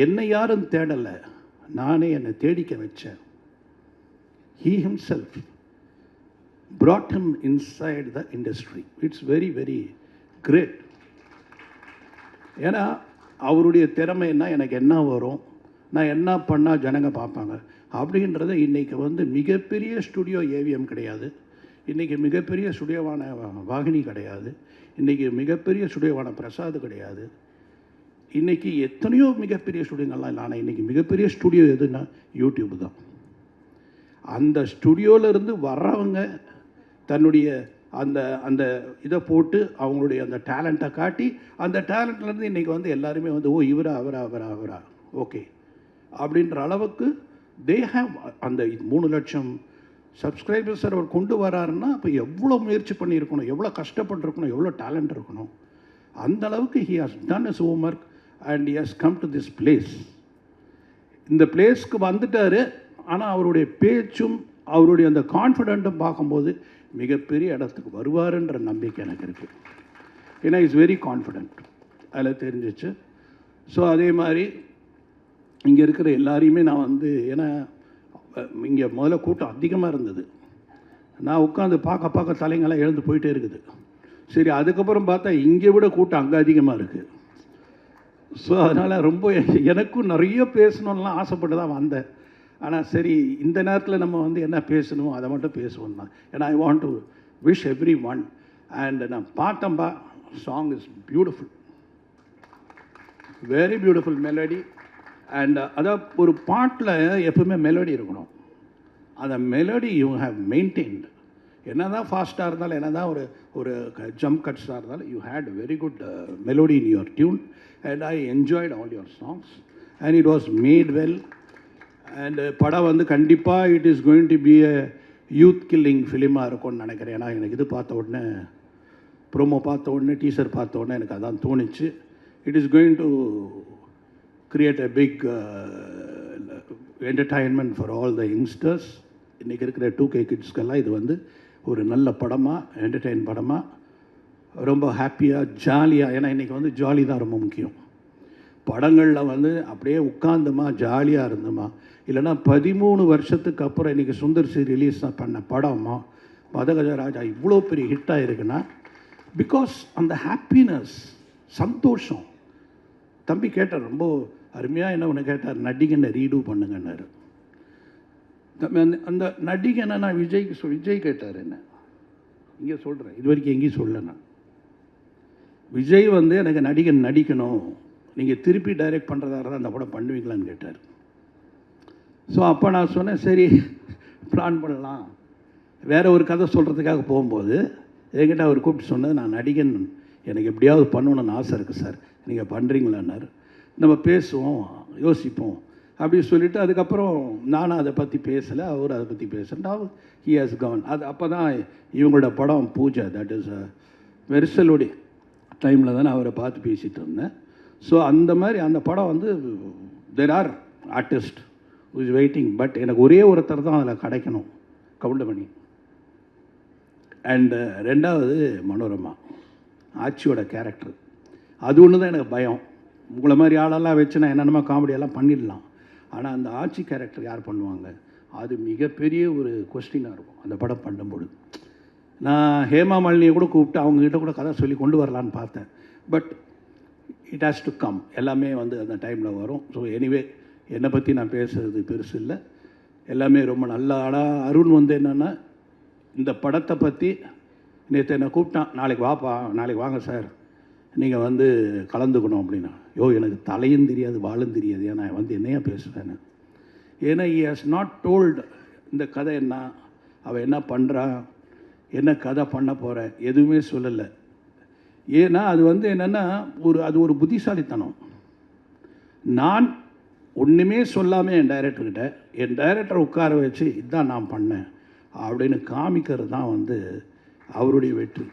என்னை யாரும் தேடலை, நானே என்னை தேடிக்க வச்சேன். He himself brought him inside the industry. It's very, very great. ஏன்னா அவருடைய திறமைன்னா எனக்கு என்ன வரும், நான் என்ன பண்ணால் ஜனங்க பார்ப்பாங்க அப்படின்றத இன்றைக்கி வந்து மிகப்பெரிய ஸ்டுடியோ ஏவிஎம் கிடையாது, இன்றைக்கி மிகப்பெரிய ஸ்டுடியோவான வாகினி கிடையாது, இன்றைக்கி மிகப்பெரிய ஸ்டுடியோவான பிரசாத் கிடையாது, இன்றைக்கி எத்தனையோ மிகப்பெரிய ஸ்டுடியோங்கள்லாம் இல்லை. ஆனால் இன்றைக்கி மிகப்பெரிய ஸ்டுடியோ எதுன்னா யூடியூப் தான். அந்த ஸ்டுடியோவிலேருந்து வர்றவங்க தன்னுடைய அந்த அந்த இதை போட்டு அவங்களுடைய அந்த டேலண்ட்டை காட்டி, அந்த டேலண்ட்லேருந்து இன்றைக்கி வந்து எல்லாருமே வந்து ஓ இவரா அவரா ஓகே அப்படின்ற அளவுக்கு தே ஹேவ் அந்த 3 லட்சம் சப்ஸ்கிரைபர்ஸ் அவர் கொண்டு வராருன்னா அப்போ எவ்வளோ முயற்சி பண்ணியிருக்கணும், எவ்வளோ கஷ்டப்பட்டுருக்கணும், எவ்வளோ டேலண்ட் இருக்கணும். அந்த அளவுக்கு he has done is homework and he has come to this place. இந்த பிளேஸ்க்கு வந்துட்டார். ஆனால் அவருடைய பேச்சும் அவருடைய அந்த கான்ஃபிடென்ட்டும் பார்க்கும்போது மிகப்பெரிய இடத்துக்கு வருவாருன்ற நம்பிக்கை எனக்கு இருக்குது. ஏன்னா இஸ் வெரி கான்ஃபிடென்ட், அதில் தெரிஞ்சிச்சு. ஸோ அதே மாதிரி இங்கே இருக்கிற எல்லாரையுமே நான் வந்து, ஏன்னா இங்கே முதல்ல கூட்டம் அதிகமாக இருந்தது, நான் உட்காந்து பார்க்க தலைங்கெல்லாம் எழுந்து போயிட்டே இருக்குது. சரி, அதுக்கப்புறம் பார்த்தா இங்கே விட கூட்டம் அங்கே அதிகமாக இருக்குது. ஸோ அதனால் ரொம்ப எனக்கும் நிறைய பேசணுன்னெலாம் ஆசைப்பட்டு தான் வந்தேன். ஆனால் சரி, இந்த நேரத்தில் நம்ம வந்து என்ன பேசணுமோ அதை மட்டும் பேசுவோம் தான். ஏன்னா I want to wish everyone. And நான் பார்த்தம்பா, song is beautiful, very beautiful melody. And அதான் ஒரு பாட்டில் எப்பவுமே மெலடி இருக்கணும். அந்த மெலடி யூ ஹேவ் மெயின்டைன்டு. என்ன தான் ஃபாஸ்ட்டாக இருந்தாலும், என்ன தான் ஒரு ஜம்ப் கட்ஸாக இருந்தாலும், you had very good melody in your tune. And I enjoyed all your songs and it was made well. And படம் வந்து கண்டிப்பாக it is going to be a youth killing ஃபிலிமாக இருக்கும்னு நினைக்கிறேன். ஏன்னா எனக்கு இது பார்த்த உடனே, ப்ரோமோ பார்த்த உடனே, டீசர் பார்த்த உடனே எனக்கு அதான் தோணுச்சு. It is going to create a big entertainment for all the youngsters. இன்றைக்கி இருக்கிற 2K கிட்ஸ்க்கெல்லாம் இது வந்து ஒரு நல்ல படமாக, என்டர்டெயின் படமாக, ரொம்ப ஹாப்பியாக ஜாலியாக. ஏன்னா இன்றைக்கி வந்து ஜாலி தான் ரொம்ப முக்கியம். படங்களில் வந்து அப்படியே உட்காந்துமா ஜாலியாக இருந்தோமா, இல்லைனா 13 வருஷத்துக்கு அப்புறம் இன்றைக்கி சுந்தர் சி ரிலீஸ் பண்ண படமா மதகஜராஜா இவ்வளோ பெரிய ஹிட்டாக இருக்குன்னா பிகாஸ் அந்த ஹாப்பினஸ், சந்தோஷம். தம்பி கேட்டார், ரொம்ப அருமையாக என்ன ஒன்று கேட்டார், நடிகனை ரீடூ பண்ணுங்கன்னாரு. அந்த நடிகனை நான் விஜய் கேட்டார் என்ன, இங்கே சொல்கிறேன், இது வரைக்கும் எங்கேயும் சொல்ல. நான் விஜய் வந்து எனக்கு நடிகன் நடிக்கணும், நீங்கள் திருப்பி டைரக்ட் பண்ணுறதா இருந்தால் அந்த படம் பண்ணுவீங்களான்னு கேட்டார். ஸோ அப்போ நான் சொன்னேன், சரி பிளான் பண்ணலாம். வேறு ஒரு கதை சொல்கிறதுக்காக போகும்போது என்கிட்ட அவர் கூப்பிட்டு சொன்னது, நான் நடிகன் எனக்கு எப்படியாவது பண்ணணுன்னு ஆசை இருக்குது சார், நீங்கள் பண்ணுறீங்களான்னாரு. நம்ம பேசுவோம், யோசிப்போம் அப்படின்னு சொல்லிவிட்டு அதுக்கப்புறம் நானும் அதை பற்றி பேசலை, அவர் அதை பற்றி பேசல. He has Khan. அது அப்போ தான் இவங்களோட படம் பூஜை, தட் இஸ் வெரிசலுடைய டைமில் தான் நான் அவரை பார்த்து பேசிகிட்டு இருந்தேன். ஸோ அந்த மாதிரி அந்த படம் வந்து there are artist is waiting. But எனக்கு ஒரே ஒருத்தர் தான் அதில் கிடைக்கணும், கவுண்டமணி. அண்டு ரெண்டாவது மனோரமா, ஆட்சியோட கேரக்டர். அது ஒன்று தான் எனக்கு பயம். உங்களை மாதிரி ஆளெல்லாம் வச்சு நான் என்னென்னமோ காமெடியெல்லாம் பண்ணிடலாம், ஆனால் அந்த ஆட்சி கேரக்டர் யார் பண்ணுவாங்க, அது மிகப்பெரிய ஒரு கொஸ்டினாக இருக்கும் அந்த படம் பண்ணும்பொழுது. நான் ஹேமா மாலினியை கூட கூப்பிட்டு அவங்ககிட்ட கூட கதை சொல்லி கொண்டு வரலான்னு பார்த்தேன். But it has to come. எல்லாமே வந்து அந்த டைமில் வரும். ஸோ எனிவே என்னை பற்றி நான் பேசுகிறது பெருசு இல்லை, எல்லாமே ரொம்ப நல்லா. ஆனால் அருண் வந்து என்னென்னா இந்த படத்தை பற்றி நேற்று என்னை கூப்பிட்டான், நாளைக்கு வாப்பா, நாளைக்கு வாங்க சார், நீங்கள் வந்து கலந்துக்கணும் அப்படின்னா. எனக்கு தலையும் தெரியாது வாழும் தெரியாது, ஏன்னா வந்து என்னையா பேசுகிறேன்னு. ஏன்னா he has not told இந்த கதை என்ன, அவள் என்ன பண்ணுறா, என்ன கதை பண்ண போகிற, எதுவுமே சொல்லலை. ஏன்னா அது வந்து என்னென்னா அது ஒரு புத்திசாலித்தனம். நான் ஒன்றுமே சொல்லாமல் என் டைரக்டரை உட்கார வச்சு இதுதான் நான் பண்ணேன் அப்படின்னு காமிக்கிறது தான் வந்து அவருடைய வெற்றி.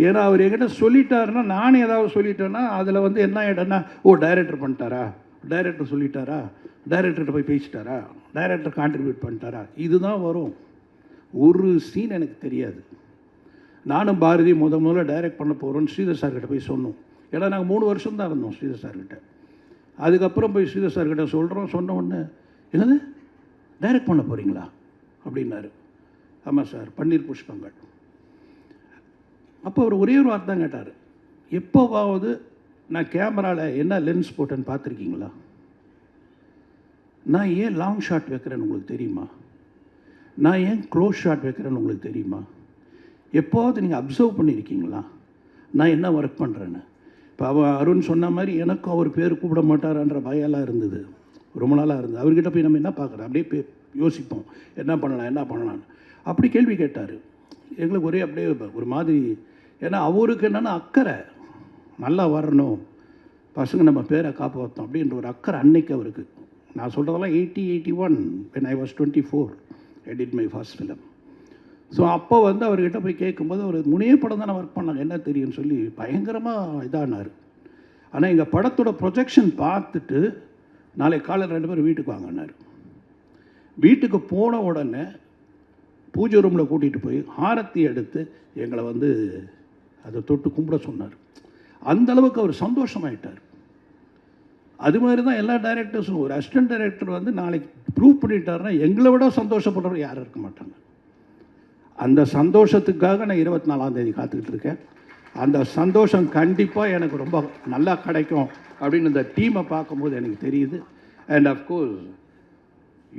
ஏன்னா அவர் என்கிட்ட சொல்லிட்டாருன்னா, நானே ஏதாவது சொல்லிட்டேன்னா அதில் வந்து என்ன ஆகிடும்னா, டைரக்டர் பண்ணிட்டாரா, டைரக்டர் சொல்லிட்டாரா, டைரக்டர்கிட்ட போய் பேசிட்டாரா, டைரக்டர் கான்ட்ரிபியூட் பண்ணிட்டாரா, இதுதான் வரும். ஒரு சீன் எனக்கு தெரியாது. நானும் பாரதி முதல்ல டைரக்ட் பண்ண போகிறோன்னு ஸ்ரீதர் சார்கிட்ட போய் சொன்னோம். ஏன்னா நாங்கள் 3 வருஷம் தான் இருந்தோம் ஸ்ரீதர் சார்கிட்ட. அதுக்கப்புறம் போய் ஸ்ரீதர் சார்கிட்ட சொன்ன உடனே, என்னது டைரக்ட் பண்ண போகிறீங்களா அப்படின்னாரு. ஆமாம் சார், பன்னீர் புஷ்பங்கள். அப்போ அவர் ஒரே ஒரு வார்த்தை தான் கேட்டார், எப்போவாவது நான் கேமராவில் என்ன லென்ஸ் போட்டேன்னு பார்த்துருக்கீங்களா, நான் ஏன் லாங் ஷாட் வைக்கிறேன்னு உங்களுக்கு தெரியுமா, நான் ஏன் க்ளோஸ் ஷாட் வைக்கிறேன்னு உங்களுக்கு தெரியுமா, எப்போவாவது நீங்கள் அப்சர்வ் பண்ணியிருக்கீங்களா நான் என்ன ஒர்க் பண்ணுறேன்னு. இப்போ அருண் சொன்ன மாதிரி எனக்கும் அவர் பேர் கூப்பிட மாட்டாரான்ற பயம்லாம் இருந்தது, ரொம்ப நாளாக இருந்தது. அவர்கிட்ட போய் நம்ம என்ன பார்க்குறோம், அப்படியே யோசிப்போம் என்ன பண்ணலான்னு. அப்படி கேள்வி கேட்டார். எங்களுக்கு ஒரே அப்படியே ஒரு மாதிரி, ஏன்னா அவருக்கு என்னென்னா அக்கறை, நல்லா வரணும், பசங்க நம்ம பேரை காப்பாற்றோம் அப்படின்ற ஒரு அக்கறை அன்னைக்கு அவருக்கு. நான் சொல்கிறதெல்லாம் 81 when I was 24 I did my first film. So அப்போ வந்து அவர்கிட்ட போய் கேட்கும்போது அவர் 3 படம் தானே ஒர்க் பண்ணாங்க, என்ன தெரியும்னு சொல்லி பயங்கரமாக இதானார். ஆனால் எங்கள் படத்தோட ப்ரொஜெக்ஷன் பார்த்துட்டு நாளைக்கு காலையில் 2 பேரும் வீட்டுக்கு வாங்கினார். வீட்டுக்கு போன உடனே பூஜை ரூமில் கூட்டிகிட்டு போய் ஆரத்தி எடுத்து எங்களை வந்து அதை தொட்டு கும்பிட சொன்னார். அந்தளவுக்கு அவர் சந்தோஷமாயிட்டார். அது மாதிரி தான் எல்லா டைரக்டர்ஸும். ஒரு அசிஸ்டன்ட் டைரக்டர் வந்து நாளைக்கு ப்ரூவ் பண்ணிட்டாருன்னா எங்களை விட சந்தோஷப்படுறவர் யாரும் இருக்க மாட்டாங்க. அந்த சந்தோஷத்துக்காக நான் 24ஆம் தேதி காத்துக்கிட்டு இருக்கேன். அந்த சந்தோஷம் கண்டிப்பாக எனக்கு ரொம்ப நல்லா கிடைக்கும் அப்படின்னு இந்த டீமை பார்க்கும்போது எனக்கு தெரியுது. And of course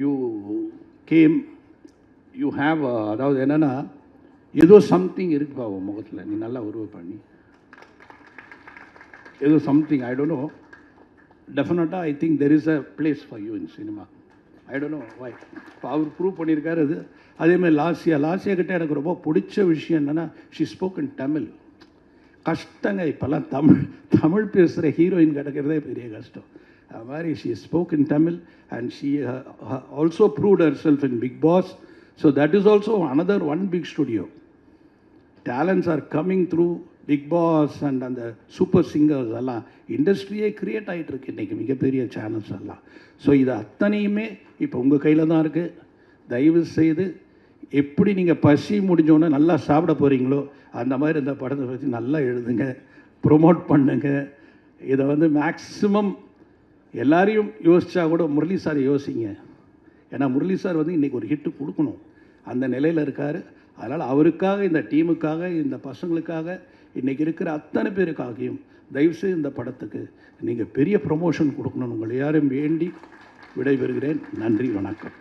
you came, you have, அதாவது என்னென்னா ஏதோ சம்திங் இருக்குப்பா உன் முகத்தில், நீ நல்லா உருவம் பண்ணி ஏதோ சம்திங், ஐ டோன்ட் நோ, டெஃபினட்டாக I think there is a place for you in cinema. I don't know why. இப்போ அவர் ப்ரூவ் பண்ணியிருக்காரு. அது அதேமாதிரி லாஸ்யா கிட்டே எனக்கு ரொம்ப பிடிச்ச விஷயம் என்னென்னா, ஷி ஸ்போக் இன் தமிழ். கஷ்டங்க இப்போல்லாம் தமிழ் பேசுகிற ஹீரோயின் கிடைக்கிறதே பெரிய கஷ்டம். அது மாதிரி she spoke in Tamil and she also proved herself in Bigg Boss. So that is also another one big studio. Talents are coming through Bigg Boss and அந்த super singers எல்லாம் இண்டஸ்ட்ரியே க்ரியேட் ஆகிட்டு இருக்கு இன்றைக்கி, மிகப்பெரிய சேனல்ஸ் எல்லாம். So இது அத்தனையுமே இப்போ உங்கள் கையில் தான் இருக்குது. தயவு செய்து எப்படி நீங்கள் பசி முடிஞ்சோன்னே நல்லா சாப்பிட போகிறீங்களோ அந்த மாதிரி இந்த படத்தை பற்றி நல்லா எழுதுங்க, ப்ரொமோட் பண்ணுங்க. இதை வந்து மேக்ஸிமம் எல்லாரையும் யோசித்தா கூட முரளி சார் யோசிங்க. ஏன்னா முரளி சார் வந்து இன்றைக்கி ஒரு ஹிட்டு கொடுக்கணும், அந்த நிலையில் இருக்கார். அதனால் அவருக்காக, இந்த டீமுக்காக, இந்த பசங்களுக்காக, இன்றைக்கி இருக்கிற அத்தனை பேருக்காகியும் தயவுசெய்து இந்த படத்துக்கு நீங்கள் பெரிய ப்ரொமோஷன் கொடுக்கணும்னு உங்களை யாரும் வேண்டி விடைபெறுகிறேன். நன்றி, வணக்கம்.